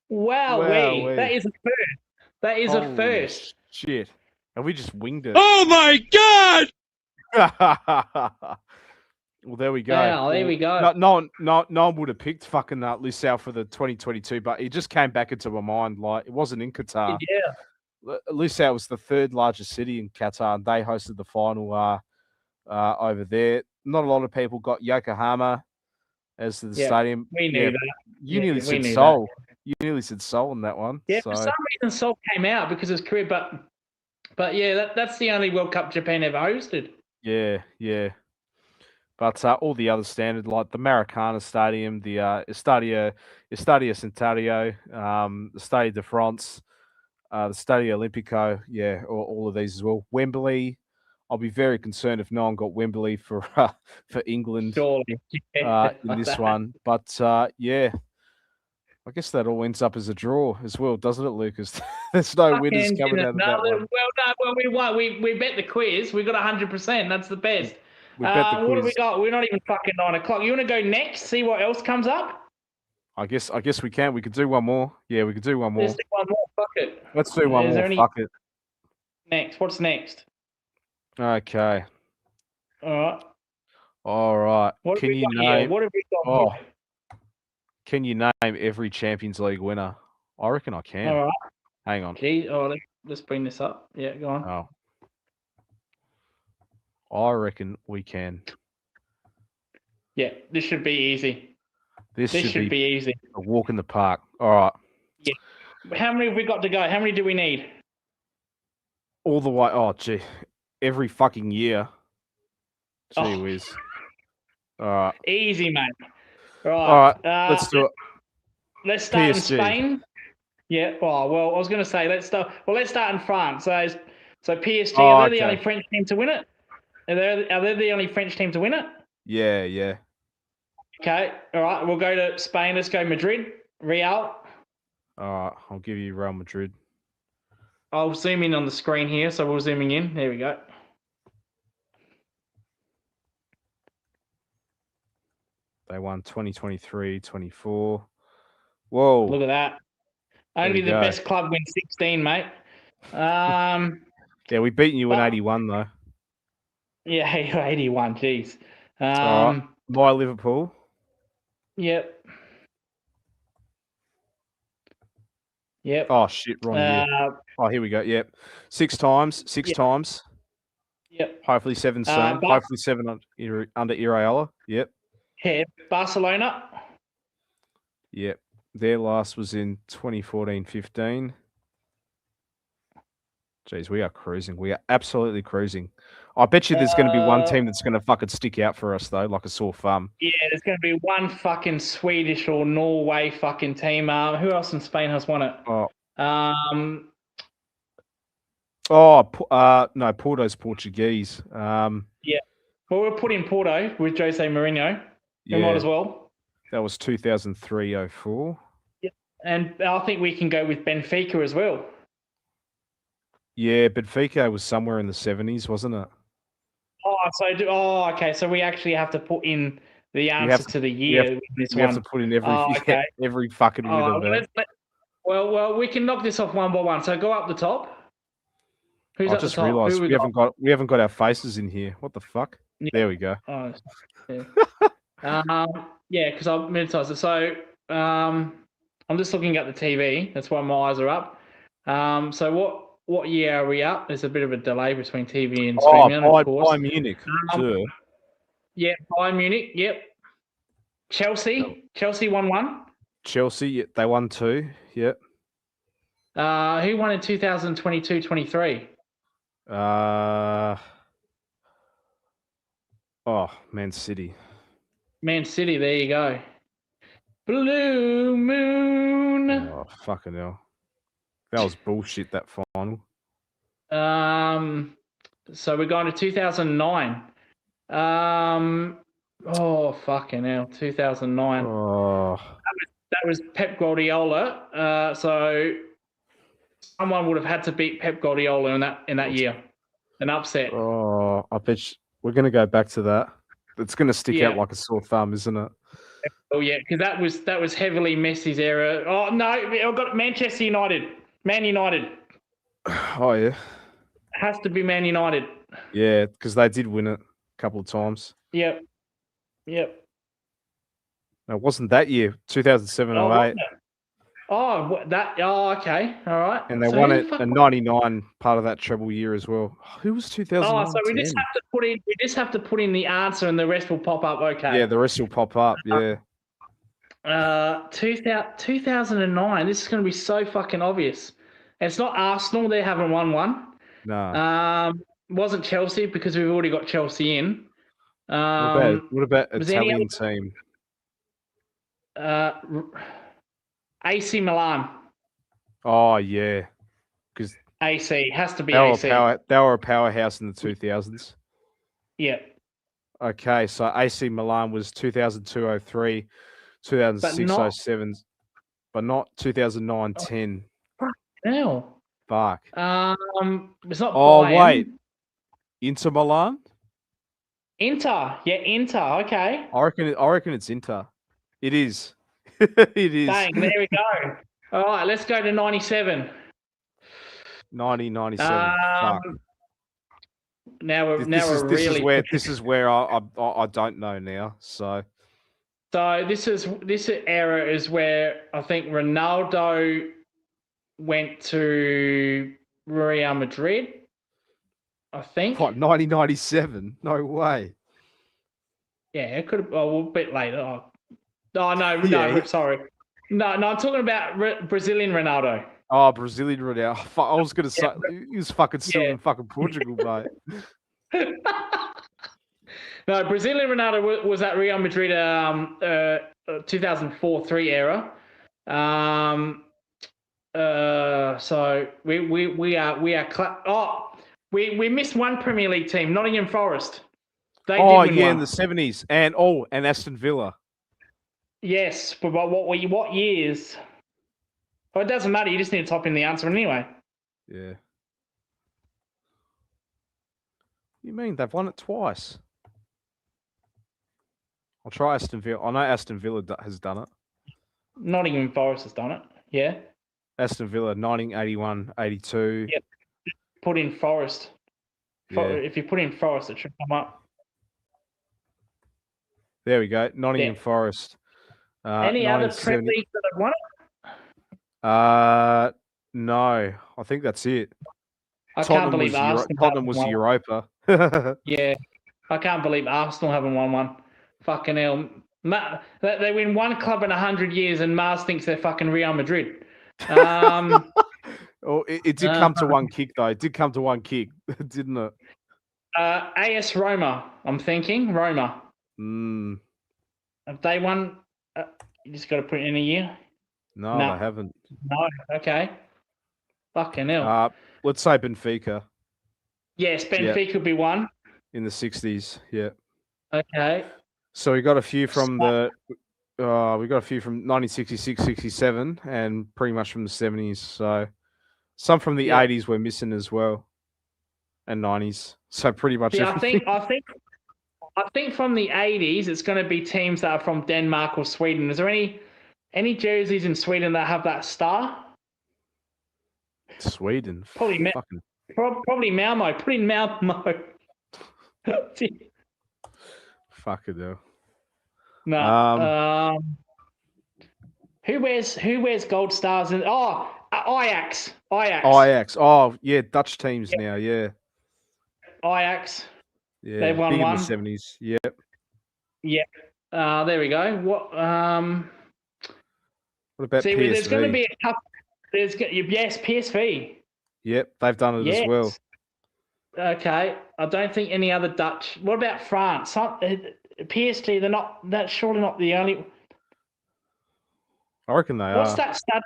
Wow, that is a first. That is Holy a first. Shit. And we just winged it. Oh my God! Well, there we go. Wow, there we go. No one would have picked fucking Lissau for the 2022, but it just came back into my mind. Like, it wasn't in Qatar. Yeah. Lissau was the third largest city in Qatar, and they hosted the final over there. Not a lot of people got Yokohama as the stadium. We knew that. You nearly said Seoul. You nearly said Seoul in that one. Yeah, so. for some reason Seoul came out because of his career, but yeah, that's the only World Cup Japan ever hosted. Yeah. But all the other standard, like the Maracana Stadium, the Estadio Centenario, the Stade de France, the Stadio Olimpico, all of these as well. Wembley, I'll be very concerned if no one got Wembley for England in this one. But I guess that all ends up as a draw as well, doesn't it, Lucas? There's no winners coming out of that one. Well, we won. We bet the quiz. We got 100%. That's the best. We bet the quiz. What have we got? We're not even fucking 9 o'clock. You want to go next? See what else comes up? I guess we can. We could do one more. Yeah, we could do one more. Let's do one more. Fuck it. Let's do one more. Fuck it. Next. What's next? Okay. All right. What have we got? Can you name every Champions League winner? I reckon I can. All right. Hang on. Let's bring this up. Yeah, go on. Oh. I reckon we can. Yeah, this should be easy. This should be easy. A walk in the park. All right. Yeah. How many have we got to go? How many do we need? All the way. Oh, gee. Every fucking year. Gee whiz. All right. Easy, mate. All right. Let's do it. Let's start PSG. in Spain. Yeah. Oh, well, I was going to say let's start in France. So PSG, are they the only French team to win it? Are they the only French team to win it? Yeah. Okay. All right. We'll go to Spain. Let's go Madrid. Real. All right. I'll give you Real Madrid. I'll zoom in on the screen here. So we're zooming in. There we go. They won 2023, 24. Whoa. Look at that. Only the best club wins 16, mate. Yeah, we beat you in 81, though. Yeah, 81. Jeez. All right. By Liverpool. Yep. Oh, shit. Wrong year. Oh, here we go. Yep. 6 times. Yep. Hopefully 7 soon. Hopefully 7 under Iraola. Yep. Yeah. Barcelona. Yep. Their last was in 2014-15. Jeez, we are cruising. We are absolutely cruising. I bet you there's going to be one team that's going to fucking stick out for us, though, like a sore thumb. Yeah, there's going to be one fucking Swedish or Norway fucking team. Who else in Spain has won it? No, Porto's Portuguese. Yeah. Well, we'll put in Porto with Jose Mourinho. We might as well. That was 2003-04. Yep. And I think we can go with Benfica as well. Yeah, Benfica was somewhere in the 70s, wasn't it? Okay. So we actually have to put in the have answer to- to the we year have- with this We one. have to put in every Okay. every fucking All winner right, there. well, we can knock this off one by one. So go up the top. Who's I at the just top? realised Who we haven't got our faces in here. What the fuck? Yeah. There we go. Oh, yeah. Yeah, because I've meditised it. So I'm just looking at the TV. That's why my eyes are up. So what year are we up? There's a bit of a delay between TV and streaming, of course. Bayern Munich. Duh. Yeah, Bayern Munich. Yep. Chelsea 1-1. Chelsea, yeah, they won 2. Yep. Who won in 2022-23? Man City. Man City. There you go. Blue Moon. Oh, fucking hell. That was bullshit, that final. So we're going to 2009. Fucking hell, 2009. Oh. That was Pep Guardiola. So someone would have had to beat Pep Guardiola in that year. An upset. Oh, I bet we're going to go back to that. It's going to stick out like a sore thumb, isn't it? Oh yeah, because that was heavily Messi's era. Oh no, I've got Manchester United. Man United. Oh yeah. Has to be Man United. Yeah, because they did win it a couple of times. Yep. No, it wasn't that year, 2007 or 08. Okay. All right. And they won it in 99, part of that treble year as well. Who was 2009? So we just have to put in the answer and the rest will pop up. Okay. Yeah, the rest will pop up. Yeah. 2009. This is going to be so fucking obvious. And it's not Arsenal. They haven't won one. No. Wasn't Chelsea because we've already got Chelsea in. What about Italian team? AC Milan. Oh yeah, because AC has to be AC. They were a powerhouse in the 2000s. Yeah. Okay, so AC Milan was 2002-03, 2006-07, but not 2009-10. Hell. Fuck. It's not. Wait. Inter Milan. Inter. Yeah, Inter. Okay. I reckon it's Inter. It is. It is. Bang, there we go. All right, let's go to 97. 97. Fuck. This is where I don't know now. So this era is where I think Ronaldo went to Real Madrid. I think. What, 1997? No way. Yeah, it could have. Oh, a bit later. No, sorry. No, I'm talking about Brazilian Ronaldo. Oh, Brazilian Ronaldo. I was going to say, he was fucking still in fucking Portugal, mate. No, Brazilian Ronaldo was at Real Madrid 2004-03 era. So we missed one Premier League team, Nottingham Forest. They did win one. In the 70s. And Aston Villa. Yes, but what years? Well, it doesn't matter. You just need to type in the answer anyway. Yeah. You mean they've won it twice? I'll try Aston Villa. I know Aston Villa has done it. Nottingham Forest has done it. Yeah. Aston Villa, 1981-82. Yep. Put in Forest. Yeah. If you put in Forest, it should come up. There we go. Nottingham Forest. Any other Premier League that have won it? No. I think that's it. Can't believe Arsenal. Tottenham was Europa. Yeah. I can't believe Arsenal haven't won one. Fucking hell. They win one club in 100 years and Mars thinks they're fucking Real Madrid. It did come to one kick, though. It did come to one kick, didn't it? AS Roma, I'm thinking. Roma. Have they won? You just got to put it in a year? No, they haven't. No, okay. Fucking hell. Let's say Benfica. Yes, Benfica would be one. In the 60s, yeah. Okay. So we got a few from the We got a few from 1966, 67, and pretty much from the 70s. So some from the 80s we're missing as well, and 90s. So pretty much See, everything. I think from the 80s, it's going to be teams that are from Denmark or Sweden. Is there any jerseys in Sweden that have that star? Sweden. Probably Fucking probably Malmo. Put in Malmo. fuck it though. No. Who wears gold stars? Ajax. Ajax. Oh yeah, Dutch teams now. Yeah. Ajax. Yeah. They won big one. in the 70s. Yep. Yep. There we go. What about see, PSV? there's going to be a couple. Yes, PSV. Yep, they've done it as well. Okay, I don't think any other Dutch. What about France? PSG, they're not. That's surely not the only. I reckon they What's are. that stud?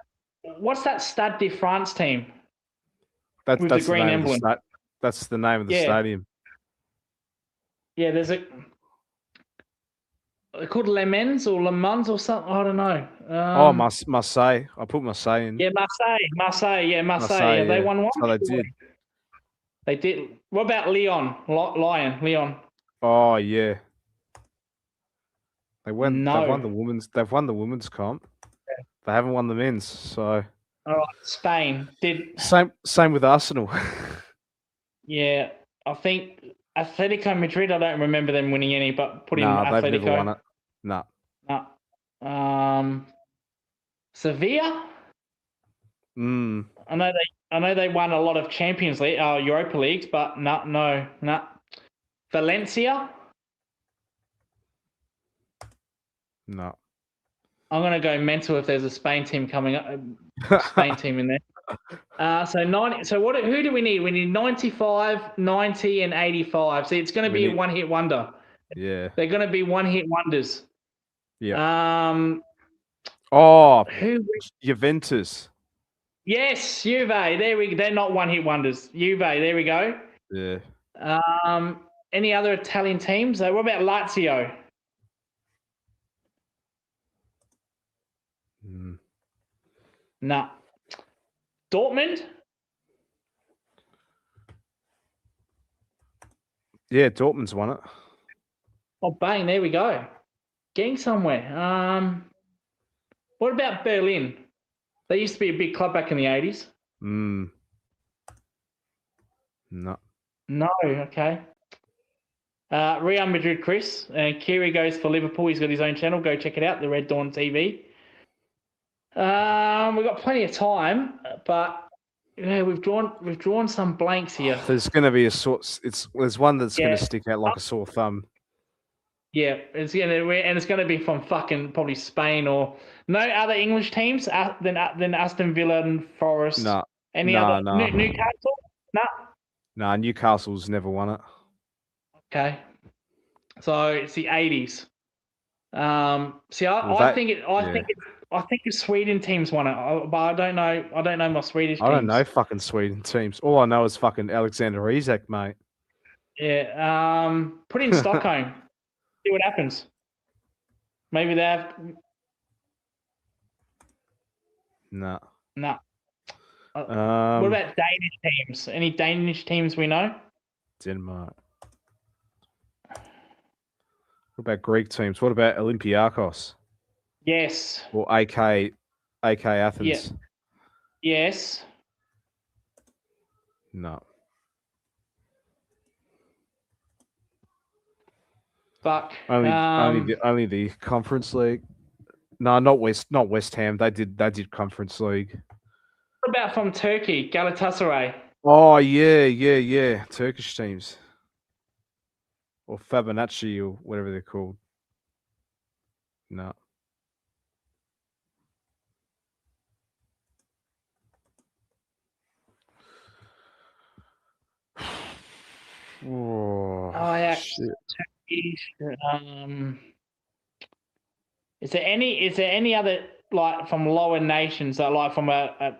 What's that Stade de France team? That's the green name emblem. That's the name of the stadium. Yeah, there's a. They're called Le Mans or Le Mans or something. I don't know. Marseille. I put Marseille in. Yeah, Marseille. Yeah, Marseille. Yeah, they won one. So they did. They did. What about Lyon? Lyon. Oh yeah. They won. No. They've won the women's comp. Yeah. They haven't won the men's. So. All right, Spain did. Same with Arsenal. Yeah, I think Atletico Madrid. I don't remember them winning any, but put in Atletico. They've never won it. No. Sevilla. I know they won a lot of Champions League, Europa Leagues, but no. Valencia. No. I'm gonna go mental if there's a Spain team coming up. Spain team in there. So 90. So who do we need? We need 95, 90, and 85. See, it's going to be a one-hit wonder. Yeah. They're going to be one-hit wonders. Yeah. Who? Juventus. Yes, Juve. They're not one-hit wonders. Juve. There we go. Yeah. Any other Italian teams? What about Lazio? No. Dortmund? Yeah, Dortmund's won it. Oh, bang, there we go. Getting somewhere. What about Berlin? They used to be a big club back in the 80s. No. No, okay. Real Madrid, Chris. And Kiri goes for Liverpool. He's got his own channel. Go check it out, the Red Dawn TV. We've got plenty of time, but we've drawn some blanks here. There's going to be there's one that's going to stick out like a sore thumb. Yeah, it's going to be from fucking probably Spain or no other English teams than Aston Villa and Forest. No. Other Newcastle? No, Newcastle's never won it. Okay, so it's the 80s. I think the Sweden teams won it, but I don't know. I don't know my Swedish teams. I don't know fucking Sweden teams. All I know is fucking Alexander Isak, mate. Yeah. Put in Stockholm. See what happens. Maybe they have. No. What about Danish teams? Any Danish teams we know? Denmark. What about Greek teams? What about Olympiakos? Yes. Or AK Athens? Yeah. Yes. No. Fuck. Only the Conference League. No, not West Ham. They did Conference League. What about from Turkey, Galatasaray? Oh yeah. Turkish teams. Or Fibonacci or whatever they're called. No. Oh, shit. Is there any other like from lower nations like from an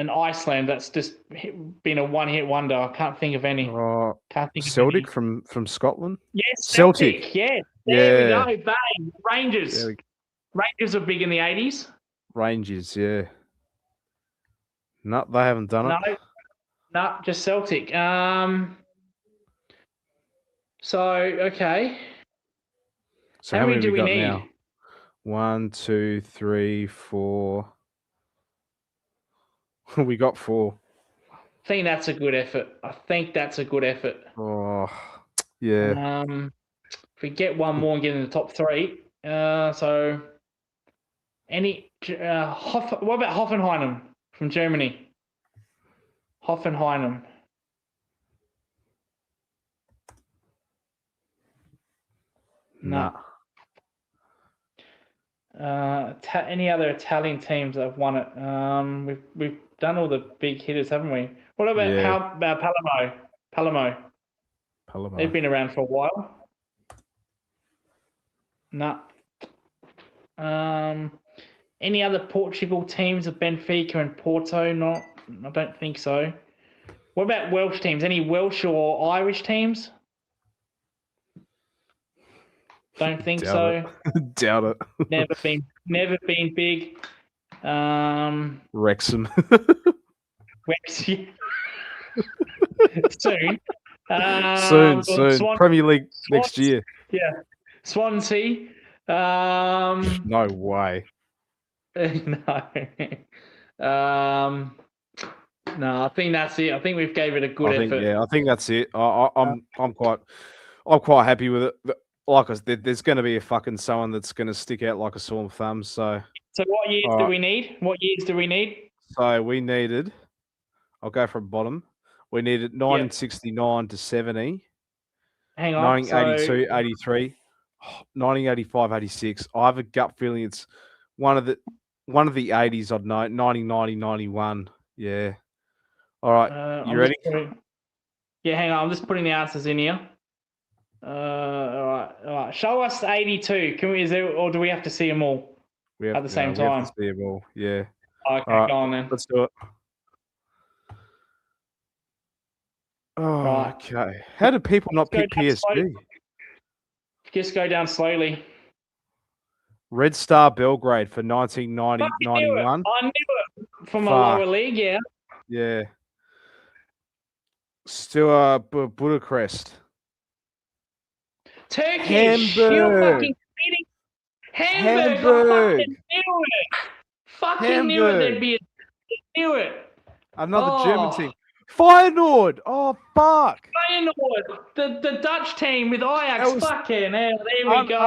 Iceland that's just been a one-hit wonder? I can't think of any. Celtic from Scotland. Yes, Celtic. Yeah. There Yeah. we go. Bang. Rangers. There we- Rangers were big in the 80s. Rangers, yeah. No, they haven't done No, it. no, just Celtic. Okay. So How many do we we got need? now? 1, 2, 3, 4. We got 4. I think that's a good effort. Oh, yeah. If we get one more and get in the top 3, so what about Hoffenheim from Germany? Hoffenheim. Nah. Any other Italian teams that have won it? We've done all the big hitters, haven't we? What about Yeah. Palermo? Palermo. They've been around for a while. Nah. Any other Portugal teams of Benfica and Porto? Not. I don't think so. What about Welsh teams? Any Welsh or Irish teams? Don't think so. Doubt it. Never been big. Wrexham. Soon. Soon. Premier League next year. Yeah. Swansea. No way. No. No, I think that's it. I think we've gave it a good effort. I think that's it. I'm quite happy with it. Like I said, there's going to be a fucking someone that's going to stick out like a sore thumb. So what years do we need? What years do we need? So we needed. I'll go from bottom. We needed 1969 to 70. Hang on. 1982, 83, 1985, 86. I have a gut feeling it's one of the 80s. I'd know 1990, 91. Yeah. All right. You ready? Yeah. Hang on. I'm just putting the answers in here. All right. Show us 82. Or do we have to see them all at the same time? We have to see them all. Yeah. Okay, right, go on then. Let's do it. Oh, right. Okay. How do people not pick PSG? Just go down slowly. Red Star Belgrade for 1990-91. I knew it from a lower league, yeah. Yeah. Steaua Budapest. Turkish. Hamburg. You're fucking kidding. Hamburg. I fucking knew it. Fucking knew it. There'd be a... Knew it. Another German team. Feyenoord. Oh, fuck. Feyenoord. The Dutch team with Ajax. Fucking hell. There we go.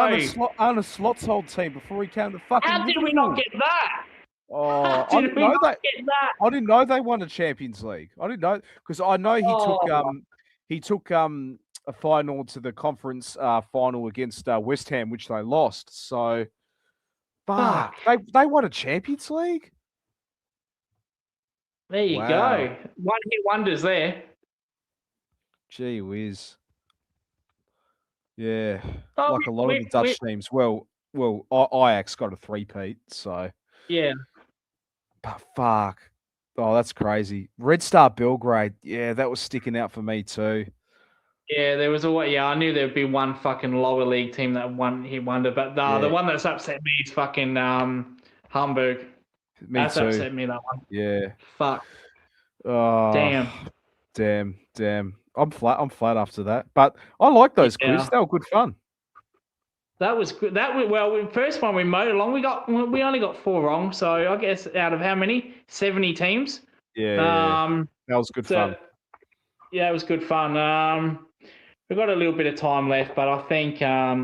Arne Slot's old team before he came to fucking... How did we not get that? Oh, I didn't know they won the Champions League. I didn't know, because I know he took a final to the conference final against West Ham, which they lost. So, fuck. They won a Champions League? There you go. One hit wonders there. Gee whiz. Yeah. Like a lot of the Dutch teams. Well, Ajax got a 3-peat, so. Yeah. But fuck. Oh, that's crazy. Red Star Belgrade. Yeah, that was sticking out for me too. Yeah, there was I knew there'd be one fucking lower league team that hit wonder, but the one that's upset me is fucking Hamburg. That's upset me, that one. Yeah. Fuck. Oh, damn. I'm flat after that. But I like those quiz. They were good fun. That was good. The first one we mowed along. We only got 4 wrong. So I guess out of how many? 70 teams. Yeah. That was good fun. Yeah, it was good fun. We've got a little bit of time left, but I think, I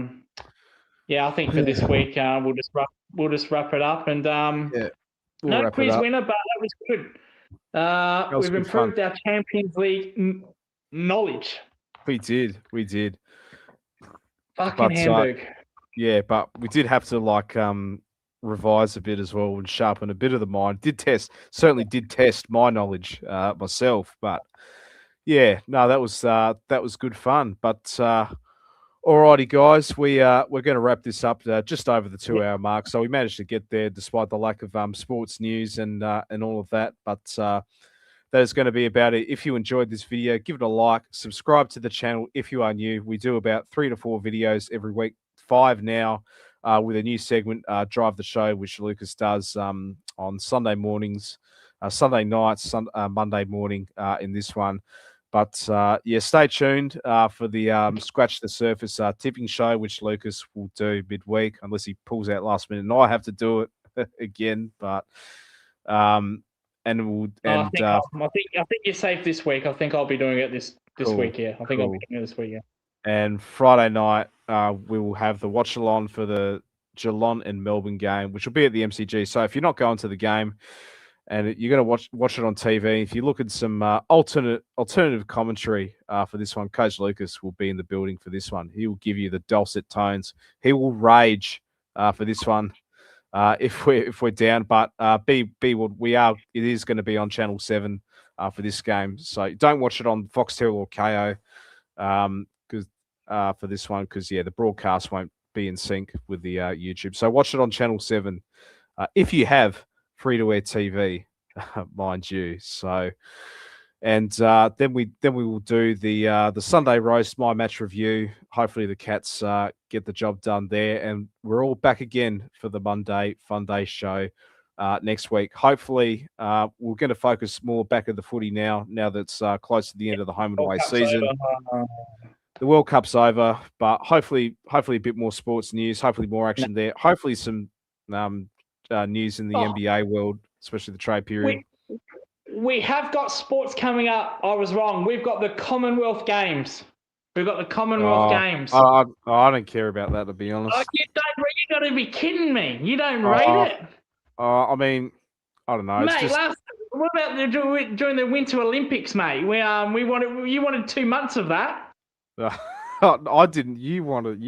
think for this week we'll just wrap it up. And no quiz winner, but that was good. We've improved our Champions League knowledge. We did. Fucking Hamburg. Yeah, but we did have to revise a bit as well and sharpen a bit of the mind. Certainly did test my knowledge myself, but yeah, no, that was good fun. But alrighty, guys, we're going to wrap this up just over the 2-hour mark. So we managed to get there despite the lack of sports news and all of that. But that is going to be about it. If you enjoyed this video, give it a like, subscribe to the channel if you are new. We do about 3 to 4 videos every week 5 now with a new segment, Drive the Show, which Lucas does on Sunday mornings, Sunday nights, Monday morning in this one. But yeah, stay tuned for the Scratch the Surface tipping show, which Lucas will do midweek, unless he pulls out last minute, and I have to do it again. But and we'll and I think you're safe this week. I think I'll be doing it this Cool, week. Yeah, I think I'll cool. be doing it this week. Yeah. And Friday night, we will have the watch-along for the Geelong and Melbourne game, which will be at the MCG. So if you're not going to the game and you're going to watch it on TV, if you look at some alternative commentary for this one, Coach Lucas will be in the building for this one. He will give you the dulcet tones. He will rage for this one if we're down. But be what we are. It is going to be on Channel 7 for this game. So don't watch it on Foxtel or KO for this one, because the broadcast won't be in sync with the YouTube. So watch it on Channel 7 if you have free-to-air TV, mind you. So, and then we will do the Sunday roast, my match review. Hopefully the Cats get the job done there, and we're all back again for the Monday FUNDAY show next week. Hopefully, we're going to focus more back at the footy now that it's close to the end of the home and away season. The World Cup's over, but hopefully a bit more sports news, hopefully more action there, hopefully some news in the NBA world, especially the trade period. We have got sports coming up. I was wrong. We've got the Commonwealth Games. We've got the Commonwealth Games. I don't care about that, to be honest. You got to be kidding me. You don't rate it? I mean, I don't know. Mate, what about during the Winter Olympics, mate? You wanted 2 months of that. I didn't. You wanted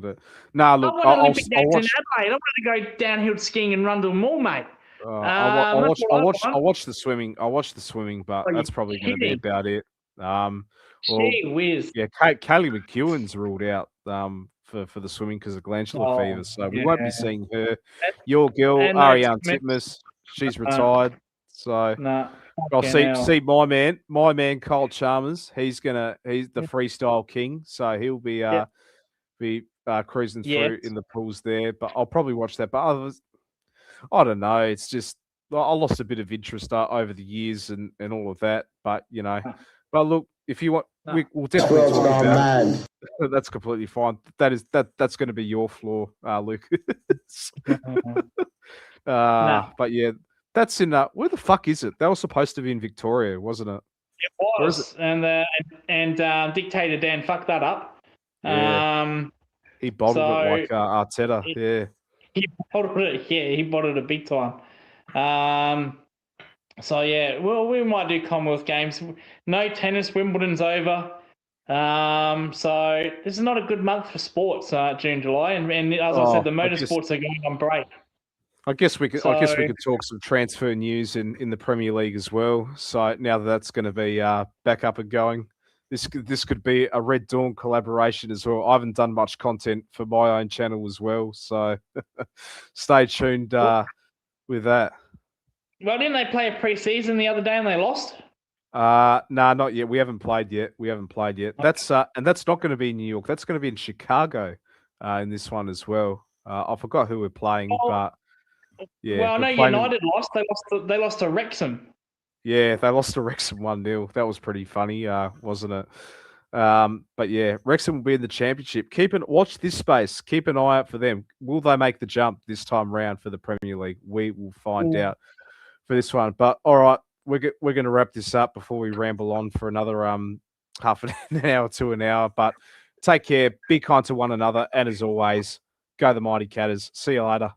it. Nah, look, I want Olympic Games in Adelaide. I want to go downhill skiing in Rundle Mall, mate. I watched the swimming. But that's probably going to be about it. Gee whiz. Yeah, Kaylee McEwen's ruled out for the swimming because of glandular fever, so we won't be seeing her. Your girl Ariane Titmus, she's retired. So I'll see my man Kyle Chalmers. He's the freestyle king, so he'll be cruising through in the pools there. But I'll probably watch that. But others, I don't know. It's just I lost a bit of interest over the years and all of that. But but look, if you want, we'll definitely talk about it. That's completely fine. That's going to be your flaw, Lucas. But yeah. That's in where the fuck is it? That was supposed to be in Victoria, wasn't it? It was, and Dictator Dan fucked that up. Yeah. He bottled it like Arteta. He bottled it. Yeah, he bottled it big time. So yeah, well, we might do Commonwealth Games. No tennis. Wimbledon's over. So this is not a good month for sports. June, July, and as I said, the motorsports are going on break. I guess we could talk some transfer news in the Premier League as well. So now that's going to be back up and going, this could be a Red Dawn collaboration as well. I haven't done much content for my own channel as well, so stay tuned with that. Well, didn't they play a pre-season the other day and they lost? No, not yet. We haven't played yet. Okay. That's and that's not going to be in New York. That's going to be in Chicago in this one as well. I forgot who we're playing, but. Yeah, well, I know United lost. They lost to Wrexham. Yeah, they lost to Wrexham 1-0. That was pretty funny, wasn't it? But yeah, Wrexham will be in the championship. Watch this space. Keep an eye out for them. Will they make the jump this time round for the Premier League? We will find out for this one. But all right, we're going to wrap this up before we ramble on for another half an hour to an hour. But take care. Be kind to one another, and as always, go the Mighty Catters. See you later.